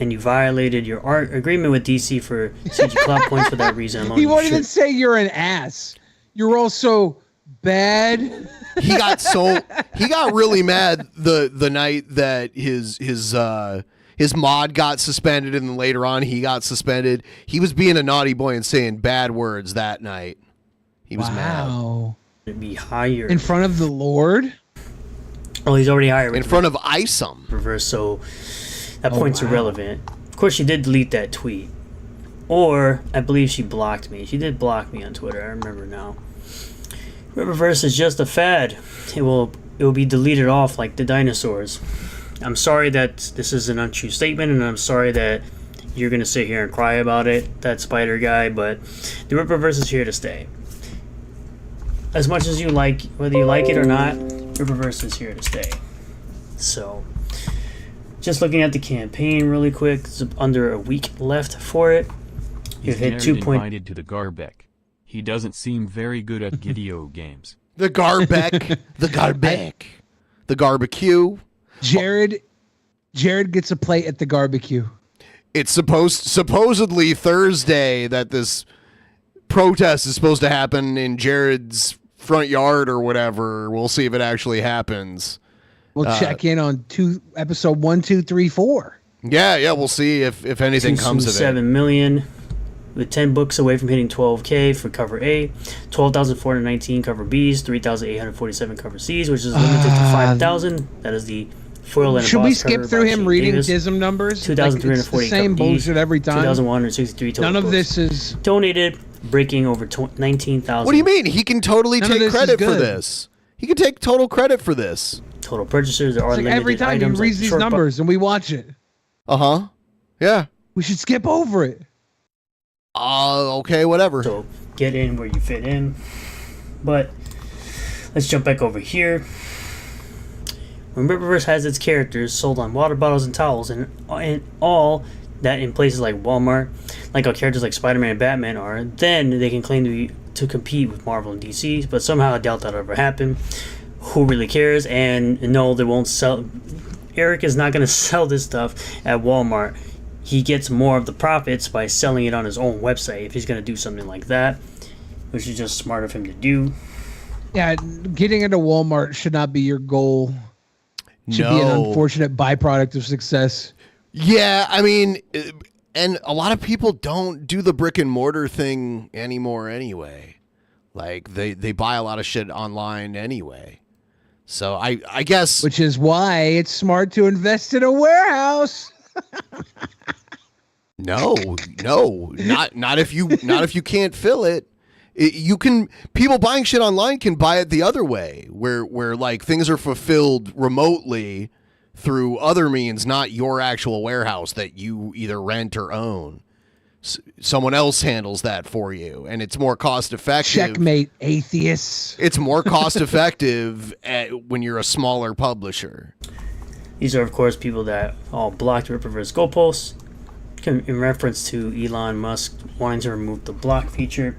and you violated your agreement with DC for CG Cloud points for that reason alone. He won't even say you're an ass. You're also bad. He got really mad the night that his mod got suspended, and then later on he got suspended. He was being a naughty boy and saying bad words that night. He was mad. To be higher In front of the Lord? Oh, he's already higher. In front of Isom. Reverse, so that point's irrelevant. Of course, she did delete that tweet. Or, I believe she blocked me. She did block me on Twitter, I remember now. Riververse is just a fad. It will be deleted off like the dinosaurs. I'm sorry that this is an untrue statement, and I'm sorry that you're going to sit here and cry about it, that spider guy, but the Ripperverse is here to stay. As much as you like, whether you like it or not, Ripperverse is here to stay. So, just looking at the campaign really quick, it's under a week left for it. He's You've hit 2 invited to the Garbeck. He doesn't seem very good at video games. The Garbeck. The Garbeck. The Barbecue. Jared gets a plate at the barbecue. It's supposedly Thursday that this protest is supposed to happen in Jared's front yard or whatever. We'll see if it actually happens. We'll check in on episode 1, 2, 3, 4. Yeah, we'll see if anything comes of it. 7 million, with 10 books away from hitting 12K for cover A, 12,419 cover Bs, 3,847 cover Cs, which is limited to 5,000. That is the foil and Should we embossed skip cover through by him Shane reading Davis. DISM numbers? 2,340 Like, it's the same cover Ds, bullshit every time. 2,163 total None of books. this is donated, breaking over 19,000. What do you mean? He can totally None of take this is credit for good. this. He can take total credit for this. Total purchasers. There are It's like limited every time he items reads like these short numbers and we watch it. Uh-huh. Yeah. We should skip over it. Okay, whatever. So get in where you fit in. But let's jump back over here. When Ripperverse has its characters sold on water bottles and towels, and all that in places like Walmart, like how characters like Spider-Man and Batman are, then they can claim to compete with Marvel and DC. But somehow I doubt that'll ever happen. Who really cares? And no, they won't sell. Eric is not going to sell this stuff at Walmart. He gets more of the profits by selling it on his own website if he's going to do something like that, which is just smart of him to do. Yeah, getting into Walmart should not be your goal. Should be an unfortunate byproduct of success. Yeah, I mean, and a lot of people don't do the brick and mortar thing anymore anyway. Like, they buy a lot of shit online anyway. So I guess... Which is why it's smart to invest in a warehouse. No, not if you can't fill it. You can, people buying shit online can buy it the other way, where like things are fulfilled remotely through other means, not your actual warehouse that you either rent or own. Someone else handles that for you, and it's more cost effective. Checkmate, atheists. It's more cost effective when you're a smaller publisher. These are, of course, people that all blocked Ripperverse goal posts in reference to Elon Musk wanting to remove the block feature.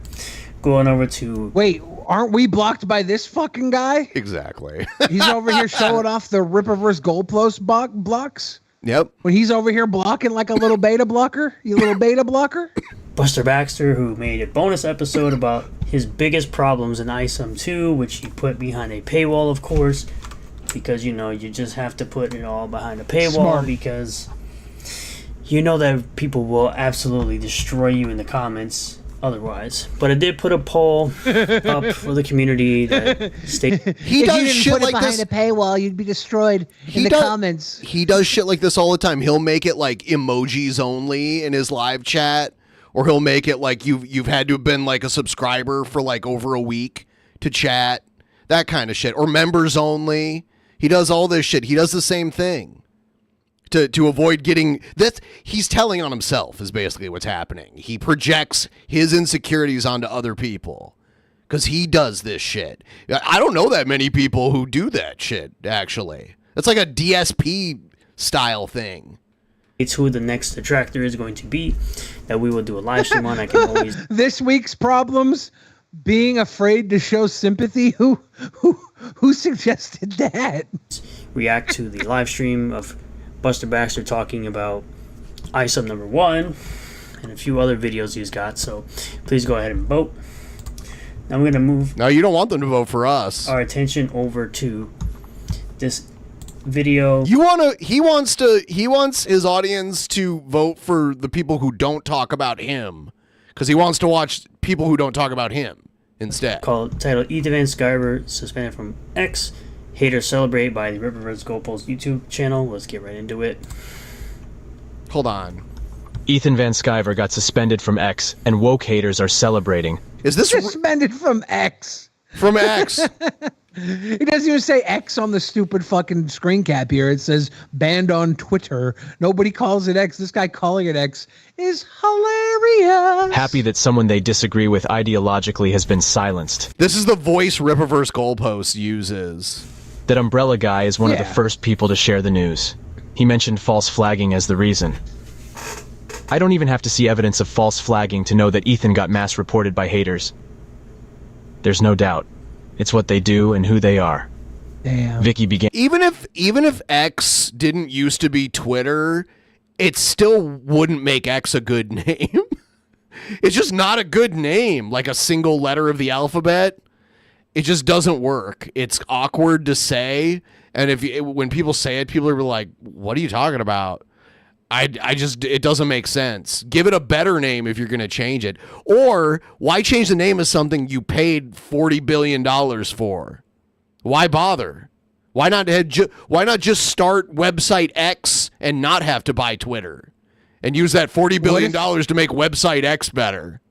Going over to... Wait, aren't we blocked by this fucking guy? Exactly. He's over here showing off the Ripperverse goal post blocks? Yep. When he's over here blocking like a little beta blocker? You little beta blocker? Buster Baxter, who made a bonus episode about his biggest problems in ISOM 2, which he put behind a paywall, of course, because, you just have to put it all behind a paywall. Smart. Because you know that people will absolutely destroy you in the comments otherwise. But I did put a poll up for the community that stated He does shit like this. a paywall, you'd be destroyed in the comments. He does shit like this all the time. He'll make it like emojis only in his live chat, or he'll make it like you've had to have been like a subscriber for like over a week to chat, that kind of shit, or members only. He does all this shit. He does the same thing to avoid getting that. He's telling on himself is basically what's happening. He projects his insecurities onto other people because he does this shit. I don't know that many people who do that shit, actually. It's like a DSP style thing. it's who the next detractor is going to be that we will do a live stream on. I can always... This week's problems, being afraid to show sympathy. Who suggested that? react to the live stream of Buster Baxter talking about ISUB number 1, and a few other videos he's got. So please go ahead and vote. Now we're gonna move. No, you don't want them to vote for us. Our attention over to this video. He wants his audience to vote for the people who don't talk about him, because he wants to watch people who don't talk about him instead. Titled Ethan Van Sciver suspended from X. Haters celebrate by the Ripperverse Goalpost YouTube channel. Let's get right into it. Hold on. Ethan Van Sciver got suspended from X, and woke haters are celebrating. Is this suspended from X? From X. He doesn't even say X on the stupid fucking screen cap here. It says banned on Twitter. Nobody calls it X. This guy calling it X is hilarious. Happy that someone they disagree with ideologically has been silenced. This is the voice Ripperverse Goalpost uses. That Umbrella Guy is one of the first people to share the news. He mentioned false flagging as the reason. I don't even have to see evidence of false flagging to know that Ethan got mass reported by haters. There's no doubt. It's what they do and who they are. Damn. Vicky began. Even if X didn't used to be Twitter, it still wouldn't make X a good name. It's just not a good name, like a single letter of the alphabet. It just doesn't work. It's awkward to say, and when people say it, people are like, "What are you talking about?" It doesn't make sense. Give it a better name if you're going to change it. Or why change the name of something you paid $40 billion for? Why bother? Why not just start website X and not have to buy Twitter and use that $40 billion to make website X better?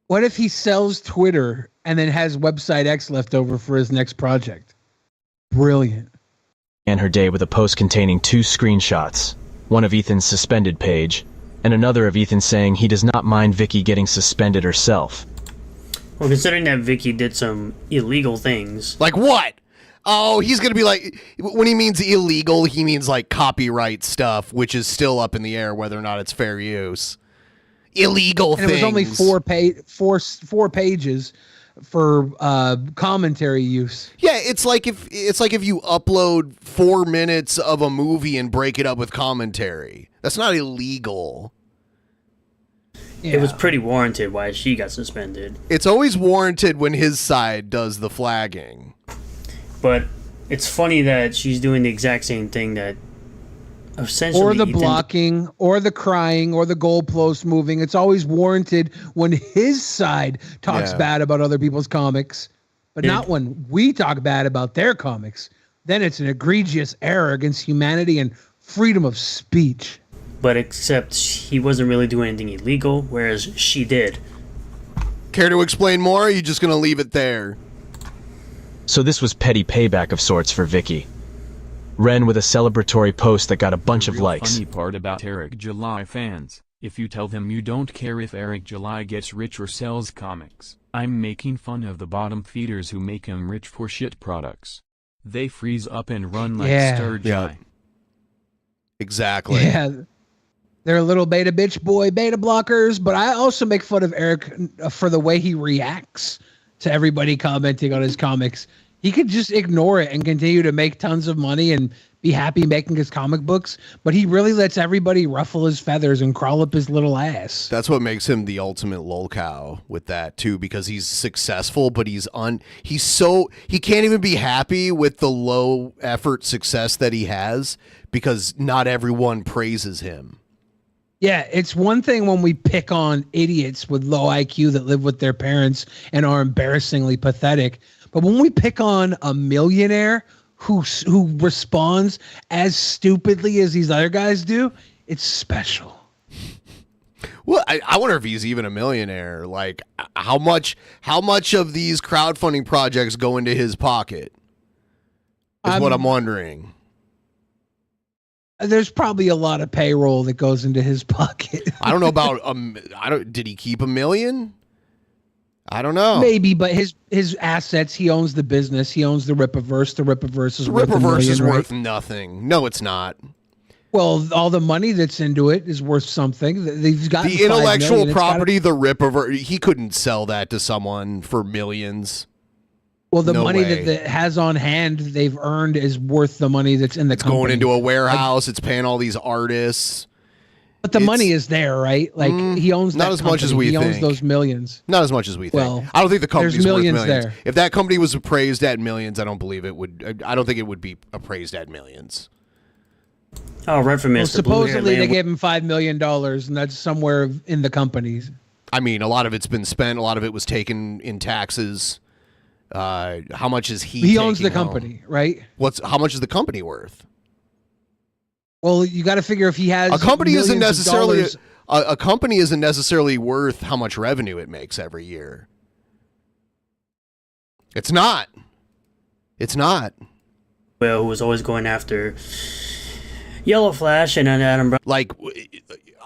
What if he sells Twitter and then has website X left over for his next project? Brilliant. And her day with a post containing 2 screenshots. One of Ethan's suspended page, and another of Ethan saying he does not mind Vicky getting suspended herself. Well, considering that Vicky did some illegal things. Like what? Oh, he's going to be like, when he means illegal, he means like copyright stuff, which is still up in the air whether or not it's fair use. Illegal and things. It was only four pages for commentary use. Yeah, it's like if you upload 4 minutes of a movie and break it up with commentary. That's not illegal. Yeah. It was pretty warranted why she got suspended. It's always warranted when his side does the flagging. But it's funny that she's doing the exact same thing that essentially or the blocking or the crying or the goalpost moving. It's always warranted when his side talks bad about other people's comics, but not when we talk bad about their comics. Then it's an egregious error against humanity and freedom of speech. But except he wasn't really doing anything illegal, whereas she did. Care to explain more, or are you just going to leave it there? So this was petty payback of sorts for Vicky. Ren with a celebratory post that got a bunch of likes. Funny part about Eric July fans, if you tell them you don't care if Eric July gets rich or sells comics, I'm making fun of the bottom feeders who make him rich for shit products. They freeze up and run like Sturgeon. Yeah. Exactly. Yeah. They're a little beta bitch boy beta blockers, but I also make fun of Eric for the way he reacts to everybody commenting on his comics. He could just ignore it and continue to make tons of money and be happy making his comic books, but he really lets everybody ruffle his feathers and crawl up his little ass. That's what makes him the ultimate lolcow with that too, because he's successful, but he can't even be happy with the low effort success that he has because not everyone praises him. Yeah, it's one thing when we pick on idiots with low IQ that live with their parents and are embarrassingly pathetic. But when we pick on a millionaire who responds as stupidly as these other guys do, it's special. Well, I wonder if he's even a millionaire. Like, how much of these crowdfunding projects go into his pocket is what I'm wondering. There's probably a lot of payroll that goes into his pocket. I don't know about did he keep $1 million? I don't know. Maybe, but his assets, he owns the business, he owns the Ripperverse. The Ripperverse is worth $1 million, worth nothing. No, it's not. Well, all the money that's into it is worth something. They've got the intellectual property, the Ripperverse. He couldn't sell that to someone for millions. Well, the money that it has on hand, they've earned is worth the money that's in the company. Going into a warehouse. It's paying all these artists. But the money is there, right? Like he owns not that as much as company. we He owns think. those millions. Not as much as we think. Well, I don't think the company's there's millions worth millions. there. If that company was appraised at millions, I don't believe it would. I don't think it would be appraised at millions. Oh, right from Well, Mr. Blue Hair supposedly they Land. gave him $5 million, and that's somewhere in the companies. I mean, a lot of it's been spent. A lot of it was taken in taxes. How much is he? He owns the taking home? company, right? How much is the company worth? Well, you got to figure if he has A company isn't millions of necessarily dollars- a company isn't necessarily worth how much revenue it makes every year. It's not. It's not. Well, who was always going after Yellow Flash and then Adam Brown. Like,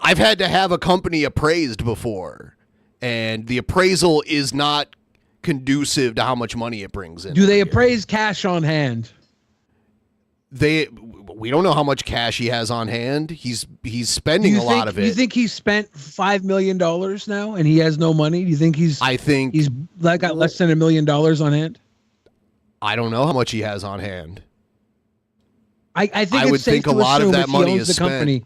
I've had to have a company appraised before, and the appraisal is not conducive to how much money it brings in. Do they appraise cash on hand? We don't know how much cash he has on hand. He's spending a lot of it. You think he's spent $5 million now, and he has no money? Do you think he's? I think he's like got less than $1 million on hand. I don't know how much he has on hand. I think I it's would safe think a to lot of assume that if he money owns is the spent. company,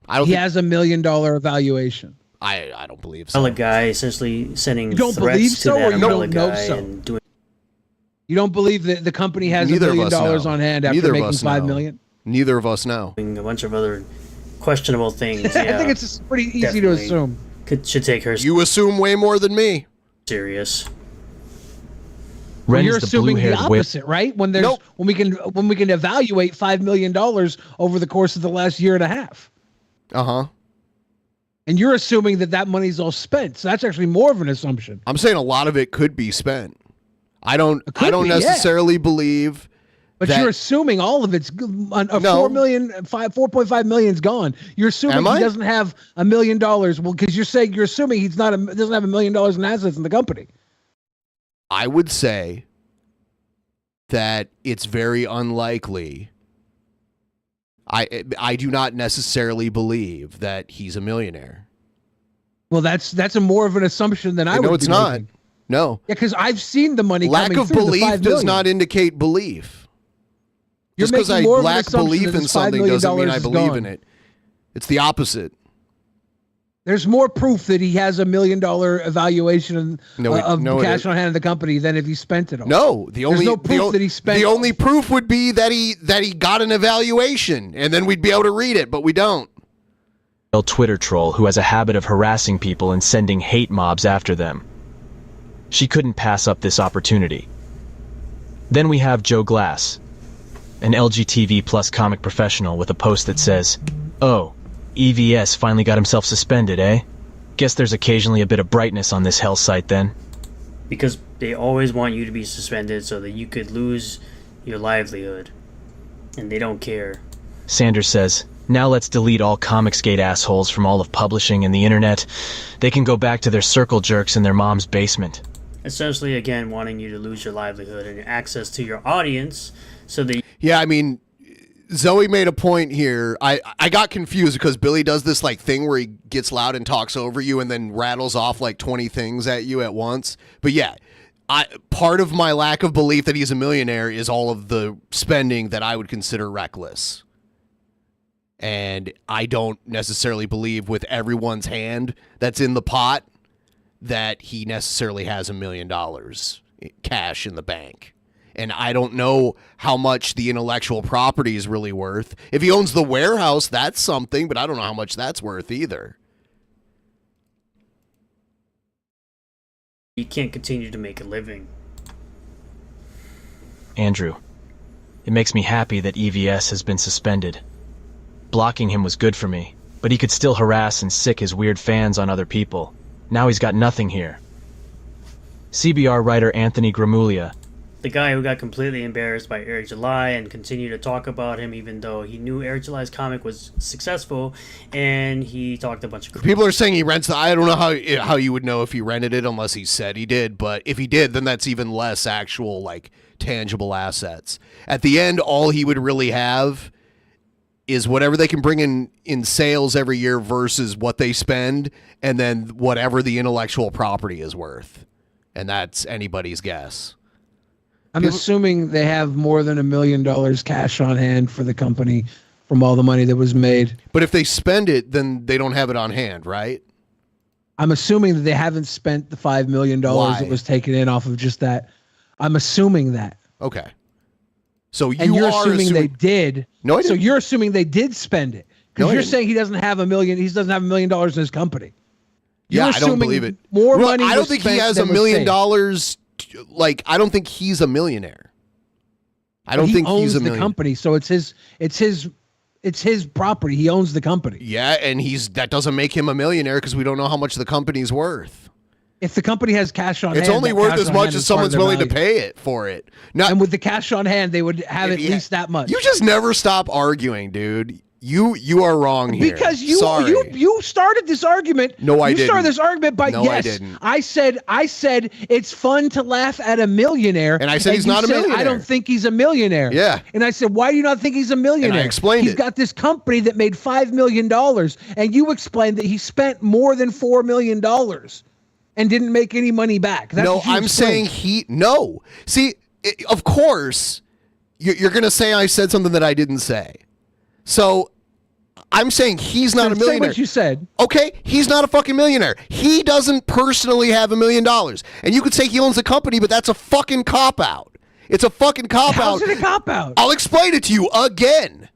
I don't he think- has $1 million valuation. I don't believe so. Umbrella guy essentially sending You don't threats believe to so, that or you umbrella don't know guy so? and doing. You don't believe that the company has $1 Neither of million us know. on hand after Neither of making us $5 know. million? Neither of us know. A bunch of other questionable things. I Yeah, think it's pretty easy to definitely assume. should take her You assume way more than me. serious. Well, Ren you're is the assuming the blue-haired whip. opposite, right? When there's when we can evaluate $5 million over the course of the last year and a half, and you're assuming that money's all spent. So that's actually more of an assumption. I'm saying a lot of it could be spent. I don't be, yeah. necessarily believe. But that, you're assuming all of it's $4.5 million's gone. You're assuming Am he I? doesn't have $1 million. Well, because you're assuming he's doesn't have $1 million in assets in the company. I would say that it's very unlikely. I do not necessarily believe that he's a millionaire. Well, that's a more of an assumption than I would. No, it's be not. making. No. Yeah, because I've seen the money. Lack coming of through, the belief $5 does million. not indicate belief. You're Just because I making more of an lack assumption belief that in this $5 something million doesn't mean I is believe gone. in it. It's the opposite. There's more proof that he has $1 million evaluation of cash on hand in the company than if he spent it all. No, the only There's no proof that he spent. The only proof would be that he got an evaluation, and then we'd be able to read it, but we don't. A Twitter troll who has a habit of harassing people and sending hate mobs after them. She couldn't pass up this opportunity. Then we have Joe Glass, an LGTV plus comic professional with a post that says, "Oh, EVS finally got himself suspended, eh? Guess there's occasionally a bit of brightness on this hell site then." Because they always want you to be suspended so that you could lose your livelihood. And they don't care. Sanders says, "Now let's delete all Comicsgate assholes from all of publishing and the internet. They can go back to their circle jerks in their mom's basement." Essentially, again, wanting you to lose your livelihood and access to your audience so that Yeah, I mean, Zoe made a point here. I got confused because Billy does this like thing where he gets loud and talks over you and then rattles off like 20 things at you at once. But yeah, part of my lack of belief that he's a millionaire is all of the spending that I would consider reckless. And I don't necessarily believe with everyone's hand that's in the pot that he necessarily has $1 million cash in the bank. And I don't know how much the intellectual property is really worth. If he owns the warehouse, that's something, but I don't know how much that's worth either. you can't continue to make a living. Andrew, it makes me happy that EVS has been suspended. Blocking him was good for me, but he could still harass and sick his weird fans on other people. Now he's got nothing here. CBR writer Anthony Gramuglia. The guy who got completely embarrassed by Eric July and continued to talk about him even though he knew Eric July's comic was successful, and he talked a bunch of crap. People are saying he rents the... I don't know how you would know if he rented it unless he said he did, but if he did, then that's even less actual, like, tangible assets. At the end, all he would really have is whatever they can bring in sales every year versus what they spend, and then whatever the intellectual property is worth. And that's anybody's guess. I'm assuming they have more than $1 million cash on hand for the company from all the money that was made. But if they spend it, then they don't have it on hand, right? I'm assuming that they haven't spent the $5 million Why? that was taken in off of just that. I'm assuming that. Okay. So You're are assuming they did. No, I So didn't. you're assuming they did spend it because No, I you're didn't. saying he doesn't have $1 million. He doesn't have $1 million in his company. Yeah, You're I don't assuming believe it. More Well, money. I don't was think he spent has than $1 was million. saved. Like, I don't think he's a millionaire. I don't He think owns he's a the millionaire. company, so it's his property. He owns the company. Yeah, and that doesn't make him a millionaire because we don't know how much the company's worth. If the company has cash on hand, It's only that worth cash as on much hand as is part of someone's their willing to value. pay it for it. Now, And with the cash on hand, they would have at least that much. you just never stop arguing, dude. You are wrong here. Because you started this argument. No, I You didn't. started this argument by No, I didn't. I said it's fun to laugh at a millionaire. And I said he's you not a said, millionaire. I don't think he's a millionaire. Yeah. And I said, why do you not think he's a millionaire? And I explained He's it. got this company that made $5 million, and you explained that he spent more than $4 million and didn't make any money back. That's No, what you I'm saying explained. no. See, of course, you're going to say I said something that I didn't say. So I'm saying he's not a Say millionaire. what you said. Okay, he's not a fucking millionaire. He doesn't personally have $1 million. And you could say he owns a company, but that's a fucking cop-out. It's a fucking cop-out. How's it a cop-out? I'll explain it to you again.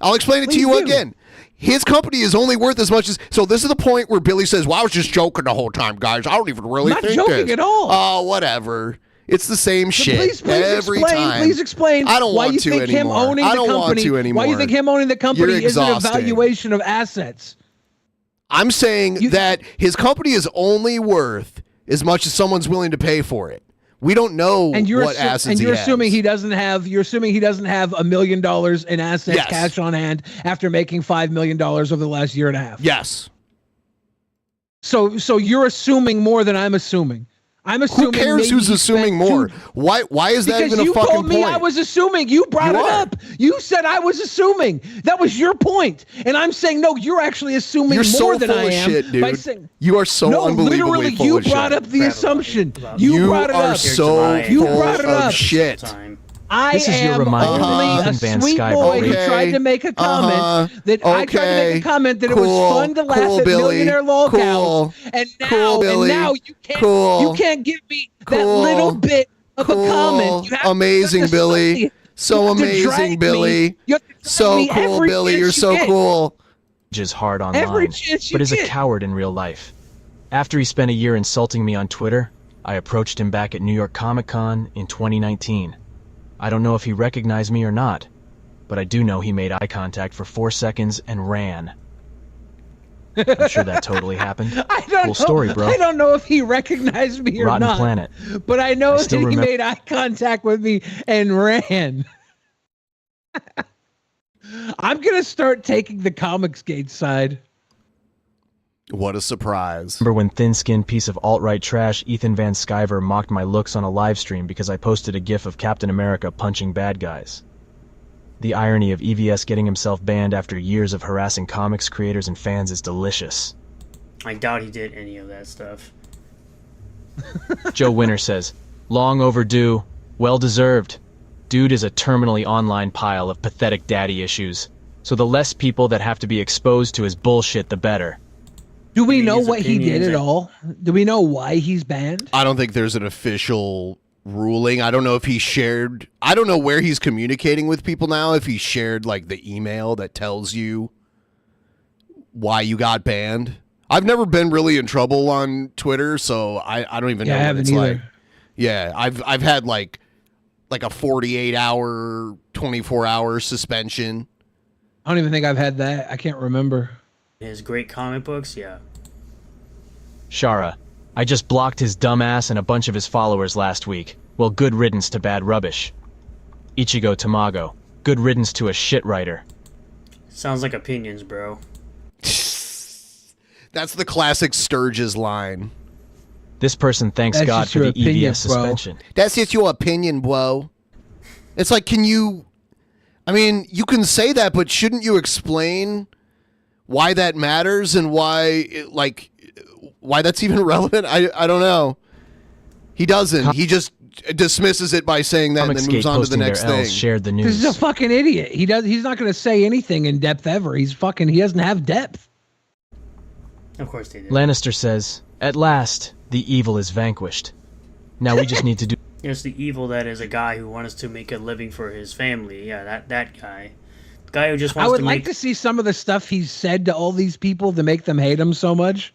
Please do. Again. His company is only worth as much as... So this is the point where Billy says, well, I was just joking the whole time, guys. I don't even really I'm not think joking this. at all. Oh, whatever. It's the same shit Please every explain. time. Please explain. I don't why want you to think him anymore. owning I don't the want company. to anymore. Why you think him owning the company You're is an exhausting. evaluation of assets? I'm saying that his company is only worth as much as someone's willing to pay for it. We don't know what assets and he you're has. assuming he doesn't have. You're assuming he doesn't have $1 million in assets, Yes. cash on hand, after making $5 million over the last year and a half. Yes. So you're assuming more than I'm assuming. I'm assuming. Who cares maybe who's he assuming spent more? two- Why is that Because even a you fucking told me point? I was assuming. You brought You it are. up. You said I was assuming. That was your point. And I'm saying, no, you're actually assuming You're more so than full I of am. shit, by dude. saying, You are so no, unbelievably literally, full you of shit. brought up the assumption. You You brought it are up. so You full brought it of up. shit. I This is your am reminder only that a Ethan Van sweet Sciver boy who rated- tried to make a comment that I tried to make a comment that it was Cool. fun to laugh Cool, at Billy. millionaire lolcows, Cool. and now Cool, Billy. you can't give me that little bit of a comment. You have Amazing, to Billy. you So have to amazing, drag Billy. me. You have to drag So me cool, every Billy. chance You're you so get. cool. Is hard Every online, chance you but is a get. coward in real life. After he spent a year insulting me on Twitter, I approached him back at New York Comic Con in 2019. I don't know if he recognized me or not, but I do know he made eye contact for 4 seconds and ran. I'm sure that totally happened. I don't Cool know. story, bro. I don't know if he recognized me or Rotten not. Planet. But I know I that still he remember- made eye contact with me and ran. I'm gonna start taking the Comics Gate side. What a surprise. Remember when thin-skinned piece of alt-right trash Ethan Van Sciver mocked my looks on a live stream because I posted a gif of Captain America punching bad guys? The irony of EVS getting himself banned after years of harassing comics creators and fans is delicious. I doubt he did any of that stuff. Joe Winter says, long overdue, well deserved. Dude is a terminally online pile of pathetic daddy issues. So the less people that have to be exposed to his bullshit, the better. Do we mean, know his what he did opinions at are- all? Do we know why he's banned? I don't think there's an official ruling. I don't know if he shared... I don't know where he's communicating with people now, if he shared like the email that tells you why you got banned. I've never been really in trouble on Twitter, so I don't even know I what haven't it's either. like. Yeah, I've had like a 48-hour, 24-hour suspension. I don't even think I've had that. I can't remember. His great comic books, yeah. Shara, I just blocked his dumbass and a bunch of his followers last week. Well, good riddance to bad rubbish. Ichigo Tamago, good riddance to a shit writer. Sounds like opinions, bro. That's the classic Sturges line. This person thanks That's God just for your the opinion, EVS bro. suspension. That's just your opinion, bro. It's like, can you... I mean, you can say that, but shouldn't you explain why that matters and why that's even relevant? I don't know. He doesn't. He just dismisses it by saying that and then moves on to the next thing. Shared the This news. is a fucking idiot. He's not going to say anything in depth ever. He doesn't have depth. Of course they did. Lannister says, "At last, the evil is vanquished. Now we just need to do." There's the evil that is a guy who wants to make a living for his family. Yeah, that guy. The guy who just wants I would to like make... to see some of the stuff he's said to all these people to make them hate him so much.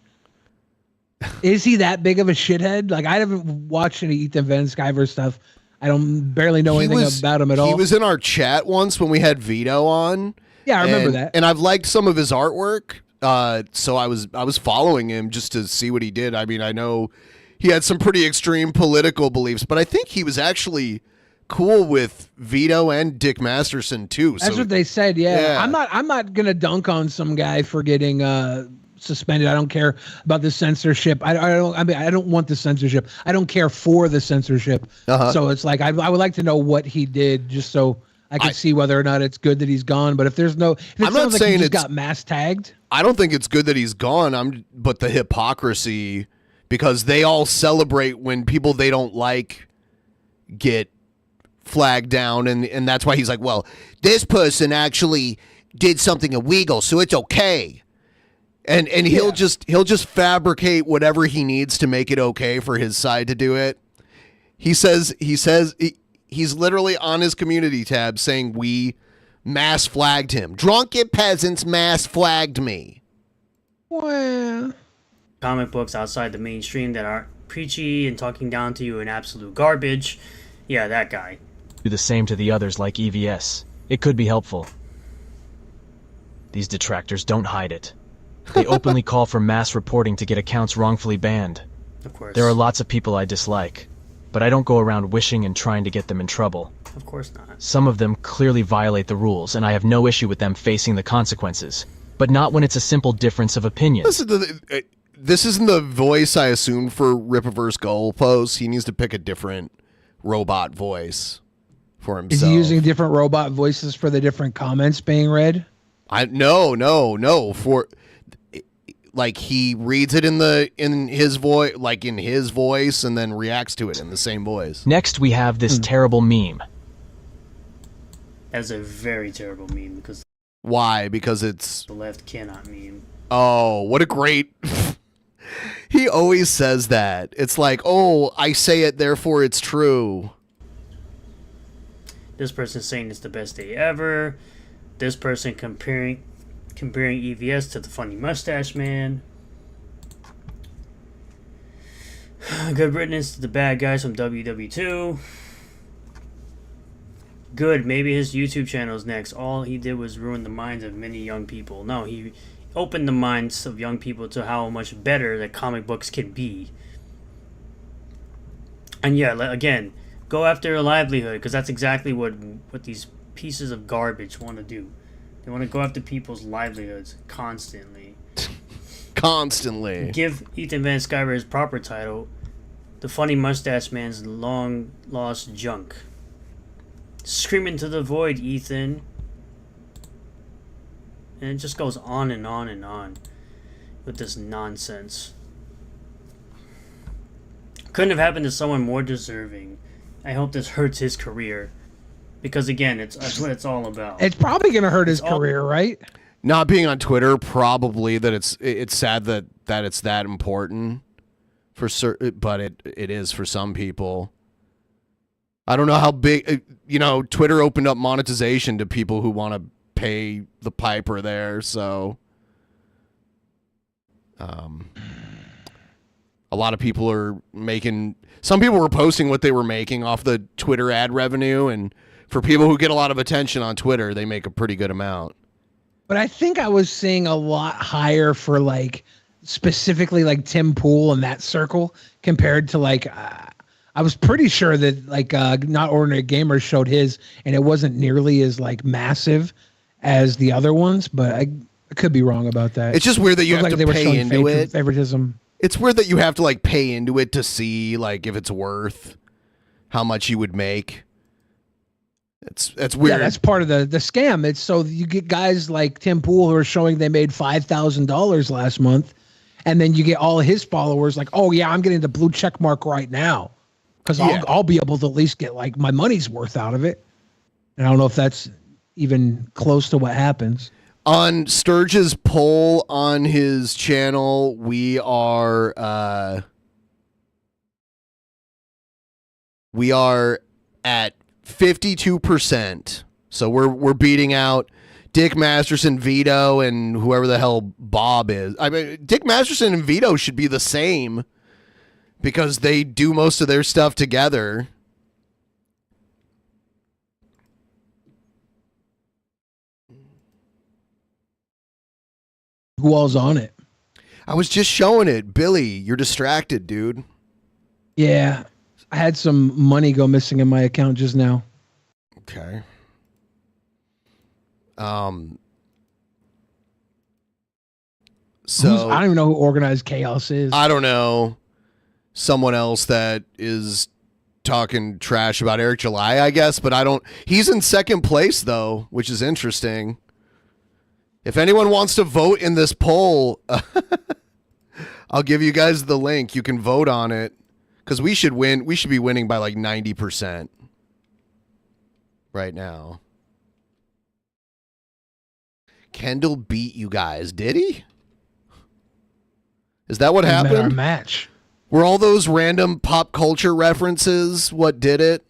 Is he that big of a shithead? Like, I haven't watched any Ethan Van Sciver stuff. I don't barely know anything about him at all. He was in our chat once when we had Vito on. Yeah, I remember that. And I've liked some of his artwork. So I was following him just to see what he did. I mean, I know he had some pretty extreme political beliefs, but I think he was actually cool with Vito and Dick Masterson too. That's what they said. Yeah. I'm not gonna dunk on some guy for getting suspended. I don't care about the censorship. I don't want the censorship. I don't care for the censorship. So it's like I would like to know what he did just so I can see whether or not it's good that he's gone. But if I'm not saying he got mass tagged. I don't think it's good that he's gone. But the hypocrisy, because they all celebrate when people they don't like get flagged down, and that's why he's like, well, this person actually did something illegal, so it's okay. And he'll just fabricate whatever he needs to make it okay for his side to do it. He's literally on his community tab saying we mass flagged him. Drunken peasants mass flagged me. Well, comic books outside the mainstream that aren't preachy and talking down to you in absolute garbage. Yeah, that guy. Do the same to the others like EVS. It could be helpful. These detractors don't hide it. They openly call for mass reporting to get accounts wrongfully banned. Of course. There are lots of people I dislike, but I don't go around wishing and trying to get them in trouble. Of course not. Some of them clearly violate the rules, and I have no issue with them facing the consequences, but not when it's a simple difference of opinion. This isn't the voice I assume for Rippaverse Goalposts. He needs to pick a different robot voice for himself. Is he using different robot voices for the different comments being read? No. For like he reads it in his voice, and then reacts to it in the same voice. Next, we have this terrible meme. That's a very terrible meme because. Why? Because it's the left cannot meme. Oh, what a great. He always says that. It's like, oh, I say it, therefore it's true. This person's saying it's the best day ever. This person comparing EVS to the funny mustache man. Good riddance to the bad guys from WW2. Good, maybe his YouTube channel is next. All he did was ruin the minds of many young people. No, he opened the minds of young people to how much better that comic books can be. And yeah, again, go after a livelihood, because that's exactly what these pieces of garbage want to do. They want to go after people's livelihoods constantly. Constantly. Give Ethan Van Sciver his proper title, The Funny Mustache Man's Long Lost Junk. Scream into the void, Ethan. And it just goes on and on and on with this nonsense. Couldn't have happened to someone more deserving. I hope this hurts his career. Because again, that's what it's all about. It's probably going to hurt his career, right? Not being on Twitter, probably that it's sad that it's that important for certain, but it is for some people. I don't know how big, Twitter opened up monetization to people who want to pay the piper there, so a lot of people are some people were posting what they were making off the Twitter ad revenue, and for people who get a lot of attention on Twitter, they make a pretty good amount. But I think I was seeing a lot higher for specifically Tim Pool and that circle compared to I was pretty sure that Not Ordinary Gamers showed his, and it wasn't nearly as massive as the other ones, but I could be wrong about that. It's just weird that you have to pay into it. Favoritism. It's weird that you have to pay into it to see if it's worth how much you would make. It's weird. Yeah, that's part of the scam. It's so you get guys like Tim Pool who are showing they made $5,000 last month, and then you get all of his followers oh yeah, I'm getting the blue check mark right now. because I'll be able to at least get like my money's worth out of it. And I don't know if that's even close to what happens. On Sturge's poll on his channel, we are at 52%. So we're beating out Dick Masterson, Vito, and whoever the hell Bob is. I mean, Dick Masterson and Vito should be the same because they do most of their stuff together. Who all's on it? I was just showing it. Billy, you're distracted, dude. Yeah. I had some money go missing in my account just now. Okay. So I don't even know who Organized Chaos is. I don't know. Someone else that is talking trash about Eric July, I guess, but I don't. He's in second place though, which is interesting. If anyone wants to vote in this poll, I'll give you guys the link. You can vote on it because we should win. We should be winning by like 90% right now. Kendall beat you guys, did he? Is that what happened? Our match. Were all those random pop culture references what did it?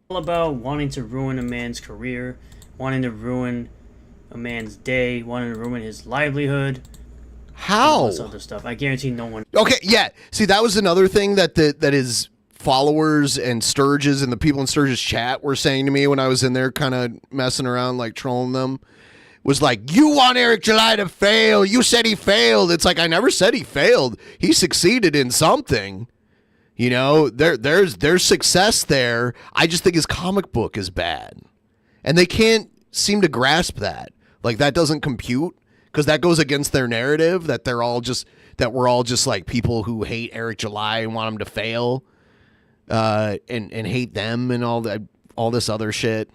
All about wanting to ruin a man's career, wanting to ruin a man's day, wanting to ruin his livelihood. How? All this other stuff. I guarantee no one. Okay, yeah. See, that was another thing that his followers and Sturges and the people in Sturges chat were saying to me when I was in there kind of messing around, like trolling them. Was like, you want Eric July to fail. You said he failed. It's like, I never said he failed. He succeeded in something. You know, there's success there. I just think his comic book is bad. And they can't seem to grasp that. Like, that doesn't compute because that goes against their narrative that we're all just like people who hate Eric July and want him to fail and hate them and all this other shit.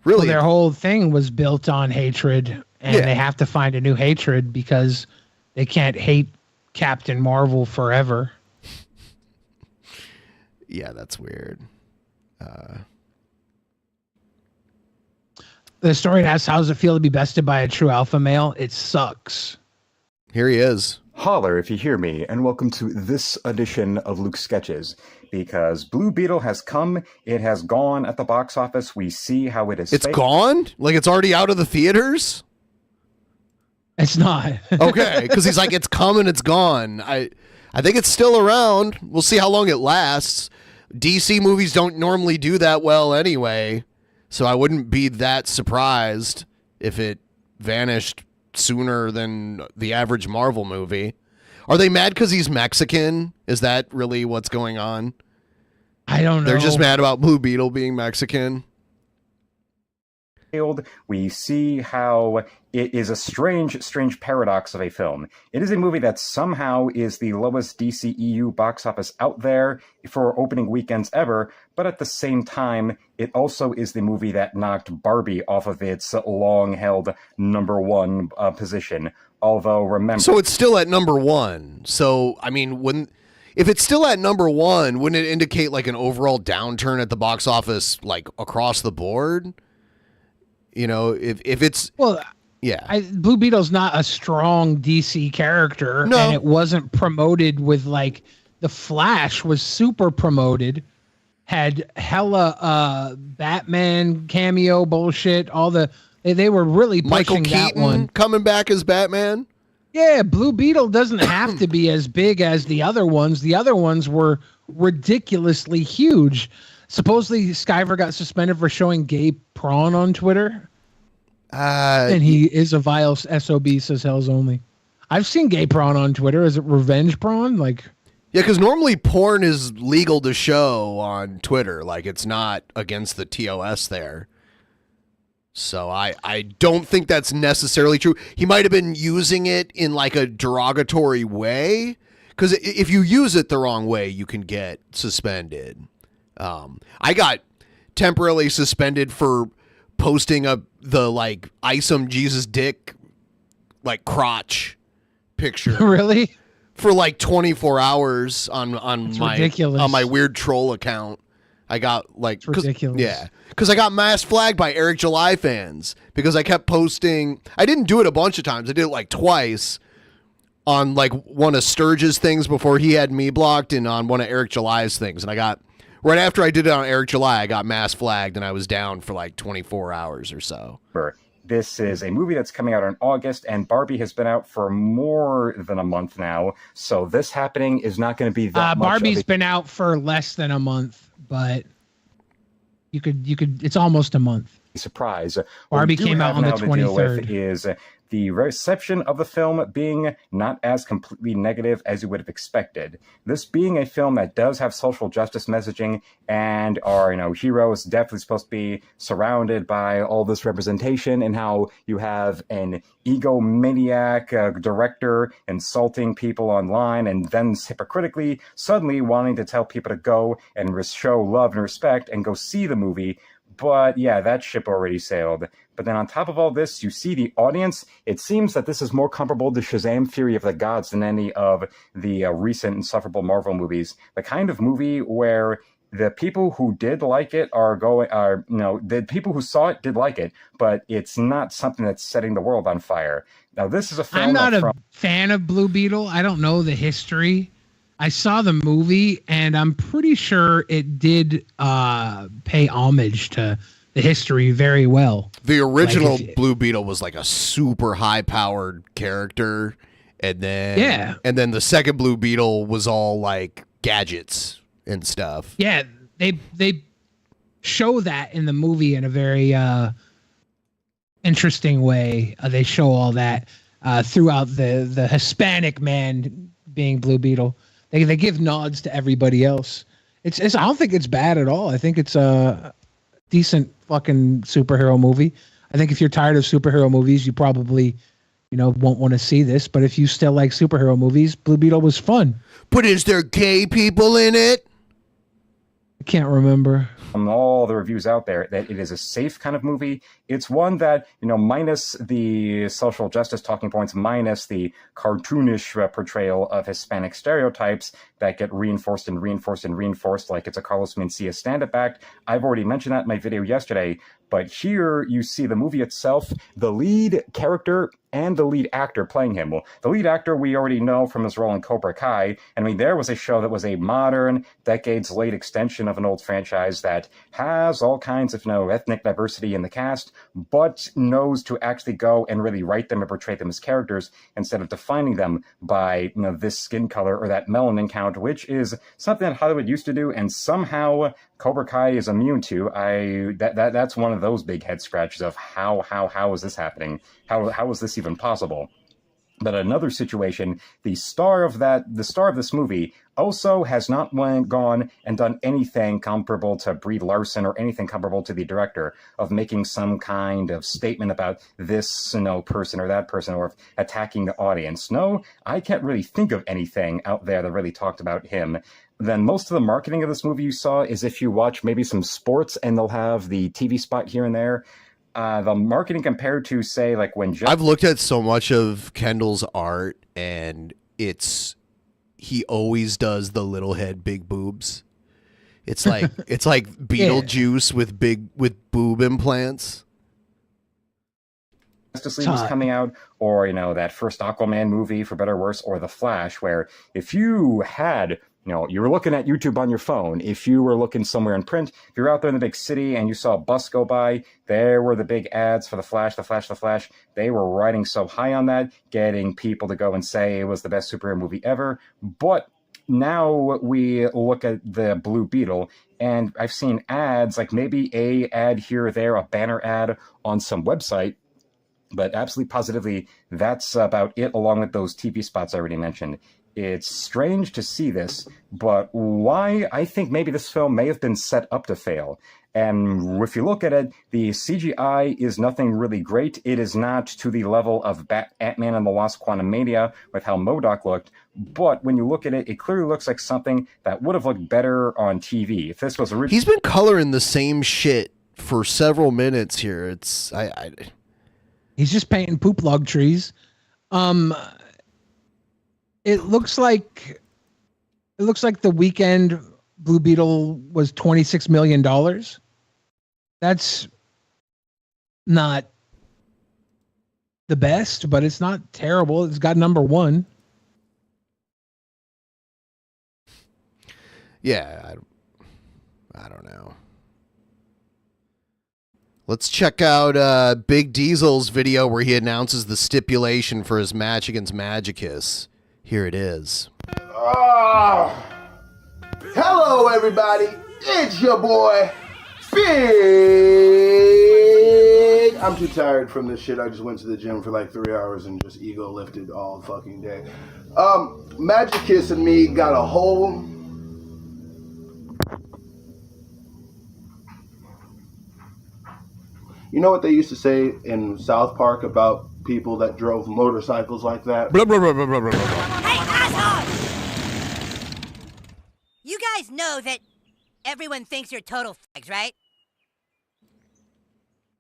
Really, well, their whole thing was built on hatred, and they have to find a new hatred because they can't hate Captain Marvel forever. Yeah, that's weird. The story asks, how does it feel to be bested by a true alpha male? It sucks. Here he is. Holler if you hear me, and welcome to this edition of Luke's Sketches. Because Blue Beetle has come, it has gone at the box office. We see how it is. It's gone? Like it's already out of the theaters? It's not. Okay, because he's like, it's come and it's gone. I think it's still around. We'll see how long it lasts. DC movies don't normally do that well anyway, so I wouldn't be that surprised if it vanished sooner than the average Marvel movie. Are they mad because he's Mexican? Is that really what's going on? I don't know. They're just mad about Blue Beetle being Mexican. We see how it is a strange paradox of a film. It is a movie that somehow is the lowest DCEU box office out there for opening weekends ever, but at the same time, it also is the movie that knocked Barbie off of its long-held number one position. Although, remember... So it's still at number one. So, I mean, if it's still at number one, wouldn't it indicate like an overall downturn at the box office, like across the board? You know, if it's... Well, yeah. Blue Beetle's not a strong DC character, and it wasn't promoted with, like, The Flash was super promoted, had hella Batman cameo bullshit, they were really pushing Michael that Keaton one. coming back as Batman? Yeah, Blue Beetle doesn't have to be as big as the other ones. The other ones were ridiculously huge. Supposedly, Skyver got suspended for showing gay prawn on Twitter. And he is a vile SOB, says Hells Only. I've seen gay prawn on Twitter. Is it revenge prawn? Like, yeah, because normally porn is legal to show on Twitter. Like, it's not against the TOS there. So I don't think that's necessarily true. He might have been using it in like a derogatory way. Because if you use it the wrong way, you can get suspended. I got temporarily suspended for posting the like Isom Jesus dick like crotch picture. Really? For like 24 hours on ridiculous. on my weird troll account. I got like ridiculous. Yeah, because I got mass flagged by Eric July fans because I kept posting. I didn't do it a bunch of times. I did it like twice on like one of Sturge's things before he had me blocked, and on one of Eric July's things. And I got right after I did it on Eric July, I got mass flagged, and I was down for like 24 hours or so. This is a movie that's coming out in August, and Barbie has been out for more than a month now. So this happening is not going to be that much. Barbie's been out for less than a month, but you could. It's almost a month. Surprise! Barbie came out on the 23rd. Is the reception of the film being not as completely negative as you would have expected. This being a film that does have social justice messaging, and our hero is definitely supposed to be surrounded by all this representation, and how you have an egomaniac director insulting people online, and then hypocritically suddenly wanting to tell people to go and show love and respect and go see the movie. But yeah, that ship already sailed. But then on top of all this, you see the audience. It seems that this is more comparable to Shazam! Fury of the Gods than any of the recent insufferable Marvel movies. The kind of movie where the people who did like it the people who saw it did like it, but it's not something that's setting the world on fire. Now, this is a film. I'm not a fan of Blue Beetle. I don't know the history. I saw the movie, and I'm pretty sure it did pay homage to the history very well. The original Blue Beetle was like a super high-powered character, and then the second Blue Beetle was all like gadgets and stuff. Yeah, they show that in the movie in a very interesting way. They show all that throughout the Hispanic man being Blue Beetle. They give nods to everybody else. It's I don't think it's bad at all. I think it's a decent fucking superhero movie. I think if you're tired of superhero movies, you probably, won't want to see this. But if you still like superhero movies, Blue Beetle was fun. But is there gay people in it? I can't remember. From all the reviews out there, that it is a safe kind of movie. It's one that, minus the social justice talking points, minus the cartoonish portrayal of Hispanic stereotypes that get reinforced and reinforced and reinforced like it's a Carlos Mencia stand-up act. I've already mentioned that in my video yesterday, but here you see the movie itself, the lead character and the lead actor playing him. Well, the lead actor we already know from his role in Cobra Kai, and there was a show that was a modern, decades-late extension of an old franchise that has all kinds of ethnic diversity in the cast, but knows to actually go and really write them and portray them as characters instead of defining them by this skin color or that melanin count, which is something that Hollywood used to do, and somehow Cobra Kai is immune to. That's one of those big head scratches of how is this happening? How is this even possible? But another situation, the star of this movie also has not gone and done anything comparable to Brie Larson or anything comparable to the director of making some kind of statement about this person or that person or attacking the audience. No, I can't really think of anything out there that really talked about him. Then most of the marketing of this movie you saw is if you watch maybe some sports and they'll have the TV spot here and there. The marketing compared to, say, like when I've looked at so much of Kendall's art, and he always does the little head, big boobs. It's like Beetlejuice with boob implants. Justice League was coming out, or that first Aquaman movie, for better or worse, or The Flash, where if you had you were looking at YouTube on your phone, if you were looking somewhere in print, if you're out there in the big city and you saw a bus go by, there were the big ads for The Flash, The Flash, The Flash. They were riding so high on that, getting people to go and say it was the best superhero movie ever. But now we look at the Blue Beetle, and I've seen ads, like maybe a ad here or there, a banner ad on some website, but absolutely positively, that's about it, along with those TV spots I already mentioned. It's strange to see this, but why? I think maybe this film may have been set up to fail. And if you look at it, the CGI is nothing really great. It is not to the level of Ant-Man and the Wasp: Quantumania with how MODOK looked. But when you look at it, it clearly looks like something that would have looked better on TV. If this was original, he's been coloring the same shit for several minutes here. It's He's just painting poop log trees. It looks like the Weekend Blue Beetle was $26 million. That's not the best, but it's not terrible. It's got number one. Yeah, I don't know. Let's check out Big Diesel's video where he announces the stipulation for his match against Magicus. Here it is. Hello, everybody. It's your boy, Feud. I'm too tired from this shit. I just went to the gym for like 3 hours and just ego lifted all fucking day. Magicus and me got a whole... You know what they used to say in South Park about people that drove motorcycles like that? Blah, blah, blah, blah, blah, blah, blah. Hey, assholes! You guys know that everyone thinks you're total fags, right?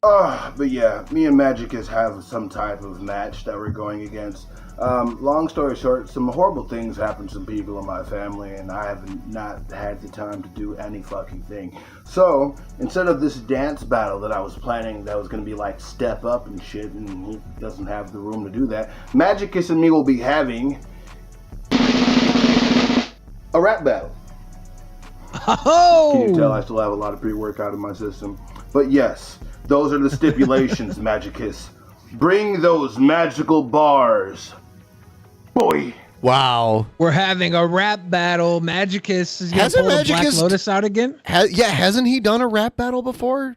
But yeah, me and Magicus have some type of match that we're going against. Long story short, some horrible things happened to some people in my family, and I have not had the time to do any fucking thing. So, instead of this dance battle that I was planning that was going to be like step up and shit, and he doesn't have the room to do that, Magicus and me will be having a rap battle. Oh! Can you tell I still have a lot of pre-workout in my system? But yes, those are the stipulations, Magicus. Bring those magical bars. Boy. Wow. We're having a rap battle. Magicus is going to pull a Black Lotus out again? Hasn't he done a rap battle before?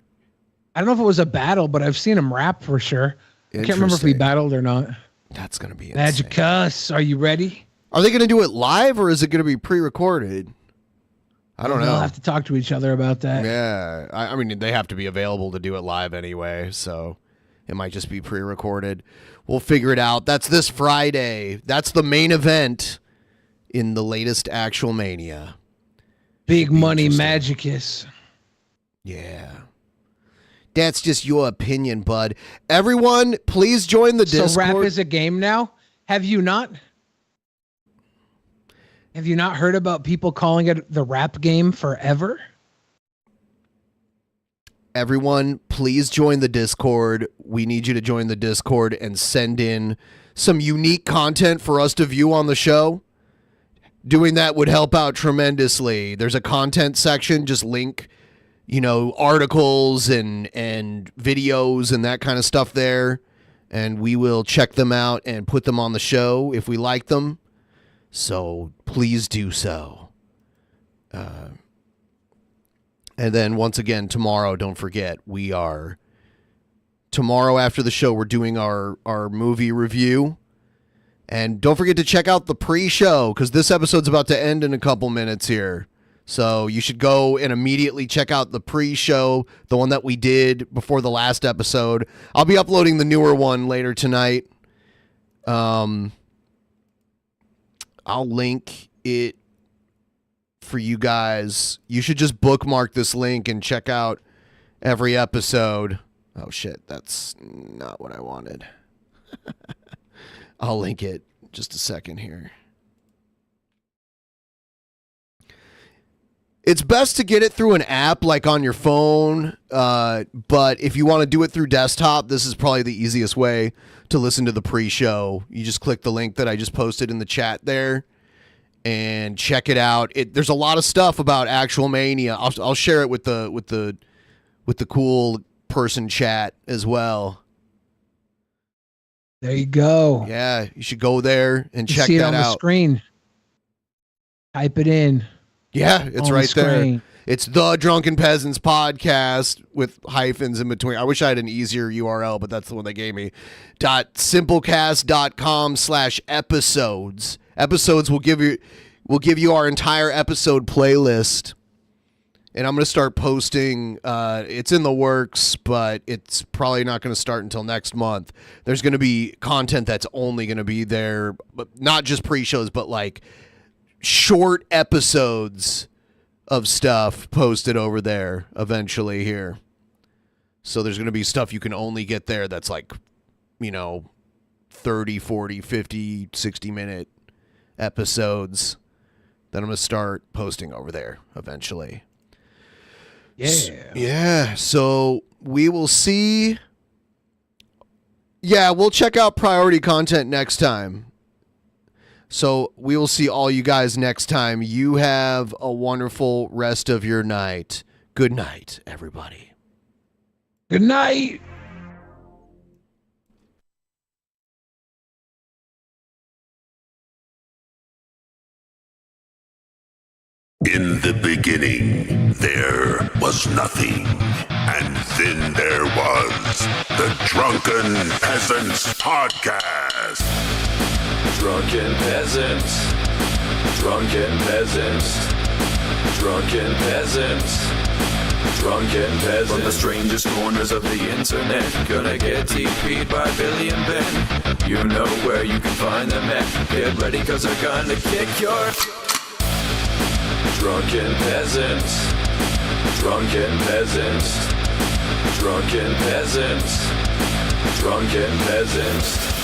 I don't know if it was a battle, but I've seen him rap for sure. I can't remember if he battled or not. That's going to be Magicus, are you ready? Are they going to do it live or is it going to be pre-recorded? I don't know. We'll have to talk to each other about that. Yeah. I mean, they have to be available to do it live anyway, so it might just be pre-recorded. We'll figure it out. That's this Friday. That's the main event in the latest Actual Mania. Big money Magicus. Yeah. That's just your opinion, bud. Everyone, please join the Discord. So rap is a game now? Have you not? Have you not heard about people calling it the rap game forever? Everyone, please join the Discord. We need you to join the Discord and send in some unique content for us to view on the show. Doing that would help out tremendously. There's a content section. Just link, articles and videos and that kind of stuff there. And we will check them out and put them on the show if we like them. So please do so. And then once again, tomorrow, don't forget, tomorrow after the show, we're doing our movie review. And don't forget to check out the pre-show, because this episode's about to end in a couple minutes here. So you should go and immediately check out the pre-show, the one that we did before the last episode. I'll be uploading the newer one later tonight. I'll link it for you guys. You should just bookmark this link and check out every episode. Oh shit, that's not what I wanted. I'll link it just a second here. It's best to get it through an app like on your phone, but if you want to do it through desktop, this is probably the easiest way to listen to the pre-show. You just click the link that I just posted in the chat there and check it out. There's a lot of stuff about Actual Mania. I'll share it with the cool person chat as well. There you go. Yeah, you should go there and check see it that on out. The screen. Type it in. Yeah, it's on right the there. It's the Drunken Peasants podcast with hyphens in between. I wish I had an easier URL, but that's the one they gave me. .simplecast.com/episodes. Episodes will give you our entire episode playlist. And I'm going to start posting. It's in the works, but it's probably not going to start until next month. There's going to be content that's only going to be there, but not just pre-shows, but like short episodes of stuff posted over there eventually here. So there's going to be stuff you can only get there that's like, 30, 40, 50, 60-minute episodes that I'm going to start posting over there eventually. Yeah. So we will see. Yeah, we'll check out priority content next time. So we will see all you guys next time. You have a wonderful rest of your night. Good night, everybody. Good night. In the beginning, there was nothing. And then there was the Drunken Peasants Podcast. Drunken Peasants. Drunken Peasants. Drunken Peasants. Drunken Peasants. From the strangest corners of the internet, gonna get TP'd by Billy and Ben. You know where you can find them at. Get ready, cause they're gonna kick your... Drunken Peasants. Drunken Peasants. Drunken Peasants. Drunken Peasants.